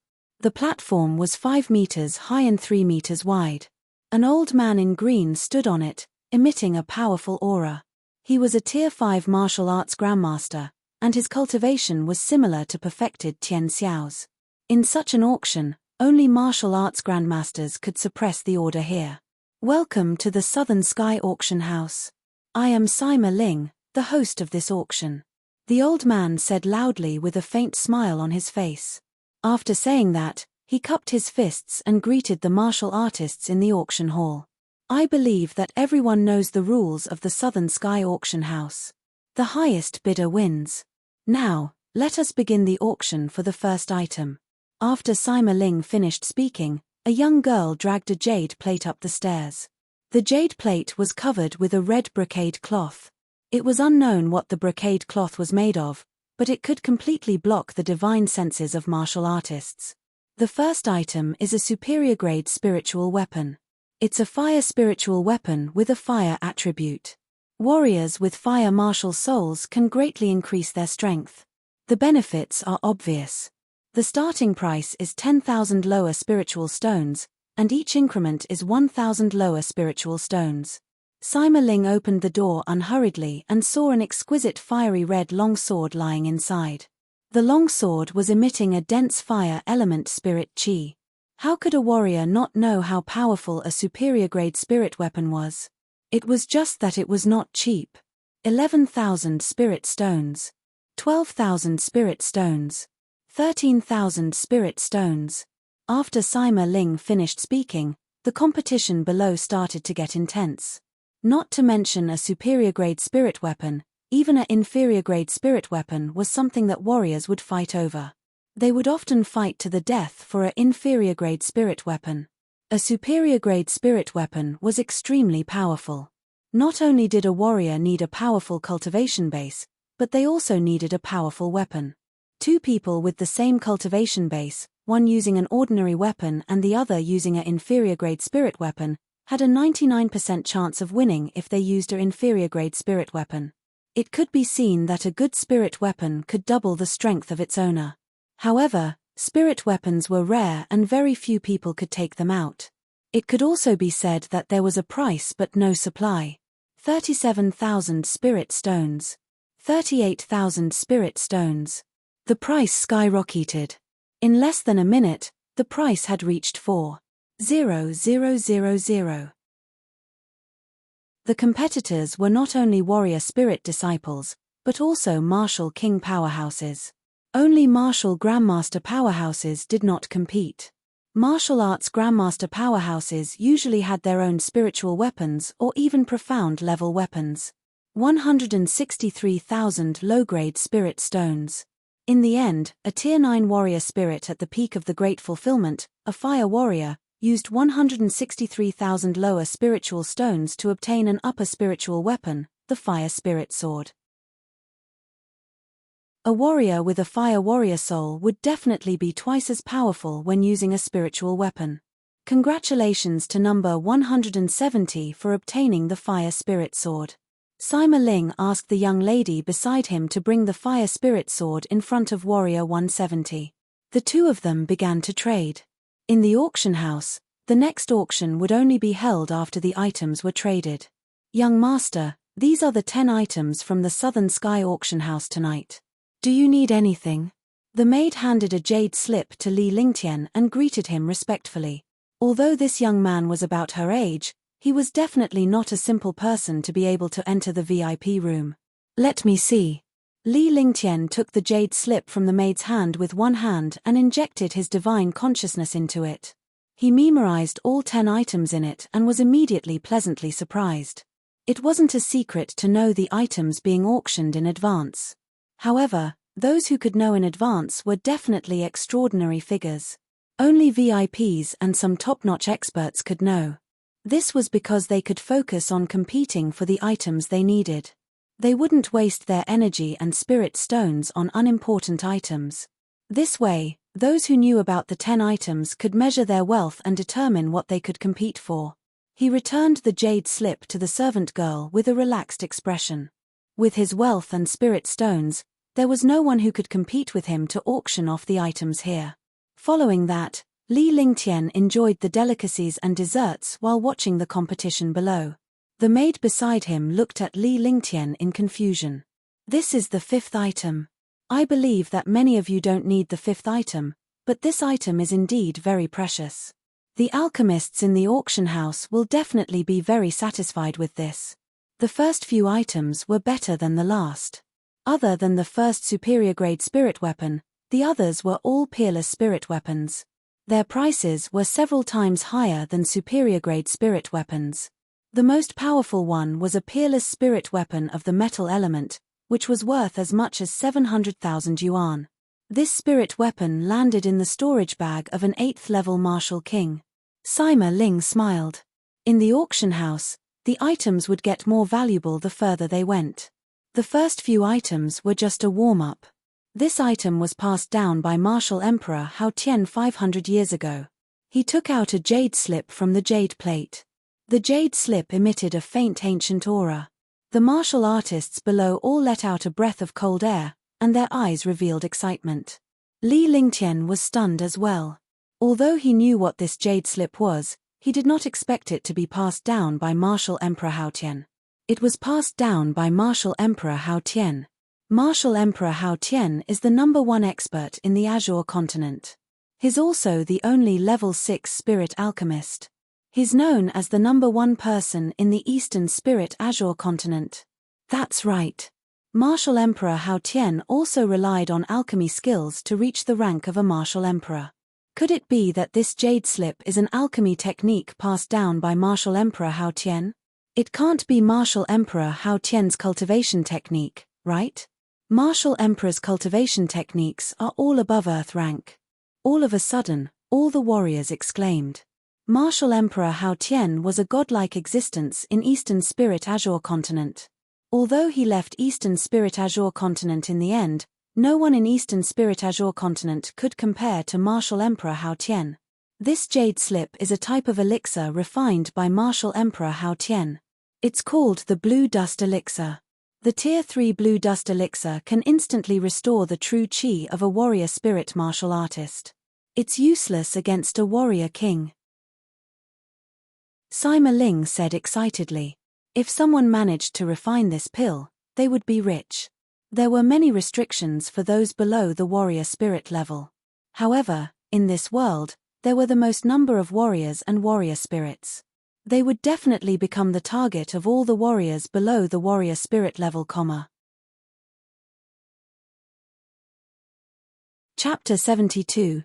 The platform was 5 meters high and 3 meters wide. An old man in green stood on it, emitting a powerful aura. He was a tier 5 martial arts grandmaster, and his cultivation was similar to perfected Tian Xiao's. In such an auction, only martial arts grandmasters could suppress the order here. Welcome to the Southern Sky Auction House. I am Sima Ling, the host of this auction. The old man said loudly with a faint smile on his face. After saying that, he cupped his fists and greeted the martial artists in the auction hall. I believe that everyone knows the rules of the Southern Sky Auction House. The highest bidder wins. Now, let us begin the auction for the first item. After Sima Ling finished speaking, a young girl dragged a jade plate up the stairs. The jade plate was covered with a red brocade cloth. It was unknown what the brocade cloth was made of, but it could completely block the divine senses of martial artists. The first item is a superior grade spiritual weapon. It's a fire spiritual weapon with a fire attribute. Warriors with fire martial souls can greatly increase their strength. The benefits are obvious. The starting price is 10,000 lower spiritual stones, and each increment is 1,000 lower spiritual stones. Sima Ling opened the door unhurriedly and saw an exquisite fiery red longsword lying inside. The longsword was emitting a dense fire element spirit chi. How could a warrior not know how powerful a superior grade spirit weapon was? It was just that it was not cheap. 11,000 spirit stones. 12,000 spirit stones. 13,000 spirit stones. After Sima Ling finished speaking, the competition below started to get intense. Not to mention a superior grade spirit weapon, even an inferior grade spirit weapon was something that warriors would fight over. They would often fight to the death for an inferior grade spirit weapon. A superior grade spirit weapon was extremely powerful. Not only did a warrior need a powerful cultivation base, but they also needed a powerful weapon. Two people with the same cultivation base, one using an ordinary weapon and the other using an inferior grade spirit weapon, had a 99% chance of winning if they used an inferior grade spirit weapon. It could be seen that a good spirit weapon could double the strength of its owner. However, spirit weapons were rare and very few people could take them out. It could also be said that there was a price but no supply. 37,000 spirit stones. 38,000 spirit stones. The price skyrocketed. In less than a minute, the price had reached 4,000. The competitors were not only warrior spirit disciples, but also martial king powerhouses. Only martial grandmaster powerhouses did not compete. Martial arts grandmaster powerhouses usually had their own spiritual weapons or even profound level weapons. 163,000 low-grade spirit stones. In the end, a Tier 9 warrior spirit at the peak of the Great Fulfillment, a fire warrior, used 163,000 lower spiritual stones to obtain an upper spiritual weapon, the fire spirit sword. A warrior with a fire warrior soul would definitely be twice as powerful when using a spiritual weapon. Congratulations to number 170 for obtaining the fire spirit sword. Sima Ling asked the young lady beside him to bring the fire spirit sword in front of warrior 170. The two of them began to trade. In the auction house, the next auction would only be held after the items were traded. Young master, these are the 10 items from the Southern Sky auction house tonight. Do you need anything? The maid handed a jade slip to Li Lingtian and greeted him respectfully. Although this young man was about her age, he was definitely not a simple person to be able to enter the VIP room. Let me see. Li Lingtian took the jade slip from the maid's hand with one hand and injected his divine consciousness into it. He memorized all 10 items in it and was immediately pleasantly surprised. It wasn't a secret to know the items being auctioned in advance. However, those who could know in advance were definitely extraordinary figures. Only VIPs and some top-notch experts could know. This was because they could focus on competing for the items they needed. They wouldn't waste their energy and spirit stones on unimportant items. This way, those who knew about the 10 items could measure their wealth and determine what they could compete for. He returned the jade slip to the servant girl with a relaxed expression. With his wealth and spirit stones, there was no one who could compete with him to auction off the items here. Following that, Li Lingtian enjoyed the delicacies and desserts while watching the competition below. The maid beside him looked at Li Lingtian in confusion. This is the 5th item. I believe that many of you don't need the 5th item, but this item is indeed very precious. The alchemists in the auction house will definitely be very satisfied with this. The first few items were better than the last. Other than the first superior grade spirit weapon, the others were all peerless spirit weapons. Their prices were several times higher than superior grade spirit weapons. The most powerful one was a peerless spirit weapon of the metal element, which was worth as much as 700,000 yuan. This spirit weapon landed in the storage bag of an 8th level martial king. Sima Ling smiled. In the auction house, the items would get more valuable the further they went. The first few items were just a warm-up. This item was passed down by Martial Emperor Hao Tian 500 years ago. He took out a jade slip from the jade plate. The jade slip emitted a faint ancient aura. The martial artists below all let out a breath of cold air, and their eyes revealed excitement. Li Lingtian was stunned as well. Although he knew what this jade slip was, he did not expect it to be passed down by Martial Emperor Hao Tian. It was passed down by Martial Emperor Hao Tian. Martial Emperor Hao Tian is the #1 expert in the Azure continent. He's also the only level 6 spirit alchemist. He's known as the #1 person in the Eastern Spirit Azure continent. That's right. Martial Emperor Hao Tian also relied on alchemy skills to reach the rank of a martial emperor. Could it be that this jade slip is an alchemy technique passed down by martial Emperor Hao Tian? It can't be martial Emperor Hao Tian's cultivation technique, right? Martial Emperor's cultivation techniques are all above Earth rank. All of a sudden, all the warriors exclaimed. Martial Emperor Hao Tian was a godlike existence in Eastern Spirit Azure continent. Although he left Eastern Spirit Azure continent in the end, no one in Eastern Spirit Azure continent could compare to Martial Emperor Hao Tian. This jade slip is a type of elixir refined by Martial Emperor Hao Tian. It's called the Blue Dust Elixir. The Tier 3 Blue Dust Elixir can instantly restore the true chi of a warrior spirit martial artist. It's useless against a warrior king. Sima Ling said excitedly. If someone managed to refine this pill, they would be rich. There were many restrictions for those below the warrior spirit level. However, in this world, there were the most number of warriors and warrior spirits. They would definitely become the target of all the warriors below the warrior spirit level,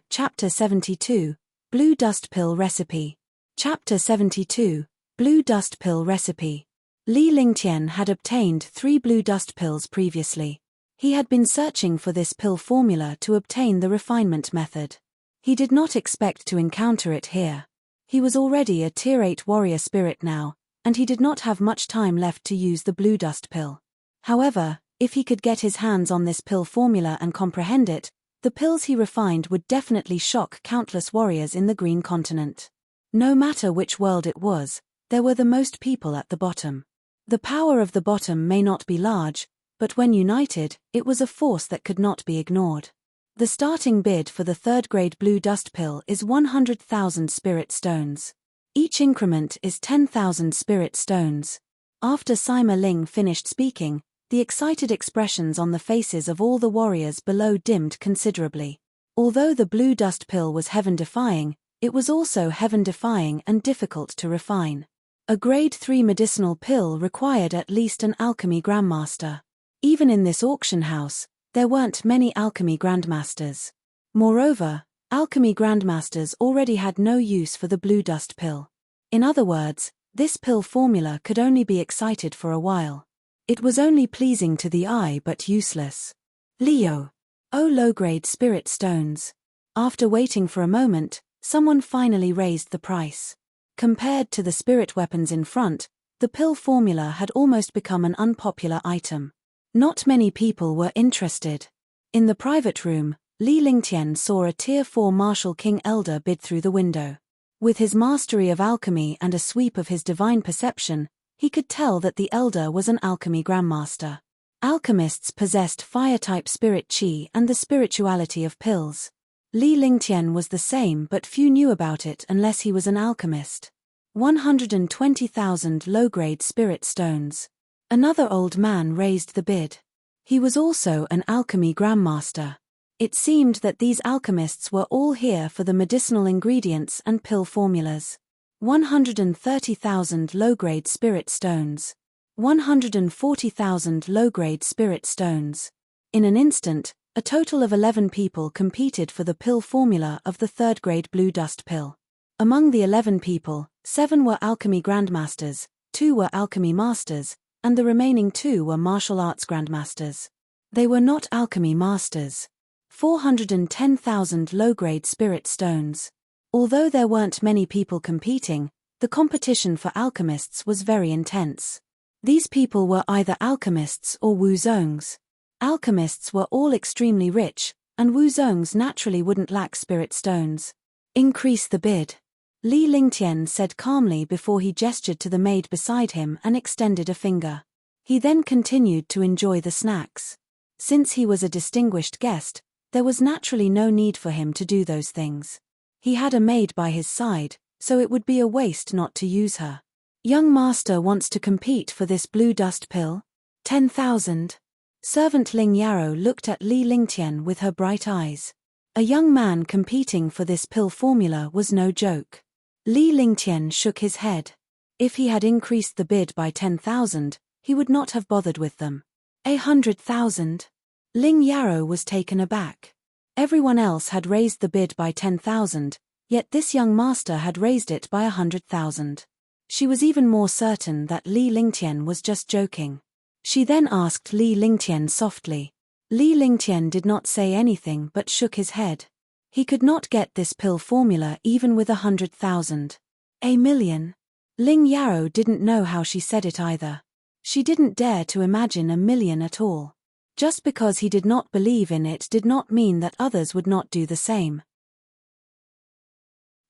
Chapter 72, Blue Dust Pill Recipe. Chapter 72, Blue Dust Pill Recipe. Li Lingtian had obtained 3 blue dust pills previously. He had been searching for this pill formula to obtain the refinement method. He did not expect to encounter it here. He was already a Tier 8 warrior spirit now, and he did not have much time left to use the blue dust pill. However, if he could get his hands on this pill formula and comprehend it, the pills he refined would definitely shock countless warriors in the Green Continent. No matter which world it was, there were the most people at the bottom. The power of the bottom may not be large, but when united, it was a force that could not be ignored. The starting bid for the 3rd grade blue dust pill is 100,000 spirit stones. Each increment is 10,000 spirit stones. After Sima Ling finished speaking, the excited expressions on the faces of all the warriors below dimmed considerably. Although the blue dust pill was heaven-defying, it was also heaven-defying and difficult to refine. A grade 3 medicinal pill required at least an alchemy grandmaster. Even in this auction house, there weren't many alchemy grandmasters. Moreover, alchemy grandmasters already had no use for the blue dust pill. In other words, this pill formula could only be excited for a while. It was only pleasing to the eye but useless. Leo. Oh, low-grade spirit stones. After waiting for a moment, someone finally raised the price. Compared to the spirit weapons in front, the pill formula had almost become an unpopular item. Not many people were interested. In the private room, Li Lingtian saw a Tier 4 Martial King Elder bid through the window. With his mastery of alchemy and a sweep of his divine perception, he could tell that the Elder was an alchemy grandmaster. Alchemists possessed fire-type spirit chi and the spirituality of pills. Li Lingtian was the same, but few knew about it unless he was an alchemist. 120,000 low-grade spirit stones. Another old man raised the bid. He was also an alchemy grandmaster. It seemed that these alchemists were all here for the medicinal ingredients and pill formulas. 130,000 low-grade spirit stones. 140,000 low-grade spirit stones. In an instant, a total of 11 people competed for the pill formula of the 3rd grade blue dust pill. Among the 11 people, 7 were alchemy grandmasters, 2 were alchemy masters, and the remaining 2 were martial arts grandmasters. They were not alchemy masters. 410,000 low-grade spirit stones. Although there weren't many people competing, the competition for alchemists was very intense. These people were either alchemists or wuzongs. Alchemists were all extremely rich, and wuzongs naturally wouldn't lack spirit stones. Increase the bid. Li Lingtian said calmly before he gestured to the maid beside him and extended a finger. He then continued to enjoy the snacks. Since he was a distinguished guest, there was naturally no need for him to do those things. He had a maid by his side, so it would be a waste not to use her. Young master wants to compete for this blue dust pill? 10,000. Servant Ling Yarrow looked at Li Lingtian with her bright eyes. A young man competing for this pill formula was no joke. Li Lingtian shook his head. If he had increased the bid by 10,000, he would not have bothered with them. 100,000? Ling Yarrow was taken aback. Everyone else had raised the bid by 10,000, yet this young master had raised it by 100,000. She was even more certain that Li Lingtian was just joking. She then asked Li Lingtian softly. Li Lingtian did not say anything but shook his head. He could not get this pill formula even with 100,000. A million? Ling Yaro didn't know how she said it either. She didn't dare to imagine a million at all. Just because he did not believe in it did not mean that others would not do the same.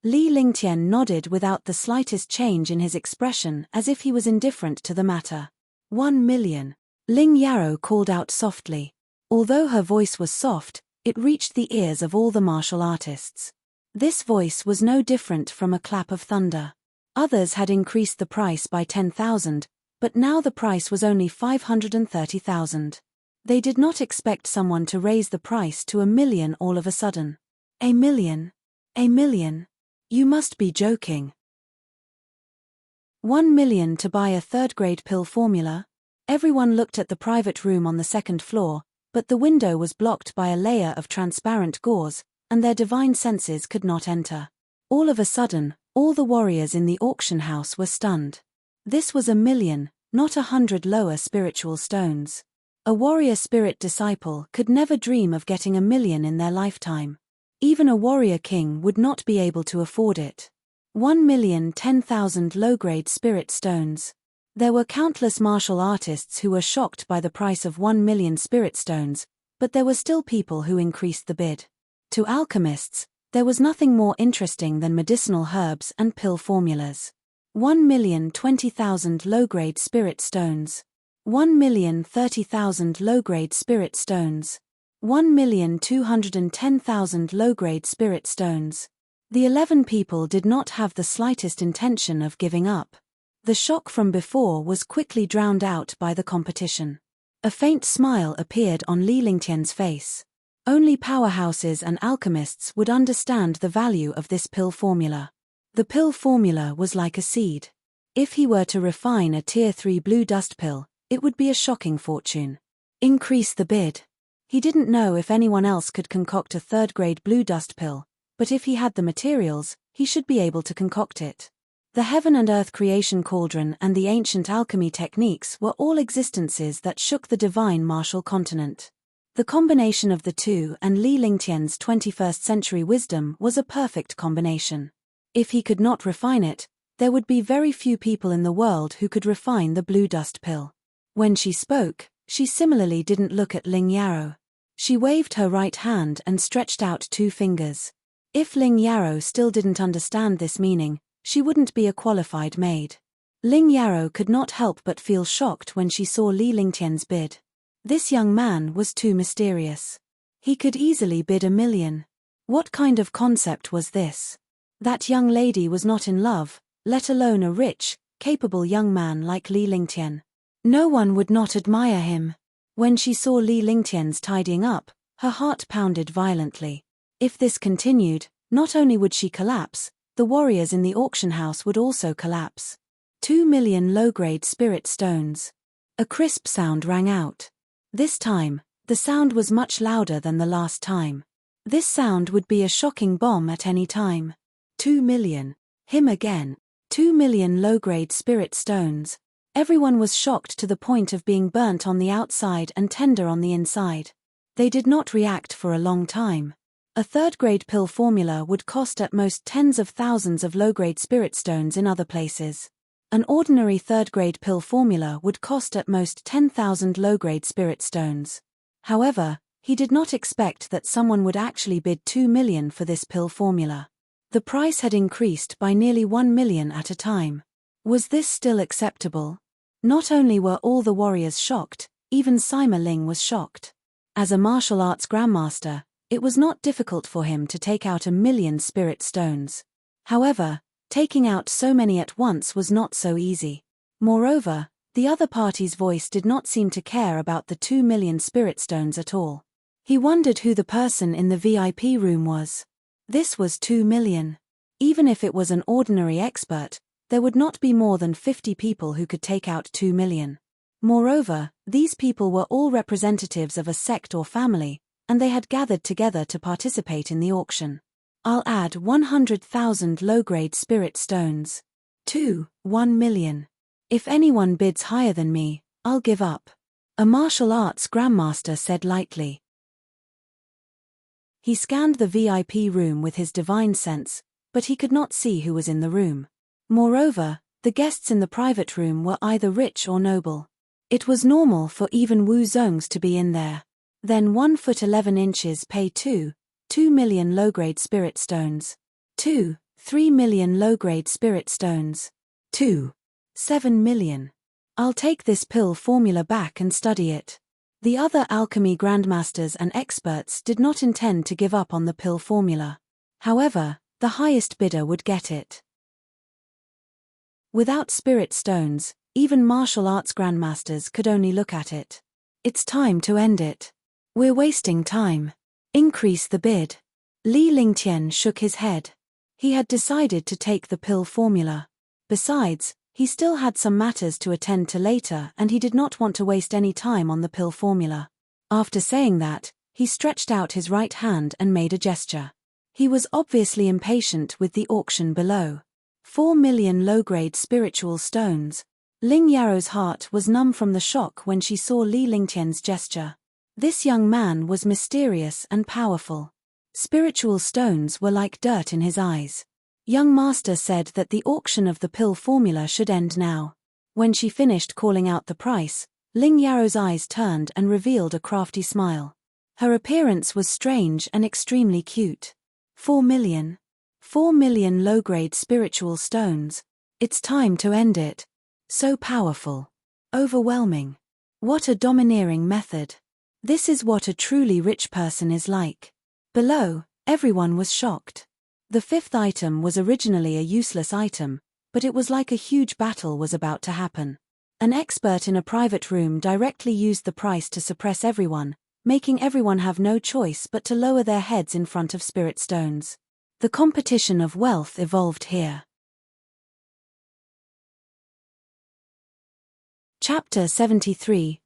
Li Lingtian nodded without the slightest change in his expression, as if he was indifferent to the matter. 1 million. Ling Yaro called out softly. Although her voice was soft, it reached the ears of all the martial artists. This voice was no different from a clap of thunder. Others had increased the price by 10,000, but now the price was only 530,000. They did not expect someone to raise the price to 1 million all of a sudden. A million? A million? You must be joking. 1 million to buy a third-grade pill formula? Everyone looked at the private room on the second floor, but the window was blocked by a layer of transparent gauze, and their divine senses could not enter. All of a sudden, all the warriors in the auction house were stunned. This was 1 million, not 100 lower spiritual stones. A warrior spirit disciple could never dream of getting 1 million in their lifetime. Even a warrior king would not be able to afford it. 1,010,000 low-grade spirit stones. There were countless martial artists who were shocked by the price of 1 million spirit stones, but there were still people who increased the bid. To alchemists, there was nothing more interesting than medicinal herbs and pill formulas. 1,020,000 low-grade spirit stones. 1,030,000 low-grade spirit stones. 1,210,000 low-grade spirit stones. The 11 people did not have the slightest intention of giving up. The shock from before was quickly drowned out by the competition. A faint smile appeared on Li Lingtian's face. Only powerhouses and alchemists would understand the value of this pill formula. The pill formula was like a seed. If he were to refine a Tier 3 blue dust pill, it would be a shocking fortune. Increase the bid. He didn't know if anyone else could concoct a third-grade blue dust pill, but if he had the materials, he should be able to concoct it. The heaven and earth creation cauldron and the ancient alchemy techniques were all existences that shook the divine martial continent. The combination of the two and Li Lingtian's 21st century wisdom was a perfect combination. If he could not refine it, there would be very few people in the world who could refine the blue dust pill. When she spoke, she similarly didn't look at Ling Yaro. She waved her right hand and stretched out 2 fingers. If Ling Yaro still didn't understand this meaning, she wouldn't be a qualified maid. Ling Yaro could not help but feel shocked when she saw Li Lingtian's bid. This young man was too mysterious. He could easily bid 1 million. What kind of concept was this? That young lady was not in love, let alone a rich, capable young man like Li Lingtian. No one would not admire him. When she saw Li Lingtian's tidying up, her heart pounded violently. If this continued, not only would she collapse, the warriors in the auction house would also collapse. 2 million low-grade spirit stones. A crisp sound rang out. This time, the sound was much louder than the last time. This sound would be a shocking bomb at any time. 2 million. Him again. 2 million low-grade spirit stones. Everyone was shocked to the point of being burnt on the outside and tender on the inside. They did not react for a long time. A third-grade pill formula would cost at most tens of thousands of low-grade spirit stones in other places. An ordinary third-grade pill formula would cost at most 10,000 low-grade spirit stones. However, he did not expect that someone would actually bid 2 million for this pill formula. The price had increased by nearly 1 million at a time. Was this still acceptable? Not only were all the warriors shocked, even Sima Ling was shocked. As a martial arts grandmaster, it was not difficult for him to take out 1 million spirit stones. However, taking out so many at once was not so easy. Moreover, the other party's voice did not seem to care about the 2 million spirit stones at all. He wondered who the person in the VIP room was. This was 2 million. Even if it was an ordinary expert, there would not be more than 50 people who could take out 2 million. Moreover, these people were all representatives of a sect or family, and they had gathered together to participate in the auction. I'll add 100,000 low-grade spirit stones. 1 million. If anyone bids higher than me, I'll give up. A martial arts grandmaster said lightly. He scanned the VIP room with his divine sense, but he could not see who was in the room. Moreover, the guests in the private room were either rich or noble. It was normal for even Wu Zongs to be in there. Then 1 foot 11 inches pay 2 million low-grade spirit stones. 3 million low-grade spirit stones. 7 million. I'll take this pill formula back and study it. The other alchemy grandmasters and experts did not intend to give up on the pill formula. However, the highest bidder would get it. Without spirit stones, even martial arts grandmasters could only look at it. It's time to end it. We're wasting time. Increase the bid. Li Lingtian shook his head. He had decided to take the pill formula. Besides, he still had some matters to attend to later and he did not want to waste any time on the pill formula. After saying that, he stretched out his right hand and made a gesture. He was obviously impatient with the auction below. 4 million low-grade spiritual stones. Ling Yaro's heart was numb from the shock when she saw Li Lingtian's gesture. This young man was mysterious and powerful. Spiritual stones were like dirt in his eyes. Young Master said that the auction of the pill formula should end now. When she finished calling out the price, Ling Yaro's eyes turned and revealed a crafty smile. Her appearance was strange and extremely cute. 4 million. 4 million low-grade spiritual stones. It's time to end it. So powerful. Overwhelming. What a domineering method. This is what a truly rich person is like. Below, everyone was shocked. The fifth item was originally a useless item, but it was like a huge battle was about to happen. An expert in a private room directly used the price to suppress everyone, making everyone have no choice but to lower their heads in front of spirit stones. The competition of wealth evolved here. Chapter 73,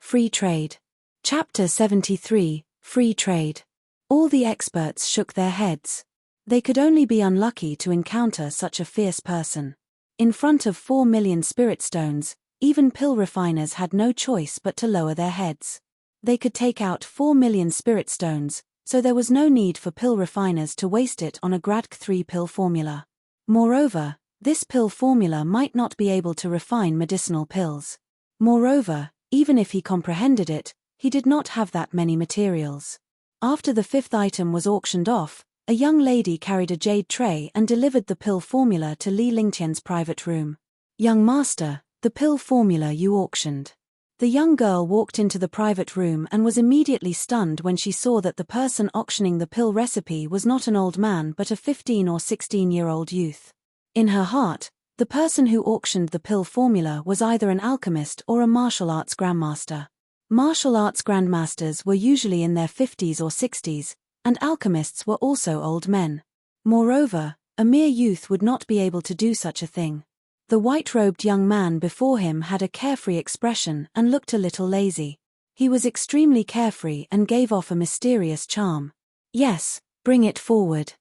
Free Trade. Chapter 73, Free Trade. All the experts shook their heads. They could only be unlucky to encounter such a fierce person. In front of 4 million spirit stones, even pill refiners had no choice but to lower their heads. They could take out 4 million spirit stones, so there was no need for pill refiners to waste it on a Gradk 3 pill formula. Moreover, this pill formula might not be able to refine medicinal pills. Moreover, even if he comprehended it, he did not have that many materials. After the fifth item was auctioned off, a young lady carried a jade tray and delivered the pill formula to Li Lingtian's private room. Young Master, the pill formula you auctioned. The young girl walked into the private room and was immediately stunned when she saw that the person auctioning the pill recipe was not an old man but a 15 or 16-year-old youth. In her heart, the person who auctioned the pill formula was either an alchemist or a martial arts grandmaster. Martial arts grandmasters were usually in their 50s or 60s, and alchemists were also old men. Moreover, a mere youth would not be able to do such a thing. The white-robed young man before him had a carefree expression and looked a little lazy. He was extremely carefree and gave off a mysterious charm. Yes, bring it forward.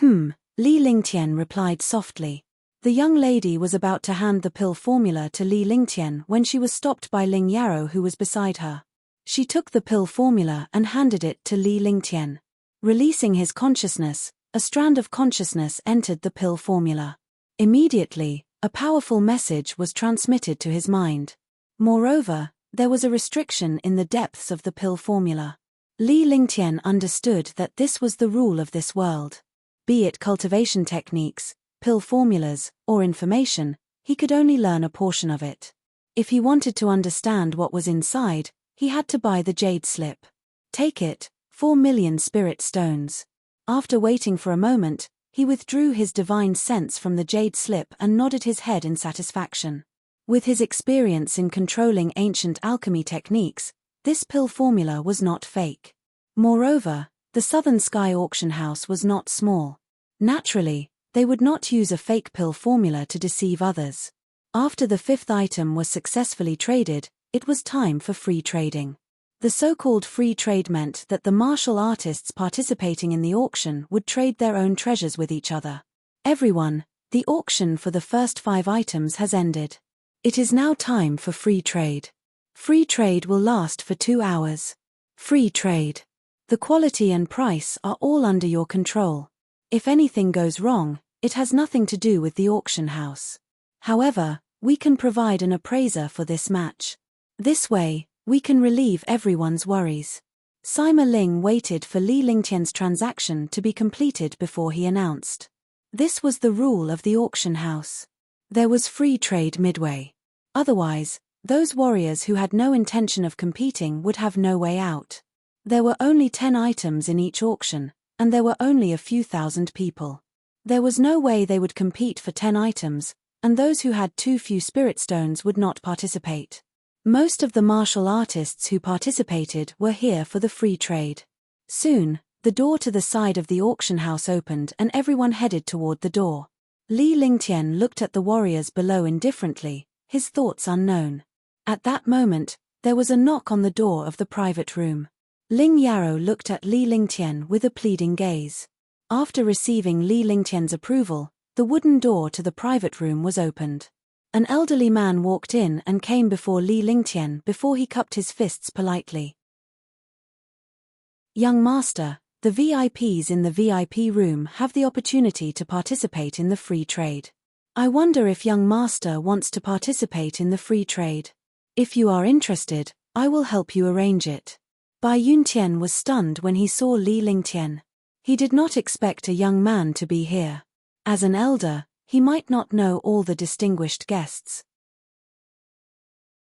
Li Lingtian replied softly. The young lady was about to hand the pill formula to Li Lingtian when she was stopped by Ling Yaro who was beside her. She took the pill formula and handed it to Li Lingtian. Releasing his consciousness, a strand of consciousness entered the pill formula. Immediately, a powerful message was transmitted to his mind. Moreover, there was a restriction in the depths of the pill formula. Li Lingtian understood that this was the rule of this world. Be it cultivation techniques, pill formulas, or information, he could only learn a portion of it. If he wanted to understand what was inside, he had to buy the jade slip. Take it, 4 million spirit stones. After waiting for a moment, he withdrew his divine sense from the jade slip and nodded his head in satisfaction. With his experience in controlling ancient alchemy techniques, this pill formula was not fake. Moreover, the Southern Sky auction house was not small. Naturally, they would not use a fake pill formula to deceive others. After the fifth item was successfully traded, it was time for free trading. The so-called free trade meant that the martial artists participating in the auction would trade their own treasures with each other. Everyone, the auction for the first 5 items has ended. It is now time for free trade. Free trade will last for 2 hours. Free trade. The quality and price are all under your control. If anything goes wrong, it has nothing to do with the auction house. However, we can provide an appraiser for this match. This way, we can relieve everyone's worries. Sima Ling waited for Li Lingtian's transaction to be completed before he announced. This was the rule of the auction house. There was free trade midway. Otherwise, those warriors who had no intention of competing would have no way out. There were only 10 items in each auction, and there were only a few thousand people. There was no way they would compete for 10 items, and those who had too few spirit stones would not participate. Most of the martial artists who participated were here for the free trade. Soon, the door to the side of the auction house opened and everyone headed toward the door. Li Lingtian looked at the warriors below indifferently, his thoughts unknown. At that moment, there was a knock on the door of the private room. Ling Yarrow looked at Li Lingtian with a pleading gaze. After receiving Li Lingtian's approval, the wooden door to the private room was opened. An elderly man walked in and came before Li Lingtian before he cupped his fists politely. Young master, the VIPs in the VIP room have the opportunity to participate in the free trade. I wonder if young master wants to participate in the free trade. If you are interested, I will help you arrange it. Bai Yuntian was stunned when he saw Li Lingtian. He did not expect a young man to be here. As an elder, he might not know all the distinguished guests.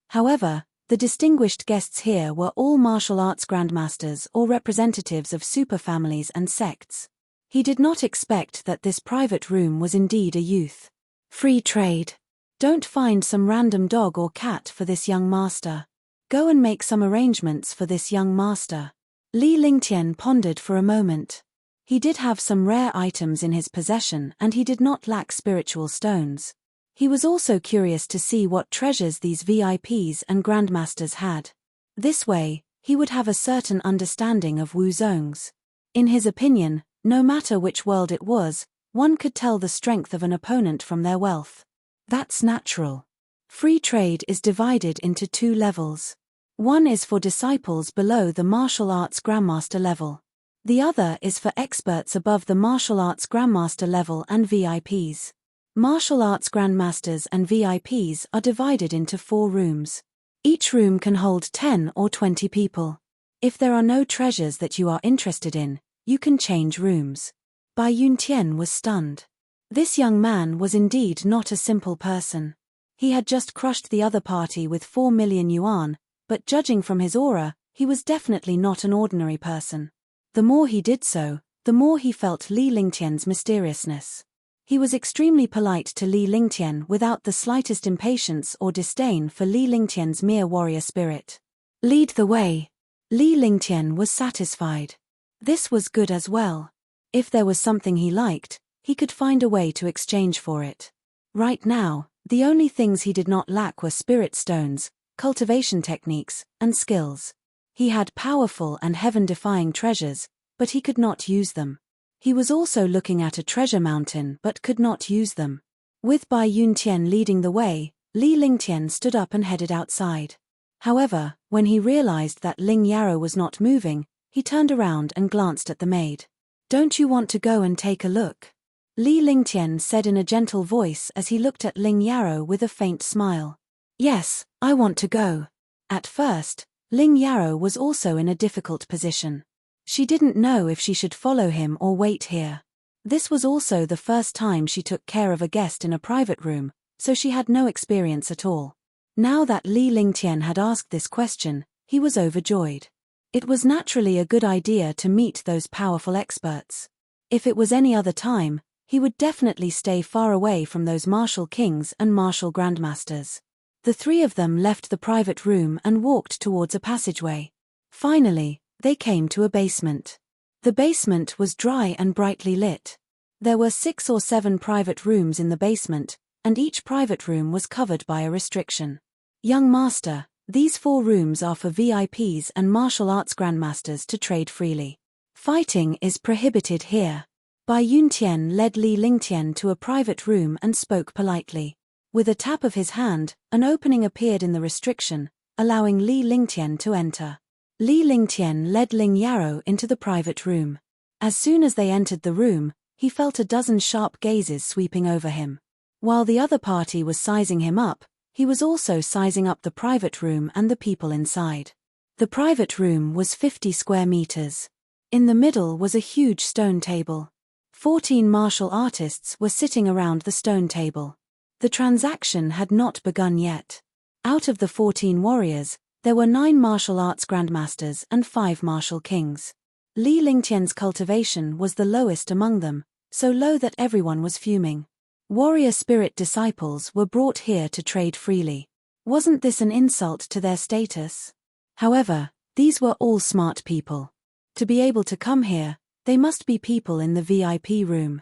However, the distinguished guests here were all martial arts grandmasters or representatives of superfamilies and sects. He did not expect that this private room was indeed a youth. Free trade. Don't find some random dog or cat for this young master. Go and make some arrangements for this young master. Li Lingtian pondered for a moment. He did have some rare items in his possession and he did not lack spiritual stones. He was also curious to see what treasures these VIPs and grandmasters had. This way, he would have a certain understanding of Wu Zong's. In his opinion, no matter which world it was, one could tell the strength of an opponent from their wealth. That's natural. Free trade is divided into 2 levels. One is for disciples below the martial arts grandmaster level. The other is for experts above the martial arts grandmaster level and VIPs. Martial arts grandmasters and VIPs are divided into 4 rooms. Each room can hold 10 or 20 people. If there are no treasures that you are interested in, you can change rooms. Bai Yuntian was stunned. This young man was indeed not a simple person. He had just crushed the other party with 4 million yuan, but judging from his aura, he was definitely not an ordinary person. The more he did so, the more he felt Li Lingtian's mysteriousness. He was extremely polite to Li Lingtian without the slightest impatience or disdain for Li Lingtian's mere warrior spirit. Lead the way. Li Lingtian was satisfied. This was good as well. If there was something he liked, he could find a way to exchange for it. Right now, the only things he did not lack were spirit stones, cultivation techniques, and skills. He had powerful and heaven-defying treasures, but he could not use them. He was also looking at a treasure mountain but could not use them. With Bai Yuntian leading the way, Li Lingtian stood up and headed outside. However, when he realized that Ling Yarrow was not moving, he turned around and glanced at the maid. Don't you want to go and take a look? Li Lingtian said in a gentle voice as he looked at Ling Yarrow with a faint smile. Yes, I want to go. At first, Ling Yarrow was also in a difficult position. She didn't know if she should follow him or wait here. This was also the first time she took care of a guest in a private room, so she had no experience at all. Now that Li Lingtian had asked this question, he was overjoyed. It was naturally a good idea to meet those powerful experts. If it was any other time, he would definitely stay far away from those martial kings and martial grandmasters. The 3 of them left the private room and walked towards a passageway. Finally, they came to a basement. The basement was dry and brightly lit. There were 6 or 7 private rooms in the basement, and each private room was covered by a restriction. Young master, These 4 rooms are for VIPs and martial arts grandmasters to trade freely. Fighting is prohibited here. Bai Yuntian led Li Lingtian to a private room and spoke politely. With a tap of his hand, an opening appeared in the restriction, allowing Li Lingtian to enter. Li Lingtian led Ling Yarrow into the private room. As soon as they entered the room, he felt a dozen sharp gazes sweeping over him. While the other party was sizing him up, he was also sizing up the private room and the people inside. The private room was 50 square meters. In the middle was a huge stone table. 14 martial artists were sitting around the stone table. The transaction had not begun yet. Out of the 14 warriors, there were 9 martial arts grandmasters and 5 martial kings. Li Lingtian's cultivation was the lowest among them, so low that everyone was fuming. Warrior spirit disciples were brought here to trade freely. Wasn't this an insult to their status? However, these were all smart people. To be able to come here, they must be people in the VIP room.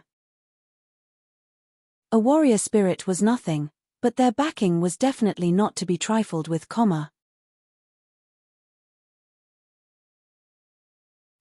A warrior spirit was nothing, but their backing was definitely not to be trifled with,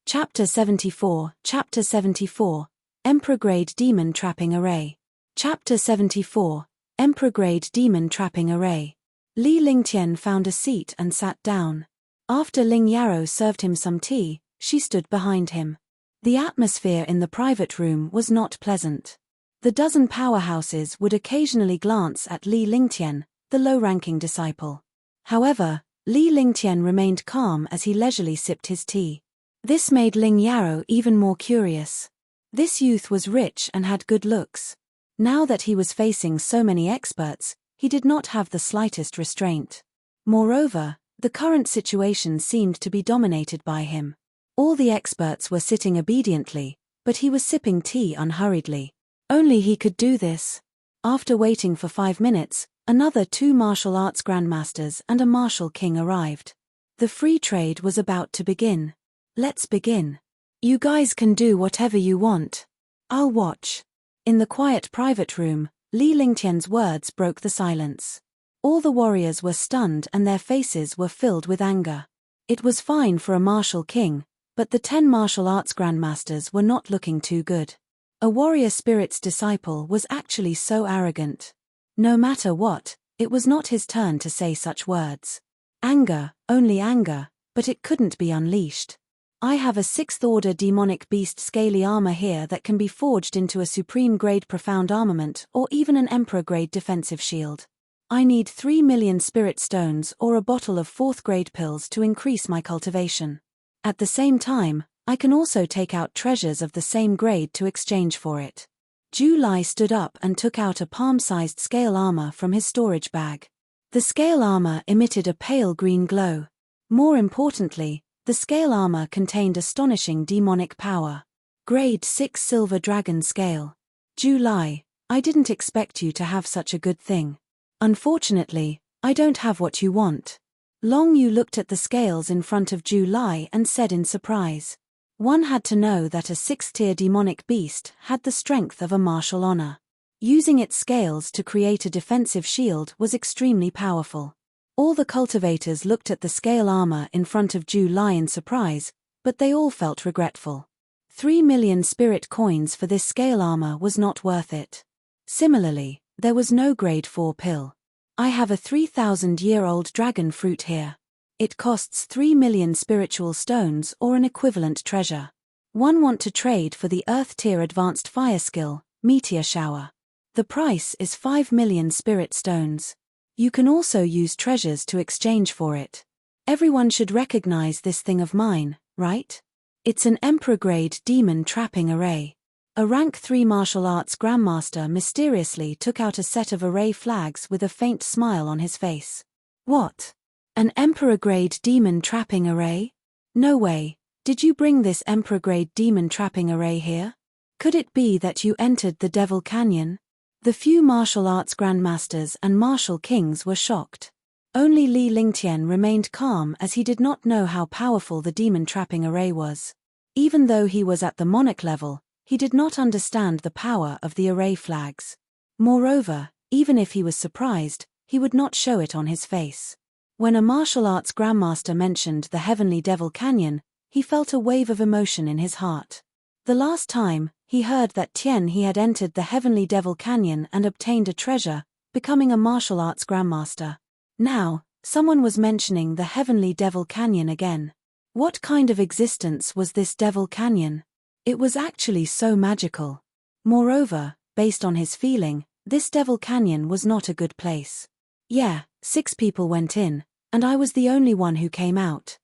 Chapter 74, Emperor-Grade Demon Trapping Array. Chapter 74, Emperor-Grade Demon Trapping Array. Li Lingtian found a seat and sat down. After Ling Yarrow served him some tea, she stood behind him. The atmosphere in the private room was not pleasant. The dozen powerhouses would occasionally glance at Li Lingtian, the low-ranking disciple. However, Li Lingtian remained calm as he leisurely sipped his tea. This made Ling Yarrow even more curious. This youth was rich and had good looks. Now that he was facing so many experts, he did not have the slightest restraint. Moreover, the current situation seemed to be dominated by him. All the experts were sitting obediently, but he was sipping tea unhurriedly. Only he could do this. After waiting for 5 minutes, another 2 martial arts grandmasters and a martial king arrived. The free trade was about to begin. Let's begin. You guys can do whatever you want. I'll watch. In the quiet private room, Li Lingtian's words broke the silence. All the warriors were stunned and their faces were filled with anger. It was fine for a martial king, but the 10 martial arts grandmasters were not looking too good. A warrior spirit's disciple was actually so arrogant. No matter what, it was not his turn to say such words. Anger, only anger, but it couldn't be unleashed. I have a 6th order demonic beast scaly armor here that can be forged into a supreme grade profound armament or even an emperor grade defensive shield. I need 3 million spirit stones or a bottle of 4th grade pills to increase my cultivation. At the same time, I can also take out treasures of the same grade to exchange for it. Ju Lai stood up and took out a palm-sized scale armor from his storage bag. The scale armor emitted a pale green glow. More importantly, the scale armor contained astonishing demonic power. Grade 6 Silver Dragon Scale. Ju Lai, I didn't expect you to have such a good thing. Unfortunately, I don't have what you want. Long Yu looked at the scales in front of Ju Lai and said in surprise. One had to know that a 6th-tier demonic beast had the strength of a martial honor. Using its scales to create a defensive shield was extremely powerful. All the cultivators looked at the scale armor in front of Ju Lai in surprise, but they all felt regretful. 3 million spirit coins for this scale armor was not worth it. Similarly, there was no grade 4 pill. I have a 3,000-year-old dragon fruit here. It costs 3 million spiritual stones or an equivalent treasure. One want to trade for the Earth tier advanced fire skill, Meteor Shower. The price is 5 million spirit stones. You can also use treasures to exchange for it. Everyone should recognize this thing of mine, right? It's an Emperor-grade demon trapping array. A rank 3 martial arts grandmaster mysteriously took out a set of array flags with a faint smile on his face. What? An Emperor-grade demon trapping array? No way. Did you bring this Emperor-grade demon trapping array here? Could it be that you entered the Devil Canyon? The few martial arts grandmasters and martial kings were shocked. Only Li Lingtian remained calm as he did not know how powerful the demon trapping array was. Even though he was at the monarch level, he did not understand the power of the array flags. Moreover, even if he was surprised, he would not show it on his face. When a martial arts grandmaster mentioned the Heavenly Devil Canyon, he felt a wave of emotion in his heart. The last time he heard that he had entered the Heavenly Devil Canyon and obtained a treasure, becoming a martial arts grandmaster. Now, someone was mentioning the Heavenly Devil Canyon again. What kind of existence was this Devil Canyon? It was actually so magical. Moreover, based on his feeling, this Devil Canyon was not a good place. Yeah, 6 people went in, and I was the only one who came out.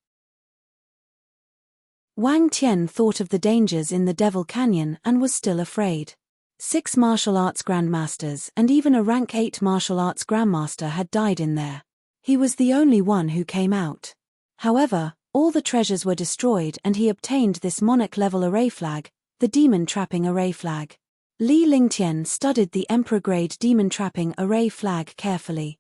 Wang Tian thought of the dangers in the Devil Canyon and was still afraid. 6 martial arts grandmasters and even a rank 8 martial arts grandmaster had died in there. He was the only one who came out. However, all the treasures were destroyed and he obtained this monarch-level array flag, the demon-trapping array flag. Li Lingtian studied the Emperor-grade demon-trapping array flag carefully.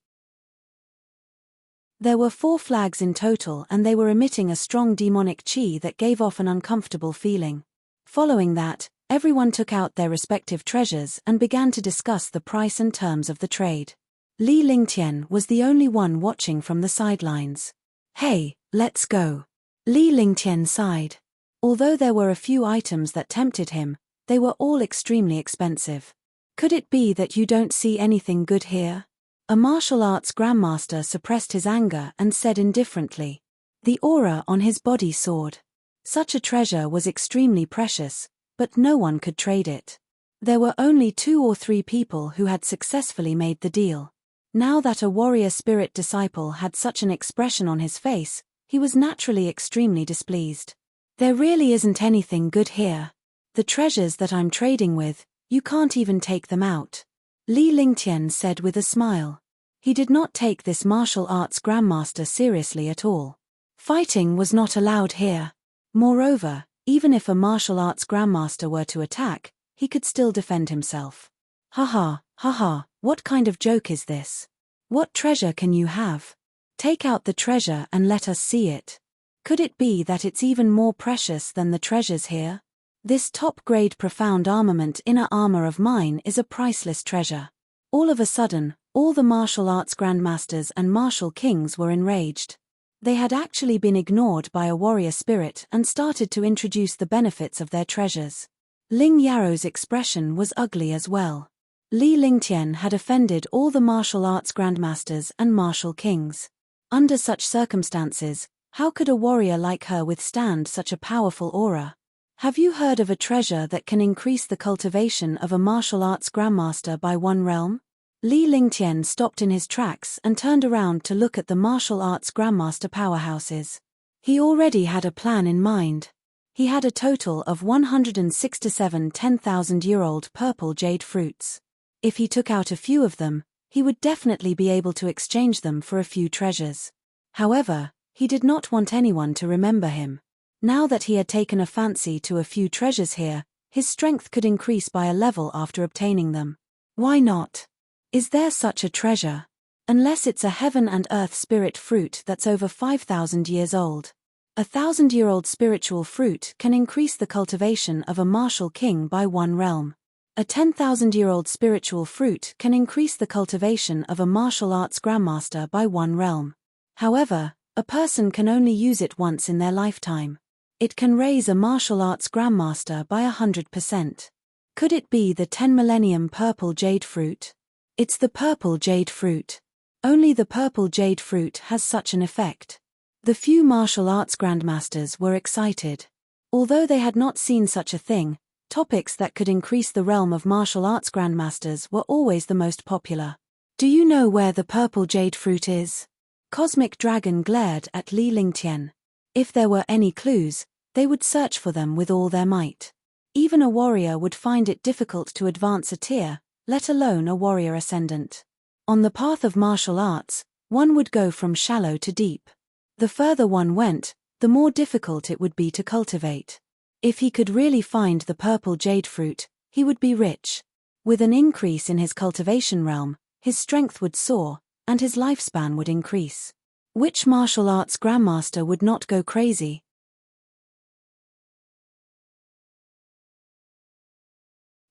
There were 4 flags in total and they were emitting a strong demonic qi that gave off an uncomfortable feeling. Following that, everyone took out their respective treasures and began to discuss the price and terms of the trade. Li Lingtian was the only one watching from the sidelines. Hey, let's go. Li Lingtian sighed. Although there were a few items that tempted him, they were all extremely expensive. Could it be that you don't see anything good here? A martial arts grandmaster suppressed his anger and said indifferently. The aura on his body soared. Such a treasure was extremely precious, but no one could trade it. There were only 2 or 3 people who had successfully made the deal. Now that a warrior spirit disciple had such an expression on his face, he was naturally extremely displeased. There really isn't anything good here. The treasures that I'm trading with, you can't even take them out. Li Lingtian said with a smile. He did not take this martial arts grandmaster seriously at all. Fighting was not allowed here. Moreover, even if a martial arts grandmaster were to attack, he could still defend himself. Haha, what kind of joke is this? What treasure can you have? Take out the treasure and let us see it. Could it be that it's even more precious than the treasures here? This top-grade profound armament inner armor of mine is a priceless treasure. All of a sudden, all the martial arts grandmasters and martial kings were enraged. They had actually been ignored by a warrior spirit and started to introduce the benefits of their treasures. Ling Yaro's expression was ugly as well. Li Lingtian had offended all the martial arts grandmasters and martial kings. Under such circumstances, how could a warrior like her withstand such a powerful aura? Have you heard of a treasure that can increase the cultivation of a martial arts grandmaster by 1 realm? Li Lingtian stopped in his tracks and turned around to look at the martial arts grandmaster powerhouses. He already had a plan in mind. He had a total of 167 10,000-year-old purple jade fruits. If he took out a few of them, he would definitely be able to exchange them for a few treasures. However, he did not want anyone to remember him. Now that he had taken a fancy to a few treasures here, his strength could increase by a level after obtaining them. Why not? Is there such a treasure? Unless it's a heaven and earth spirit fruit that's over 5,000 years old. A 1,000-year-old spiritual fruit can increase the cultivation of a martial king by 1 realm. A 10,000-year-old spiritual fruit can increase the cultivation of a martial arts grandmaster by 1 realm. However, a person can only use it once in their lifetime. It can raise a martial arts grandmaster by 100%. Could it be the 10 millennium purple jade fruit? It's the purple jade fruit. Only the purple jade fruit has such an effect. The few martial arts grandmasters were excited. Although they had not seen such a thing, topics that could increase the realm of martial arts grandmasters were always the most popular. Do you know where the purple jade fruit is? Cosmic Dragon glared at Li Lingtian. If there were any clues, they would search for them with all their might. Even a warrior would find it difficult to advance a tier, let alone a warrior ascendant. On the path of martial arts, one would go from shallow to deep. The further one went, the more difficult it would be to cultivate. If he could really find the purple jade fruit, he would be rich. With an increase in his cultivation realm, his strength would soar, and his lifespan would increase. Which martial arts grandmaster would not go crazy?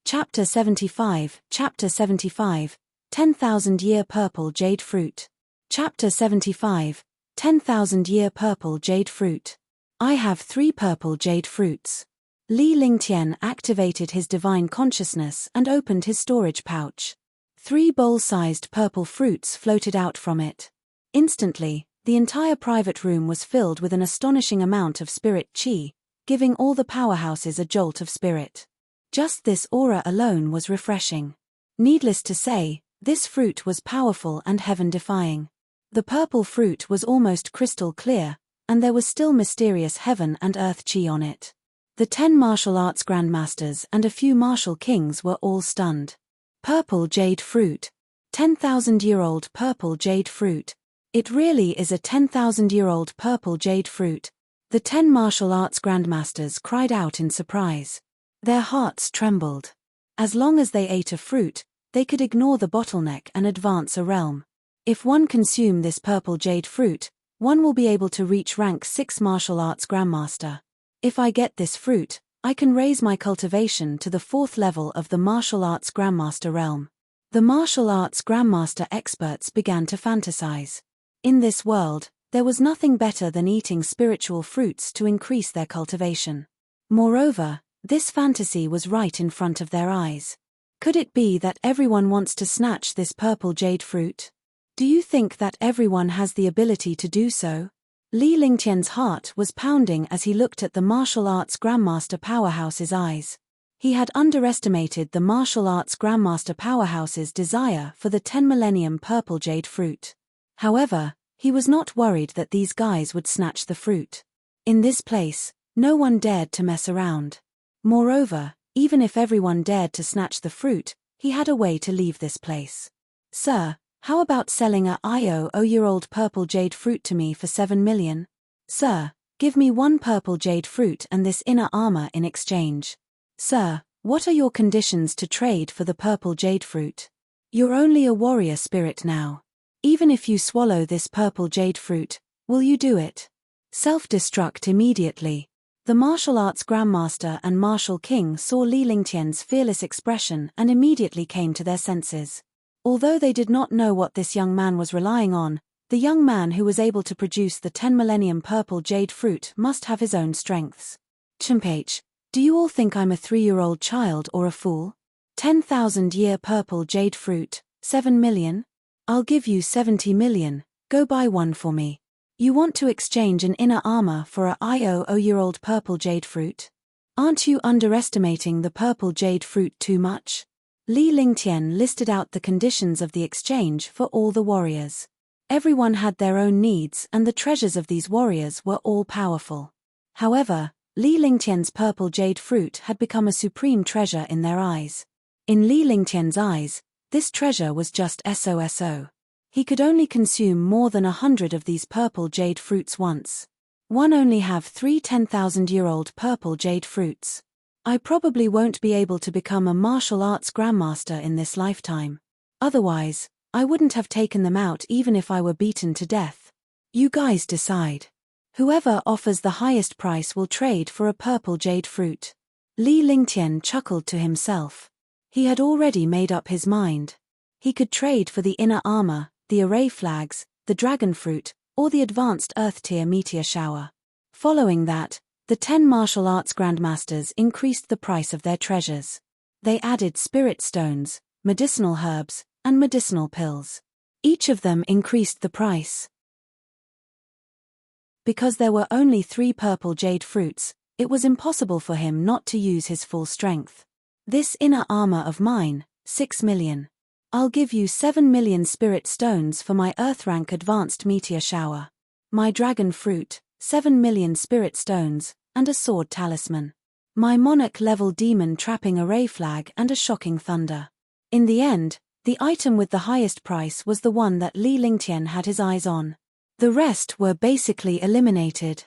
Chapter 75, 10,000-year purple jade fruit. Chapter 75, 10,000-year purple jade fruit. I have 3 purple jade fruits. Li Lingtian activated his divine consciousness and opened his storage pouch. 3 bowl-sized purple fruits floated out from it. Instantly, the entire private room was filled with an astonishing amount of spirit qi, giving all the powerhouses a jolt of spirit. Just this aura alone was refreshing. Needless to say, this fruit was powerful and heaven-defying. The purple fruit was almost crystal clear, and there was still mysterious heaven and earth qi on it. The 10 martial arts grandmasters and a few martial kings were all stunned. Purple jade fruit. 10,000-year-old purple jade fruit. It really is a 10,000-year-old purple jade fruit. The 10 martial arts grandmasters cried out in surprise. Their hearts trembled. As long as they ate a fruit, they could ignore the bottleneck and advance a realm. If one consume this purple jade fruit, one will be able to reach rank 6 martial arts grandmaster. If I get this fruit, I can raise my cultivation to the 4th level of the martial arts grandmaster realm. The martial arts grandmaster experts began to fantasize. In this world, there was nothing better than eating spiritual fruits to increase their cultivation. Moreover, this fantasy was right in front of their eyes. Could it be that everyone wants to snatch this purple jade fruit? Do you think that everyone has the ability to do so? Li Lingtian's heart was pounding as he looked at the martial arts grandmaster powerhouse's eyes. He had underestimated the martial arts grandmaster powerhouse's desire for the 10 millennium purple jade fruit. However, he was not worried that these guys would snatch the fruit. In this place, no one dared to mess around. Moreover, even if everyone dared to snatch the fruit, he had a way to leave this place. Sir, how about selling a 10-year-old purple jade fruit to me for 7 million? Sir, give me 1 purple jade fruit and this inner armor in exchange. Sir, what are your conditions to trade for the purple jade fruit? You're only a warrior spirit now. Even if you swallow this purple jade fruit, will you do it? Self-destruct immediately. The martial arts grandmaster and martial king saw Li Lingtian's fearless expression and immediately came to their senses. Although they did not know what this young man was relying on, the young man who was able to produce the 10 millennium purple jade fruit must have his own strengths. Chimph, do you all think I'm a 3-year-old child or a fool? 10,000-year purple jade fruit, 7 million? I'll give you 70 million, go buy one for me. You want to exchange an inner armor for a 10-year-old purple jade fruit? Aren't you underestimating the purple jade fruit too much? Li Lingtian listed out the conditions of the exchange for all the warriors. Everyone had their own needs and the treasures of these warriors were all powerful. However, Li Lingtian's purple jade fruit had become a supreme treasure in their eyes. In Li Lingtian's eyes, this treasure was just SOSO. He could only consume more than 100 of these purple jade fruits once. One only have 3 10,000-year-old purple jade fruits. I probably won't be able to become a martial arts grandmaster in this lifetime. Otherwise, I wouldn't have taken them out even if I were beaten to death. You guys decide. Whoever offers the highest price will trade for a purple jade fruit. Li Lingtian chuckled to himself. He had already made up his mind. He could trade for the inner armor, the array flags, the dragon fruit, or the advanced earth tier meteor shower. Following that, the 10 martial arts grandmasters increased the price of their treasures. They added spirit stones, medicinal herbs, and medicinal pills. Each of them increased the price. Because there were only 3 purple jade fruits, it was impossible for him not to use his full strength. This inner armor of mine, 6 million. I'll give you 7 million spirit stones for my earth rank advanced meteor shower. My dragon fruit, 7 million spirit stones, and a sword talisman. My monarch level demon trapping array flag and a shocking thunder. In the end, the item with the highest price was the one that Li Lingtian had his eyes on. The rest were basically eliminated.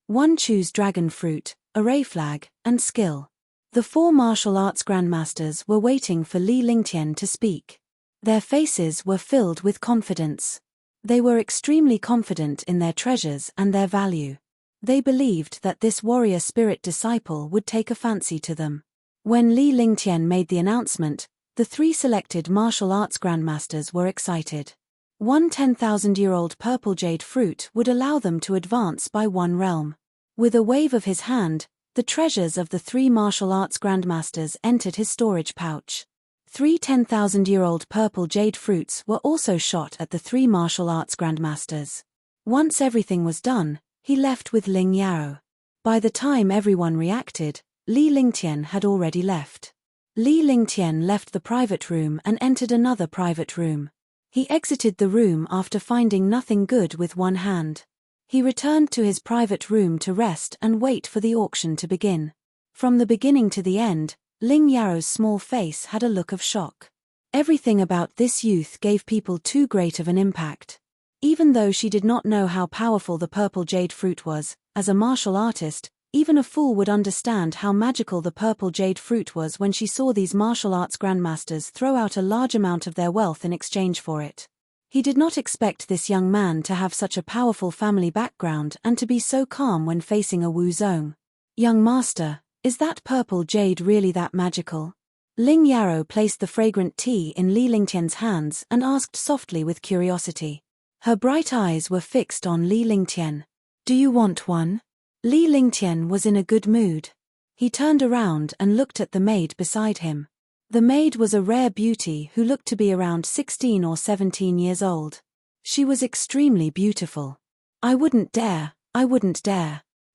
1. Choose dragon fruit, array flag, and skill. The 4 martial arts grandmasters were waiting for Li Lingtian to speak. Their faces were filled with confidence. They were extremely confident in their treasures and their value. They believed that this warrior spirit disciple would take a fancy to them. When Li Lingtian made the announcement, the 3 selected martial arts grandmasters were excited. One 10,000-year-old purple jade fruit would allow them to advance by one realm. With a wave of his hand, the treasures of the 3 martial arts grandmasters entered his storage pouch. 3 10,000-year-old purple jade fruits were also shot at the 3 martial arts grandmasters. Once everything was done, he left with Ling Yao. By the time everyone reacted, Li Lingtian had already left. Li Lingtian left the private room and entered another private room. He exited the room after finding nothing good with one hand. He returned to his private room to rest and wait for the auction to begin. From the beginning to the end, Ling Yao's small face had a look of shock. Everything about this youth gave people too great of an impact. Even though she did not know how powerful the purple jade fruit was, as a martial artist, even a fool would understand how magical the purple jade fruit was when she saw these martial arts grandmasters throw out a large amount of their wealth in exchange for it. He did not expect this young man to have such a powerful family background and to be so calm when facing a Wu Zong. Young master, is that purple jade really that magical? Ling Yao placed the fragrant tea in Li Lingtian's hands and asked softly with curiosity. Her bright eyes were fixed on Li Lingtian. Do you want one? Li Lingtian was in a good mood. He turned around and looked at the maid beside him. The maid was a rare beauty who looked to be around 16 or 17 years old. She was extremely beautiful. I wouldn't dare.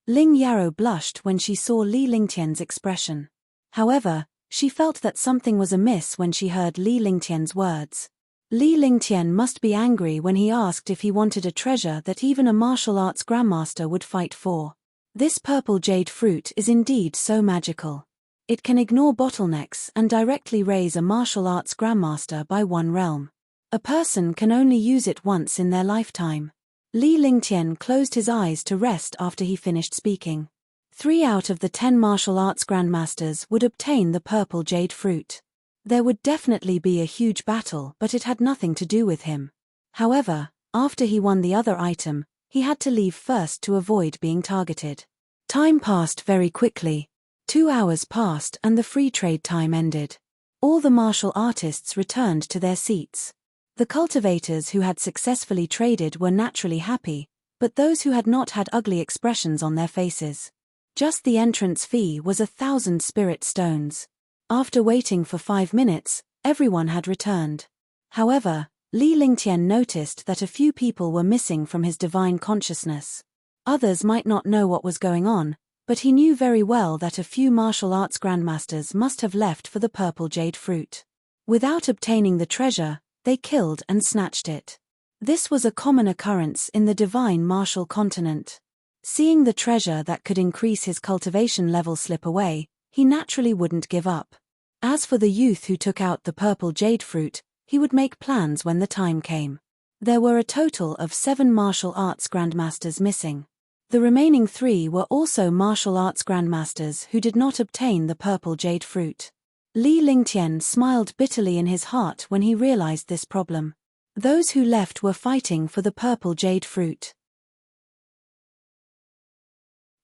Ling Yao blushed when she saw Li Lingtian's expression. However, she felt that something was amiss when she heard Li Lingtian's words. Li Lingtian must be angry when he asked if he wanted a treasure that even a martial arts grandmaster would fight for. This purple jade fruit is indeed so magical. It can ignore bottlenecks and directly raise a martial arts grandmaster by one realm. A person can only use it once in their lifetime. Li Lingtian closed his eyes to rest after he finished speaking. 3 out of the 10 martial arts grandmasters would obtain the purple jade fruit. There would definitely be a huge battle, but it had nothing to do with him. However, after he won the other item, he had to leave first to avoid being targeted. Time passed very quickly. 2 hours passed and the free trade time ended. All the martial artists returned to their seats. The cultivators who had successfully traded were naturally happy, but those who had not had ugly expressions on their faces. Just the entrance fee was 1,000 spirit stones. After waiting for 5 minutes, everyone had returned. However, Li Lingtian noticed that a few people were missing from his divine consciousness. Others might not know what was going on, but he knew very well that a few martial arts grandmasters must have left for the purple jade fruit. Without obtaining the treasure, they killed and snatched it. This was a common occurrence in the divine martial continent. Seeing the treasure that could increase his cultivation level slip away, he naturally wouldn't give up. As for the youth who took out the purple jade fruit, he would make plans when the time came. There were a total of 7 martial arts grandmasters missing. The remaining 3 were also martial arts grandmasters who did not obtain the purple jade fruit. Li Lingtian smiled bitterly in his heart when he realized this problem. Those who left were fighting for the purple jade fruit.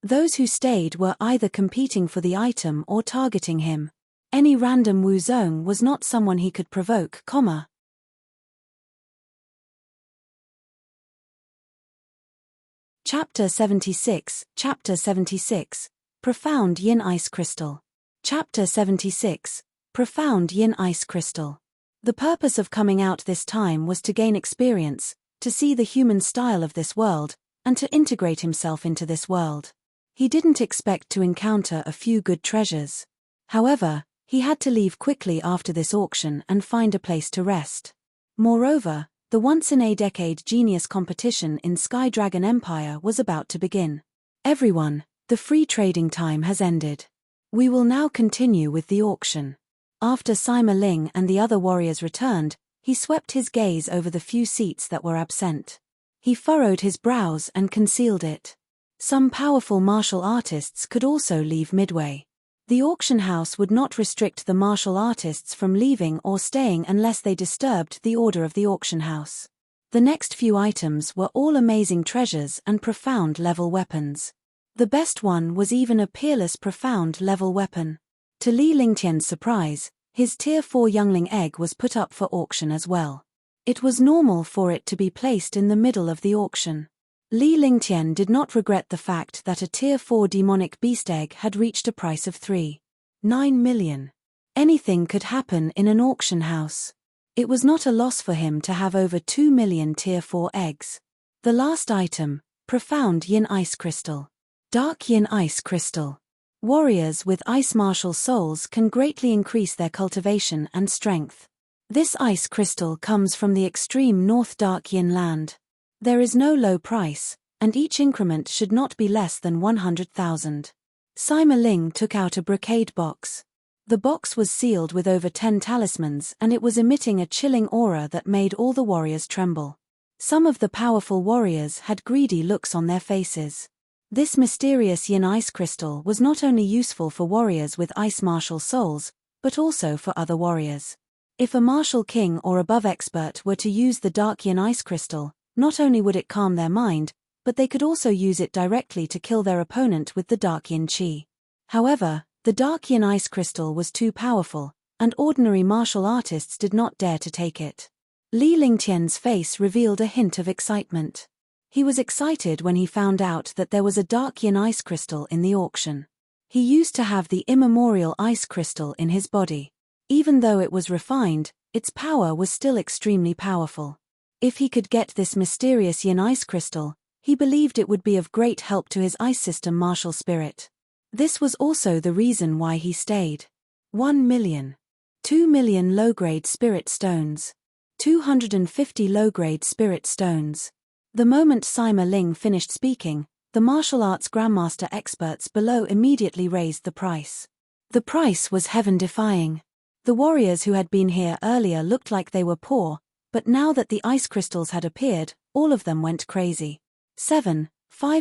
Those who stayed were either competing for the item or targeting him. Any random Wu Zong was not someone he could provoke, Chapter 76, Profound Yin Ice Crystal. Chapter 76, Profound Yin Ice Crystal. The purpose of coming out this time was to gain experience, to see the human style of this world, and to integrate himself into this world. He didn't expect to encounter a few good treasures. However, he had to leave quickly after this auction and find a place to rest. Moreover, the once-in-a-decade genius competition in Sky Dragon Empire was about to begin. Everyone, the free trading time has ended. We will now continue with the auction. After Sima Ling and the other warriors returned, he swept his gaze over the few seats that were absent. He furrowed his brows and concealed it. Some powerful martial artists could also leave midway. The auction house would not restrict the martial artists from leaving or staying unless they disturbed the order of the auction house. The next few items were all amazing treasures and profound level weapons. The best one was even a peerless profound level weapon. To Li Lingtian's surprise, his Tier 4 youngling egg was put up for auction as well. It was normal for it to be placed in the middle of the auction. Li Lingtian did not regret the fact that a Tier 4 demonic beast egg had reached a price of 3.9 million. Anything could happen in an auction house. It was not a loss for him to have over 2 million Tier 4 eggs. The last item, Profound Yin Ice Crystal. Dark Yin Ice Crystal. Warriors with ice martial souls can greatly increase their cultivation and strength. This ice crystal comes from the extreme North Dark Yin land. There is no low price, and each increment should not be less than 100,000. Sima Ling took out a brocade box. The box was sealed with over 10 talismans and it was emitting a chilling aura that made all the warriors tremble. Some of the powerful warriors had greedy looks on their faces. This mysterious yin ice crystal was not only useful for warriors with ice martial souls, but also for other warriors. If a martial king or above expert were to use the dark yin ice crystal, not only would it calm their mind, but they could also use it directly to kill their opponent with the dark yin chi. However, the dark yin ice crystal was too powerful, and ordinary martial artists did not dare to take it. Li Lingtian's face revealed a hint of excitement. He was excited when he found out that there was a dark yin ice crystal in the auction. He used to have the immemorial ice crystal in his body. Even though it was refined, its power was still extremely powerful. If he could get this mysterious yin ice crystal, he believed it would be of great help to his ice system martial spirit. This was also the reason why he stayed. 1 million. 2 million low-grade spirit stones. 250 low-grade spirit stones. The moment Sima Ling finished speaking, the martial arts grandmaster experts below immediately raised the price. The price was heaven-defying. The warriors who had been here earlier looked like they were poor, but now that the ice crystals had appeared, all of them went crazy. 5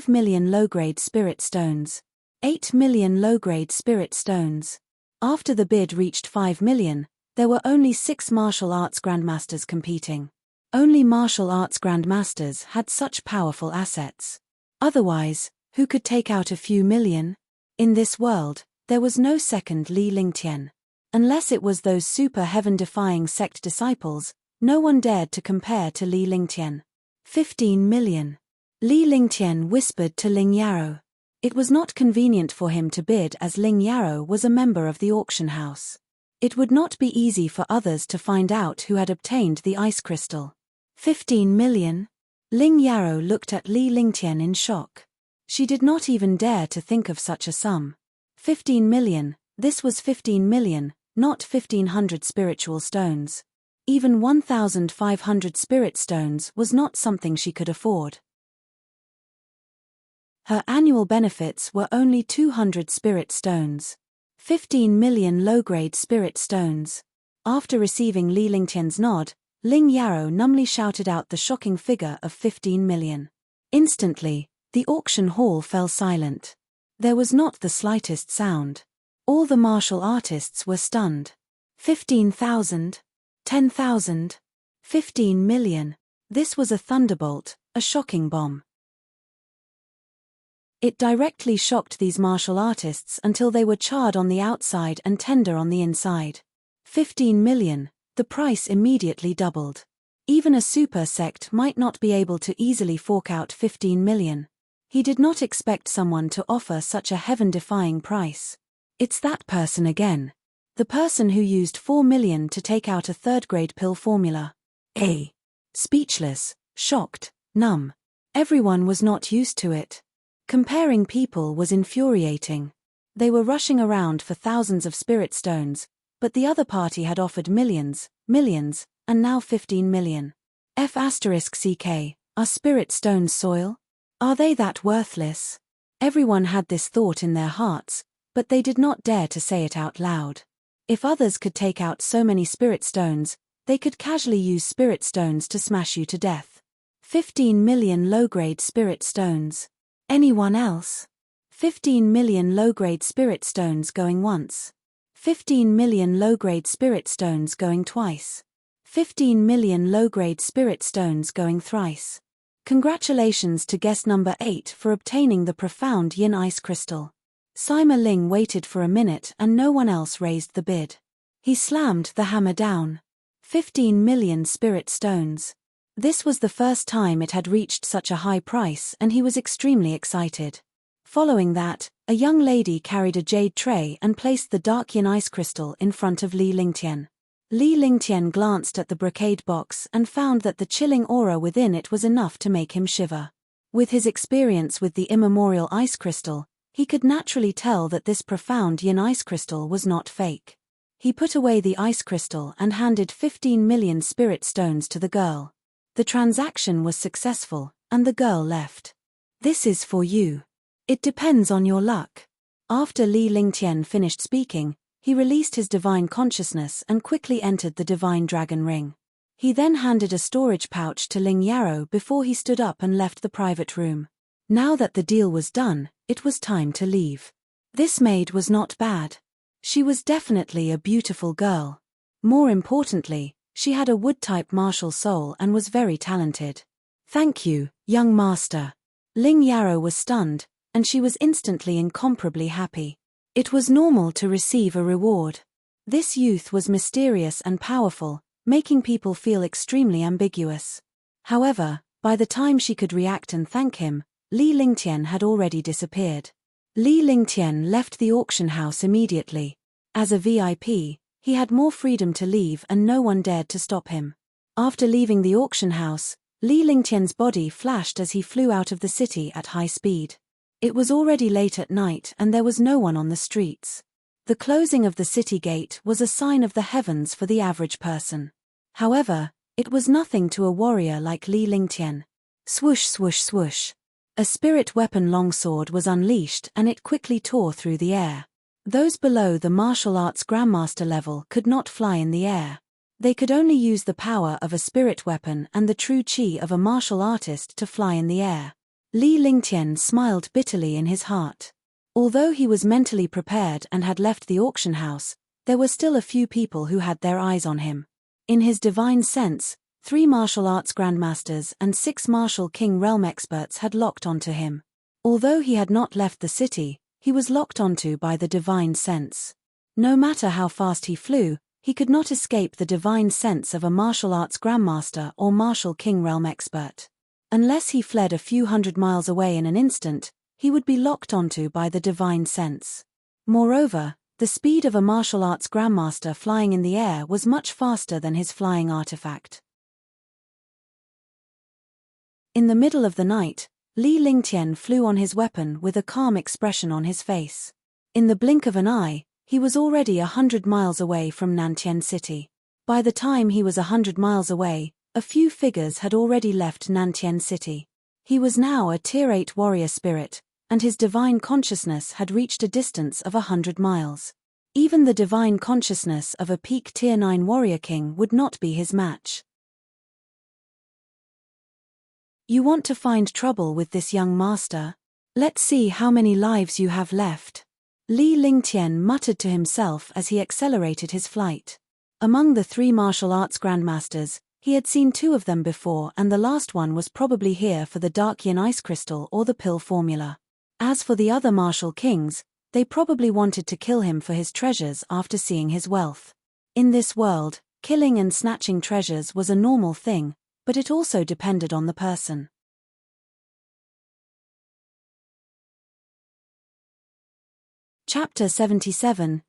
million low-grade spirit stones. 8 million low-grade spirit stones. After the bid reached 5 million, there were only 6 martial arts grandmasters competing. Only martial arts grandmasters had such powerful assets. Otherwise, who could take out a few million? In this world, there was no second Li Lingtian. Unless it was those super heaven-defying sect disciples, no one dared to compare to Li Lingtian. 15 million. Li Lingtian whispered to Ling Yarrow. It was not convenient for him to bid as Ling Yarrow was a member of the auction house. It would not be easy for others to find out who had obtained the ice crystal. 15 million? Ling Yarrow looked at Li Lingtian in shock. She did not even dare to think of such a sum. 15 million, this was 15 million, not 1,500 spiritual stones. Even 1,500 spirit stones was not something she could afford. Her annual benefits were only 200 spirit stones. 15 million low-grade spirit stones. After receiving Li Lingtian's nod, Ling Yarrow numbly shouted out the shocking figure of 15 million. Instantly, the auction hall fell silent. There was not the slightest sound. All the martial artists were stunned. 15,000? 10,000? 15 million. This was a thunderbolt, a shocking bomb. It directly shocked these martial artists until they were charred on the outside and tender on the inside. 15 million, the price immediately doubled. Even a super sect might not be able to easily fork out 15 million. He did not expect someone to offer such a heaven-defying price. It's that person again. The person who used 4 million to take out a third-grade pill formula. Speechless, shocked, numb. Everyone was not used to it. Comparing people was infuriating. They were rushing around for thousands of spirit stones, but the other party had offered millions, and now 15 million. *CK, are spirit stones soil? Are they that worthless? Everyone had this thought in their hearts, but they did not dare to say it out loud. If others could take out so many spirit stones, they could casually use spirit stones to smash you to death. 15 million low-grade spirit stones. Anyone else? 15 million low-grade spirit stones going once. 15 million low-grade spirit stones going twice. 15 million low-grade spirit stones going thrice. Congratulations to guest number 8 for obtaining the profound yin ice crystal. Sima Ling waited for a minute and no one else raised the bid. He slammed the hammer down. 15 million spirit stones. This was the first time it had reached such a high price, and he was extremely excited. Following that, a young lady carried a jade tray and placed the dark yin ice crystal in front of Li Lingtian. Li Lingtian glanced at the brocade box and found that the chilling aura within it was enough to make him shiver. With his experience with the immemorial ice crystal, he could naturally tell that this profound yin ice crystal was not fake. He put away the ice crystal and handed 15 million spirit stones to the girl. The transaction was successful, and the girl left. "This is for you. It depends on your luck." After Li Lingtian finished speaking, he released his divine consciousness and quickly entered the divine dragon ring. He then handed a storage pouch to Ling Yarrow before he stood up and left the private room. Now that the deal was done, it was time to leave. This maid was not bad. She was definitely a beautiful girl. More importantly, she had a wood-type martial soul and was very talented. "Thank you, young master." Ling Yarrow was stunned, and she was instantly incomparably happy. It was normal to receive a reward. This youth was mysterious and powerful, making people feel extremely ambiguous. However, by the time she could react and thank him, Li Lingtian had already disappeared. Li Lingtian left the auction house immediately. As a VIP, he had more freedom to leave and no one dared to stop him. After leaving the auction house, Li Lingtian's body flashed as he flew out of the city at high speed. It was already late at night and there was no one on the streets. The closing of the city gate was a sign of the heavens for the average person. However, it was nothing to a warrior like Li Lingtian. Swoosh swoosh swoosh. A spirit weapon longsword was unleashed and it quickly tore through the air. Those below the martial arts grandmaster level could not fly in the air. They could only use the power of a spirit weapon and the true chi of a martial artist to fly in the air. Li Lingtian smiled bitterly in his heart. Although he was mentally prepared and had left the auction house, there were still a few people who had their eyes on him. In his divine sense, 3 martial arts grandmasters and 6 martial king realm experts had locked onto him. Although he had not left the city, he was locked onto by the divine sense. No matter how fast he flew, he could not escape the divine sense of a martial arts grandmaster or martial king realm expert. Unless he fled a few hundred miles away in an instant, he would be locked onto by the divine sense. Moreover, the speed of a martial arts grandmaster flying in the air was much faster than his flying artifact. In the middle of the night, Li Lingtian flew on his weapon with a calm expression on his face. In the blink of an eye, he was already 100 miles away from Nantian City. By the time he was 100 miles away, a few figures had already left Nantian City. He was now a Tier 8 warrior spirit, and his divine consciousness had reached a distance of 100 miles. Even the divine consciousness of a peak Tier 9 warrior king would not be his match. "You want to find trouble with this young master? Let's see how many lives you have left." Li Lingtian muttered to himself as he accelerated his flight. Among the 3 martial arts grandmasters, he had seen 2 of them before and the last one was probably here for the dark yin ice crystal or the pill formula. As for the other martial kings, they probably wanted to kill him for his treasures after seeing his wealth. In this world, killing and snatching treasures was a normal thing, but it also depended on the person. Chapter 77,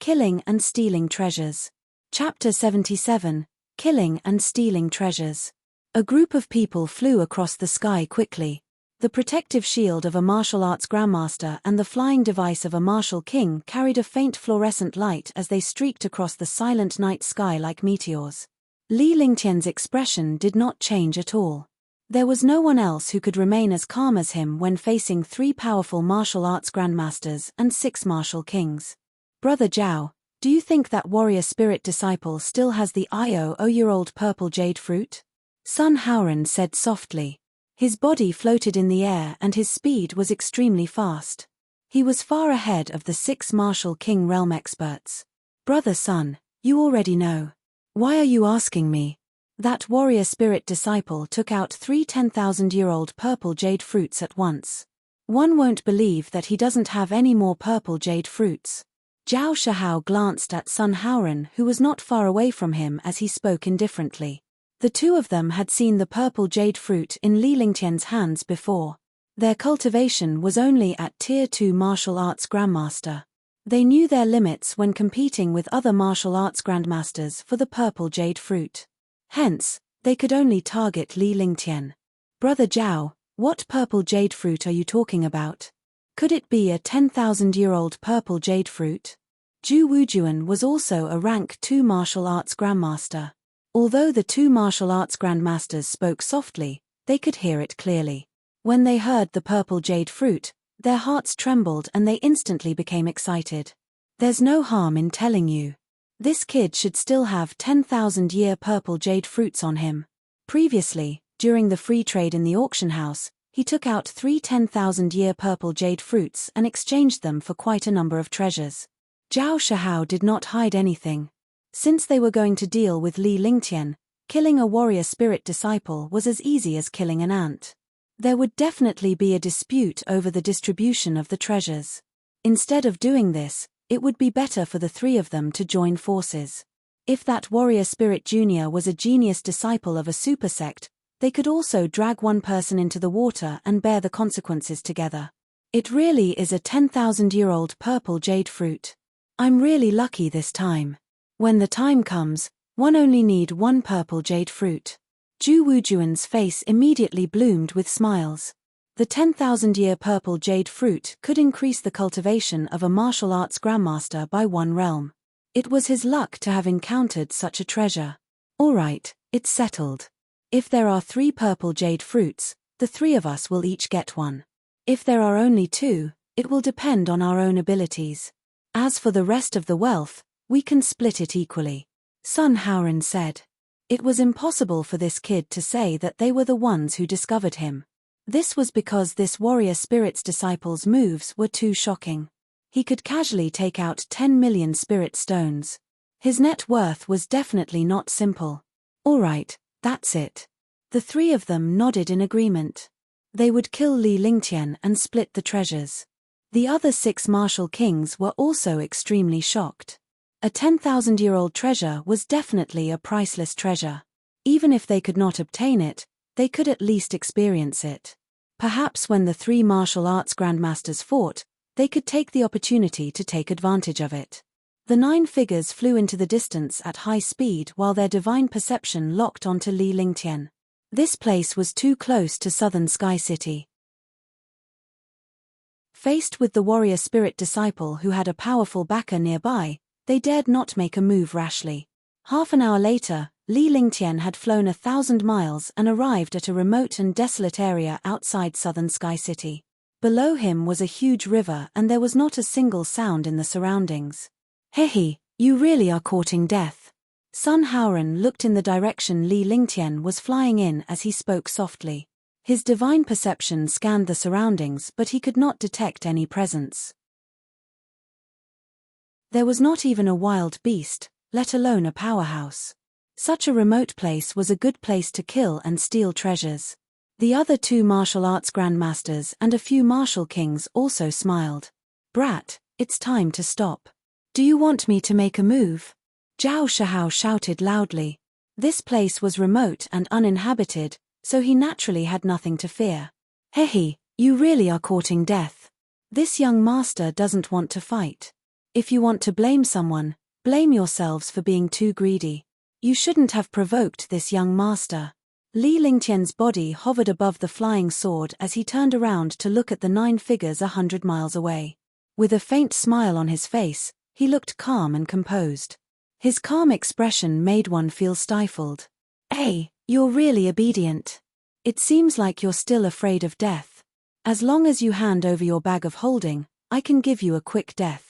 Killing and Stealing Treasures. Chapter 77, Killing and Stealing Treasures. A group of people flew across the sky quickly. The protective shield of a martial arts grandmaster and the flying device of a martial king carried a faint fluorescent light as they streaked across the silent night sky like meteors. Li Lingtian's expression did not change at all. There was no one else who could remain as calm as him when facing 3 powerful martial arts grandmasters and 6 martial kings. "Brother Zhao, do you think that warrior spirit disciple still has the IO-year-old purple jade fruit?" Sun Haoran said softly. His body floated in the air and his speed was extremely fast. He was far ahead of the 6 martial king realm experts. "Brother Sun, you already know. Why are you asking me?" That warrior spirit disciple took out 3 10,000-year-old purple jade fruits at once. One won't believe that he doesn't have any more purple jade fruits. Zhao Shihao glanced at Sun Haoran, who was not far away from him, as he spoke indifferently. The two of them had seen the purple jade fruit in Li Lingtian's hands before. Their cultivation was only at Tier 2 martial arts grandmaster. They knew their limits when competing with other martial arts grandmasters for the purple jade fruit. Hence, they could only target Li Lingtian. Brother Zhao, what purple jade fruit are you talking about? Could it be a 10,000-year-old purple jade fruit? Zhu Wujuan was also a rank 2 martial arts grandmaster. Although the two martial arts grandmasters spoke softly, they could hear it clearly. When they heard the purple jade fruit, their hearts trembled and they instantly became excited. There's no harm in telling you. This kid should still have 10,000-year purple jade fruits on him. Previously, during the free trade in the auction house, he took out 3 10,000-year purple jade fruits and exchanged them for quite a number of treasures. Zhao Shihao did not hide anything. Since they were going to deal with Li Lingtian, killing a warrior spirit disciple was as easy as killing an ant. There would definitely be a dispute over the distribution of the treasures. Instead of doing this, it would be better for the three of them to join forces. If that warrior spirit junior was a genius disciple of a super sect, they could also drag one person into the water and bear the consequences together. It really is a 10,000-year-old purple jade fruit. I'm really lucky this time. When the time comes, one only need one purple jade fruit. Zhu Wujuan's face immediately bloomed with smiles. The 10,000-year purple jade fruit could increase the cultivation of a martial arts grandmaster by 1 realm. It was his luck to have encountered such a treasure. All right, it's settled. If there are 3 purple jade fruits, the 3 of us will each get one. If there are only 2, it will depend on our own abilities. As for the rest of the wealth, we can split it equally. Sun Haoran said. It was impossible for this kid to say that they were the ones who discovered him. This was because this warrior spirit's disciple's moves were too shocking. He could casually take out 10 million spirit stones. His net worth was definitely not simple. All right, that's it. The 3 of them nodded in agreement. They would kill Li Lingtian and split the treasures. The other 6 martial kings were also extremely shocked. A 10,000-year-old treasure was definitely a priceless treasure. Even if they could not obtain it, they could at least experience it. Perhaps when the 3 martial arts grandmasters fought, they could take the opportunity to take advantage of it. The 9 figures flew into the distance at high speed while their divine perception locked onto Li Lingtian. This place was too close to southern Sky City. Faced with the warrior spirit disciple who had a powerful backer nearby, they dared not make a move rashly. Half an hour later, Li Lingtian had flown 1,000 miles and arrived at a remote and desolate area outside southern Sky City. Below him was a huge river and there was not a single sound in the surroundings. Hehe, you really are courting death. Sun Haoran looked in the direction Li Lingtian was flying in as he spoke softly. His divine perception scanned the surroundings but he could not detect any presence. There was not even a wild beast, let alone a powerhouse. Such a remote place was a good place to kill and steal treasures. The other 2 martial arts grandmasters and a few martial kings also smiled. Brat, it's time to stop. Do you want me to make a move? Zhao Shihao shouted loudly. This place was remote and uninhabited, so he naturally had nothing to fear. Hehe, you really are courting death. This young master doesn't want to fight. If you want to blame someone, blame yourselves for being too greedy. You shouldn't have provoked this young master. Li Lingtian's body hovered above the flying sword as he turned around to look at the 9 figures 100 miles away. With a faint smile on his face, he looked calm and composed. His calm expression made one feel stifled. Hey, you're really obedient. It seems like you're still afraid of death. As long as you hand over your bag of holding, I can give you a quick death.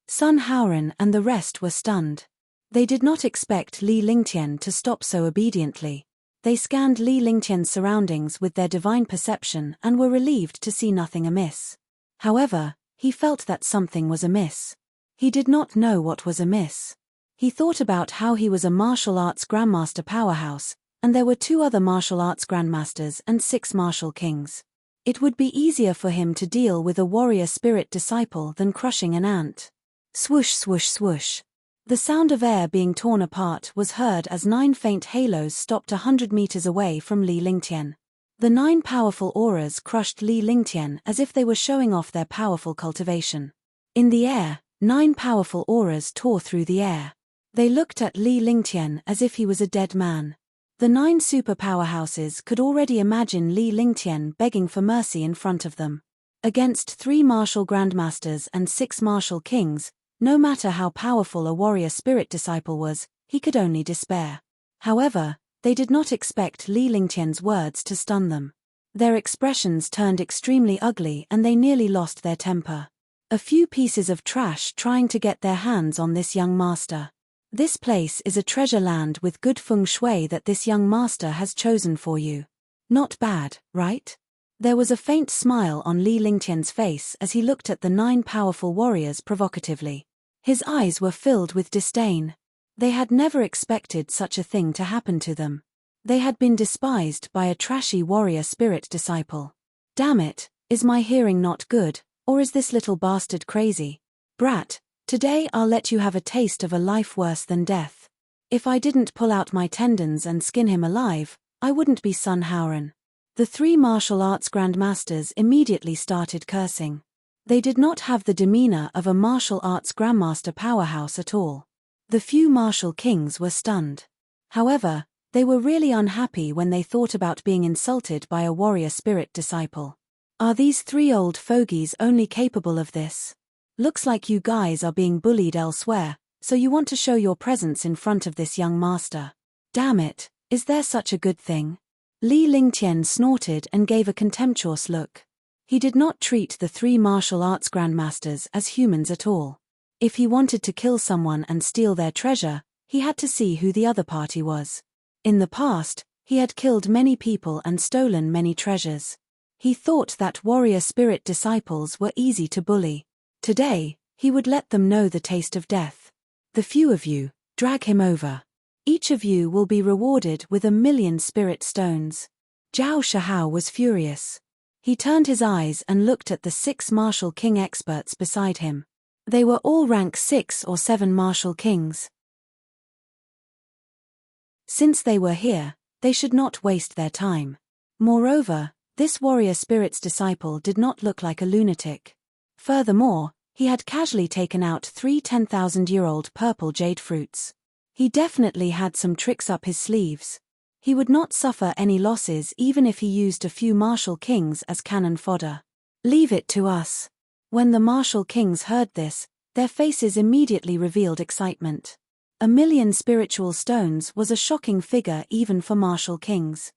Sun Haoran and the rest were stunned. They did not expect Li Lingtian to stop so obediently. They scanned Li Lingtian's surroundings with their divine perception and were relieved to see nothing amiss. However, he felt that something was amiss. He did not know what was amiss. He thought about how he was a martial arts grandmaster powerhouse, and there were 2 other martial arts grandmasters and 6 martial kings. It would be easier for him to deal with a warrior spirit disciple than crushing an ant. Swoosh, swoosh, swoosh. The sound of air being torn apart was heard as 9 faint halos stopped 100 meters away from Li Lingtian. The 9 powerful auras crushed Li Lingtian as if they were showing off their powerful cultivation. In the air, 9 powerful auras tore through the air. They looked at Li Lingtian as if he was a dead man. The 9 super powerhouses could already imagine Li Lingtian begging for mercy in front of them. Against 3 martial grandmasters and 6 martial kings, no matter how powerful a warrior spirit disciple was, he could only despair. However, they did not expect Li Lingtian's words to stun them. Their expressions turned extremely ugly and they nearly lost their temper. A few pieces of trash trying to get their hands on this young master. This place is a treasure land with good feng shui that this young master has chosen for you. Not bad, right? There was a faint smile on Li Lingtian's face as he looked at the 9 powerful warriors provocatively. His eyes were filled with disdain. They had never expected such a thing to happen to them. They had been despised by a trashy warrior spirit disciple. Damn it, is my hearing not good, or is this little bastard crazy? Brat, today I'll let you have a taste of a life worse than death. If I didn't pull out my tendons and skin him alive, I wouldn't be Sun Hauran. The 3 martial arts grandmasters immediately started cursing. They did not have the demeanor of a martial arts grandmaster powerhouse at all. The few martial kings were stunned. However, they were really unhappy when they thought about being insulted by a warrior spirit disciple. Are these 3 old fogies only capable of this? Looks like you guys are being bullied elsewhere, so you want to show your presence in front of this young master. Damn it, is there such a good thing? Li Lingtian snorted and gave a contemptuous look. He did not treat the 3 martial arts grandmasters as humans at all. If he wanted to kill someone and steal their treasure, he had to see who the other party was. In the past, he had killed many people and stolen many treasures. He thought that warrior spirit disciples were easy to bully. Today, he would let them know the taste of death. The few of you, drag him over. Each of you will be rewarded with 1,000,000 spirit stones. Zhao Shihao was furious. He turned his eyes and looked at the 6 martial king experts beside him. They were all rank 6 or 7 martial kings. Since they were here, they should not waste their time. Moreover, this warrior spirit's disciple did not look like a lunatic. Furthermore, he had casually taken out 3 10,000-year-old purple jade fruits. He definitely had some tricks up his sleeves. He would not suffer any losses even if he used a few martial kings as cannon fodder. Leave it to us. When the martial kings heard this, their faces immediately revealed excitement. 1,000,000 spiritual stones was a shocking figure even for martial kings.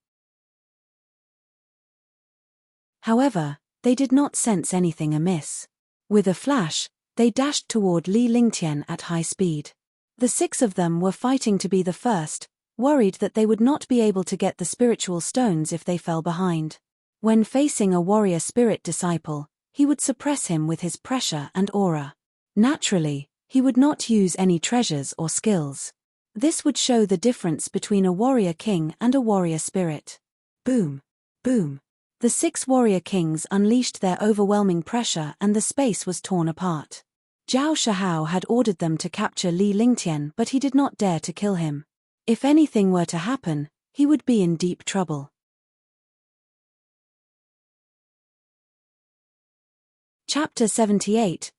However, they did not sense anything amiss. With a flash, they dashed toward Li Lingtian at high speed. The 6 of them were fighting to be the first, worried that they would not be able to get the spiritual stones if they fell behind. When facing a warrior spirit disciple, he would suppress him with his pressure and aura. Naturally, he would not use any treasures or skills. This would show the difference between a warrior king and a warrior spirit. Boom! Boom! The 6 warrior kings unleashed their overwhelming pressure and the space was torn apart. Zhao Shihao had ordered them to capture Li Lingtian, but he did not dare to kill him. If anything were to happen, he would be in deep trouble. Chapter 78,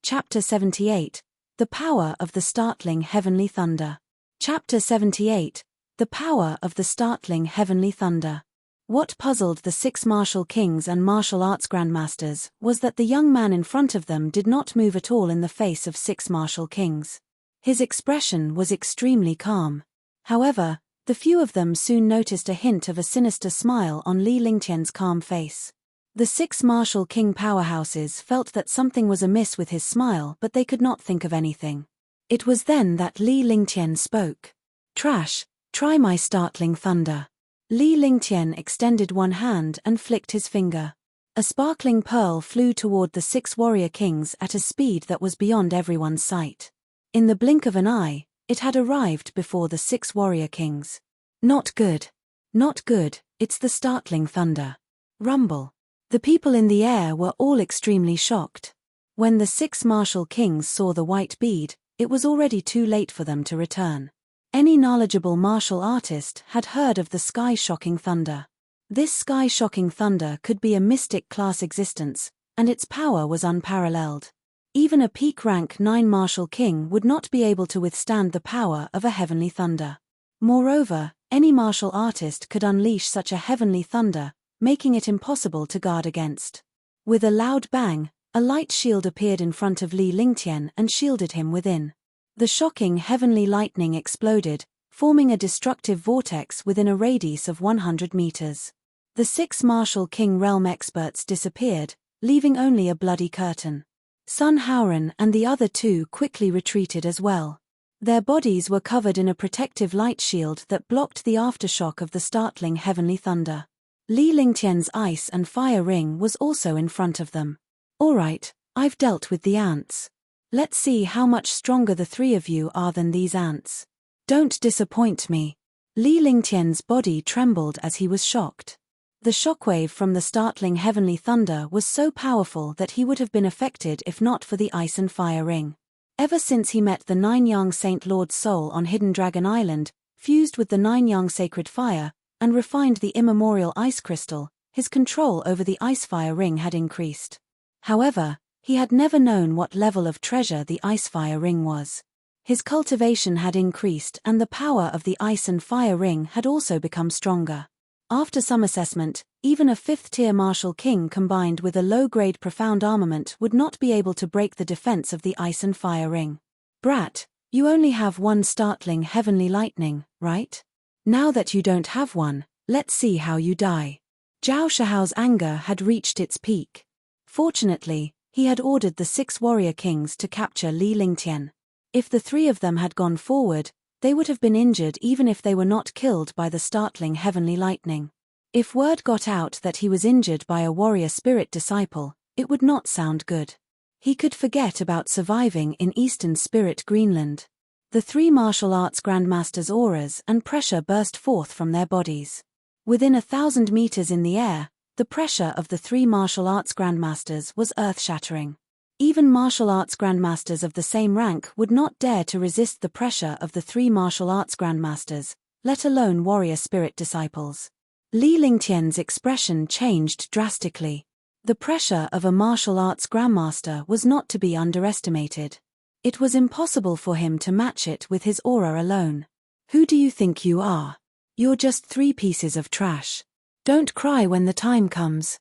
The Power of the Startling Heavenly Thunder. Chapter 78, The Power of the Startling Heavenly Thunder. What puzzled the 6 martial kings and martial arts grandmasters was that the young man in front of them did not move at all in the face of 6 martial kings. His expression was extremely calm. However, the few of them soon noticed a hint of a sinister smile on Li Lingtian's calm face. The 6 martial king powerhouses felt that something was amiss with his smile, but they could not think of anything. It was then that Li Lingtian spoke. Trash, try my startling thunder. Li Lingtian extended one hand and flicked his finger. A sparkling pearl flew toward the 6 warrior kings at a speed that was beyond everyone's sight. In the blink of an eye, it had arrived before the 6 warrior kings. Not good. Not good, it's the startling thunder. Rumble. The people in the air were all extremely shocked. When the 6 martial kings saw the white bead, it was already too late for them to return. Any knowledgeable martial artist had heard of the sky-shocking thunder. This sky-shocking thunder could be a mystic-class existence, and its power was unparalleled. Even a peak rank 9 martial king would not be able to withstand the power of a heavenly thunder. Moreover, any martial artist could unleash such a heavenly thunder, making it impossible to guard against. With a loud bang, a light shield appeared in front of Li Lingtian and shielded him within. The shocking heavenly lightning exploded, forming a destructive vortex within a radius of 100 meters. The 6 martial king realm experts disappeared, leaving only a bloody curtain. Sun Haoran and the other 2 quickly retreated as well. Their bodies were covered in a protective light shield that blocked the aftershock of the startling heavenly thunder. Li Lingtian's ice and fire ring was also in front of them. "Alright, I've dealt with the ants. Let's see how much stronger the 3 of you are than these ants. Don't disappoint me." Li Lingtian's body trembled as he was shocked. The shockwave from the startling heavenly thunder was so powerful that he would have been affected if not for the ice and fire ring. Ever since he met the 9 young Saint Lord's soul on Hidden Dragon Island, fused with the 9 young sacred fire, and refined the immemorial ice crystal, his control over the ice-fire ring had increased. However, he had never known what level of treasure the ice-fire ring was. His cultivation had increased and the power of the ice and fire ring had also become stronger. After some assessment, even a 5th-tier martial king combined with a low-grade profound armament would not be able to break the defense of the ice and fire ring. "Brat, you only have 1 startling heavenly lightning, right? Now that you don't have one, let's see how you die." Zhao Shahao's anger had reached its peak. Fortunately, he had ordered the 6 warrior kings to capture Li Lingtian. If the 3 of them had gone forward, they would have been injured even if they were not killed by the startling heavenly lightning. If word got out that he was injured by a warrior spirit disciple, it would not sound good. He could forget about surviving in Eastern Spirit Greenland. The 3 martial arts grandmasters' auras and pressure burst forth from their bodies. Within 1,000 meters in the air, the pressure of the 3 martial arts grandmasters was earth-shattering. Even martial arts grandmasters of the same rank would not dare to resist the pressure of the 3 martial arts grandmasters, let alone warrior spirit disciples. Li Lingtian's expression changed drastically. The pressure of a martial arts grandmaster was not to be underestimated. It was impossible for him to match it with his aura alone. "Who do you think you are? You're just 3 pieces of trash. Don't cry when the time comes."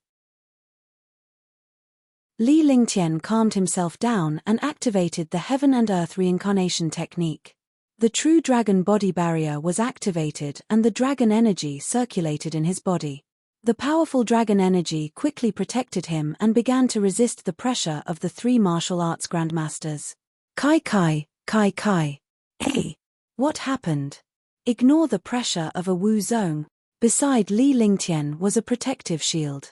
Li Lingtian calmed himself down and activated the Heaven and Earth reincarnation technique. The true dragon body barrier was activated and the dragon energy circulated in his body. The powerful dragon energy quickly protected him and began to resist the pressure of the 3 martial arts grandmasters. Kai Kai, Kai Kai. Hey! What happened? Ignore the pressure of a Wu Zong. Beside Li Lingtian was a protective shield.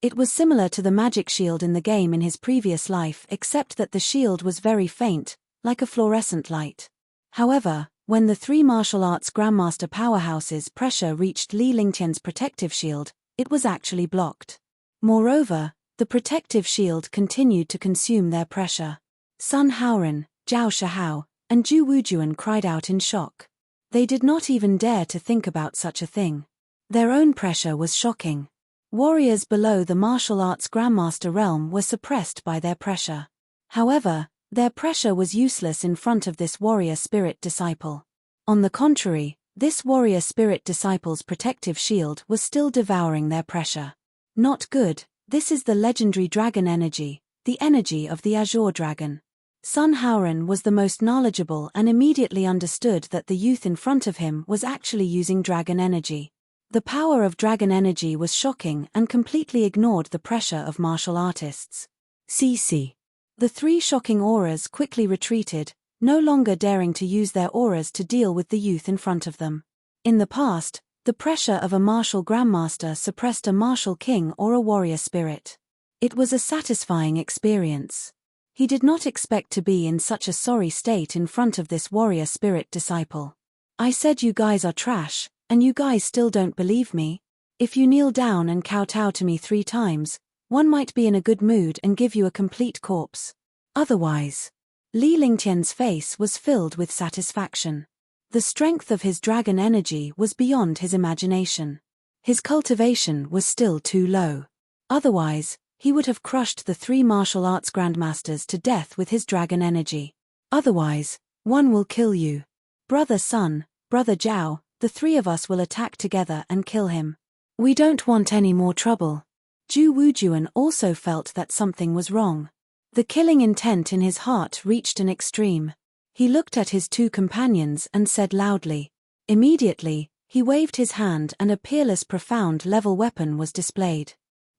It was similar to the magic shield in the game in his previous life except that the shield was very faint, like a fluorescent light. However, when the 3 martial arts grandmaster powerhouses' pressure reached Li Lingtian's protective shield, it was actually blocked. Moreover, the protective shield continued to consume their pressure. Sun Haoran, Zhao Shahao, and Zhu Wujuan cried out in shock. They did not even dare to think about such a thing. Their own pressure was shocking. Warriors below the martial arts grandmaster realm were suppressed by their pressure. However, their pressure was useless in front of this warrior spirit disciple. On the contrary, this warrior spirit disciple's protective shield was still devouring their pressure. Not good. This is the legendary dragon energy, the energy of the Azure Dragon. Sun Haoran was the most knowledgeable and immediately understood that the youth in front of him was actually using dragon energy. The power of dragon energy was shocking and completely ignored the pressure of martial artists. CC. The 3 shocking auras quickly retreated, no longer daring to use their auras to deal with the youth in front of them. In the past, the pressure of a martial grandmaster suppressed a martial king or a warrior spirit. It was a satisfying experience. He did not expect to be in such a sorry state in front of this warrior spirit disciple. "I said you guys are trash, and you guys still don't believe me? If you kneel down and kowtow to me 3 times, One might be in a good mood and give you a complete corpse. Otherwise. Li Lingtian's face was filled with satisfaction. The strength of his dragon energy was beyond his imagination. His cultivation was still too low. Otherwise, he would have crushed the 3 martial arts grandmasters to death with his dragon energy. Otherwise, one will kill you. Brother Sun, Brother Zhao, the 3 of us will attack together and kill him. We don't want any more trouble. Zhu Wujuan also felt that something was wrong. The killing intent in his heart reached an extreme. He looked at his 2 companions and said loudly. Immediately, he waved his hand and a peerless profound level weapon was displayed.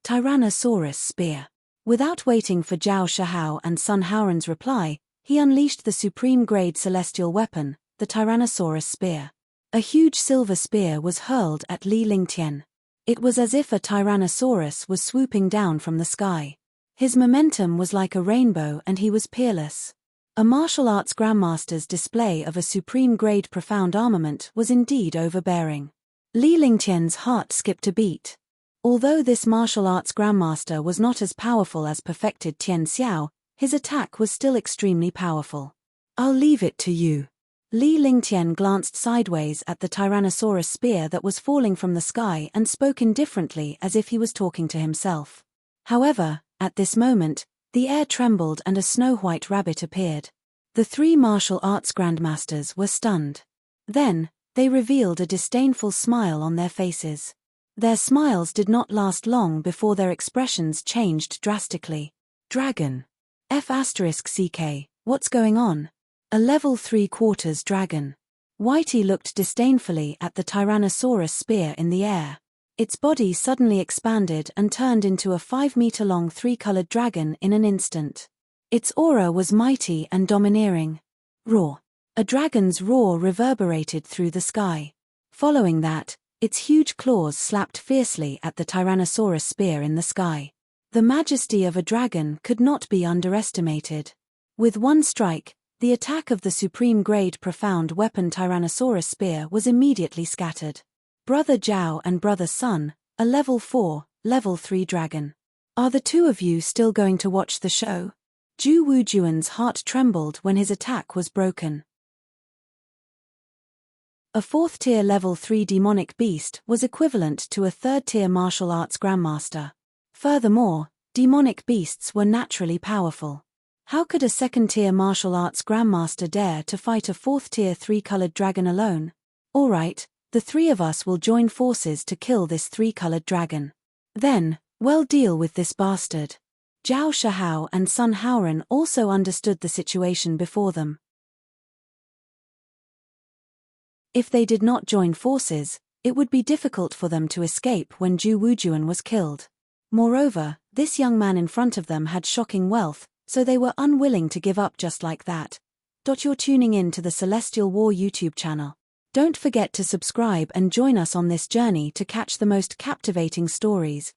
Tyrannosaurus Spear. Without waiting for Zhao Shihao and Sun Haoran's reply, he unleashed the supreme grade celestial weapon, the Tyrannosaurus Spear. A huge silver spear was hurled at Li Lingtian. It was as if a Tyrannosaurus was swooping down from the sky. His momentum was like a rainbow and he was peerless. A martial arts grandmaster's display of a supreme-grade profound armament was indeed overbearing. Li Lingtian's heart skipped a beat. Although this martial arts grandmaster was not as powerful as perfected Tian Xiao, his attack was still extremely powerful. I'll leave it to you. Li Lingtian glanced sideways at the Tyrannosaurus spear that was falling from the sky and spoke indifferently as if he was talking to himself. However, at this moment, the air trembled and a snow-white rabbit appeared. The 3 martial arts grandmasters were stunned. Then, they revealed a disdainful smile on their faces. Their smiles did not last long before their expressions changed drastically. Dragon. F***CK, what's going on? A level 3/4 dragon. Whitey looked disdainfully at the Tyrannosaurus spear in the air. Its body suddenly expanded and turned into a 5-meter-long 3-colored dragon in an instant. Its aura was mighty and domineering. Roar. A dragon's roar reverberated through the sky. Following that, its huge claws slapped fiercely at the Tyrannosaurus spear in the sky. The majesty of a dragon could not be underestimated. With one strike, the attack of the supreme-grade profound weapon Tyrannosaurus spear was immediately scattered. Brother Zhao and Brother Sun, a level 4, level 3 dragon. Are the 2 of you still going to watch the show? Zhu Wujuan's heart trembled when his attack was broken. A 4th-tier level 3 demonic beast was equivalent to a 3rd-tier martial arts grandmaster. Furthermore, demonic beasts were naturally powerful. How could a 2nd-tier martial arts grandmaster dare to fight a 4th-tier 3-colored dragon alone? Alright, the 3 of us will join forces to kill this 3-colored dragon. Then, we'll deal with this bastard. Zhao Shihao and Sun Haoran also understood the situation before them. If they did not join forces, it would be difficult for them to escape when Zhu Wujuan was killed. Moreover, this young man in front of them had shocking wealth, so they were unwilling to give up just like that. You're tuning in to the Celestial War YouTube channel. Don't forget to subscribe and join us on this journey to catch the most captivating stories.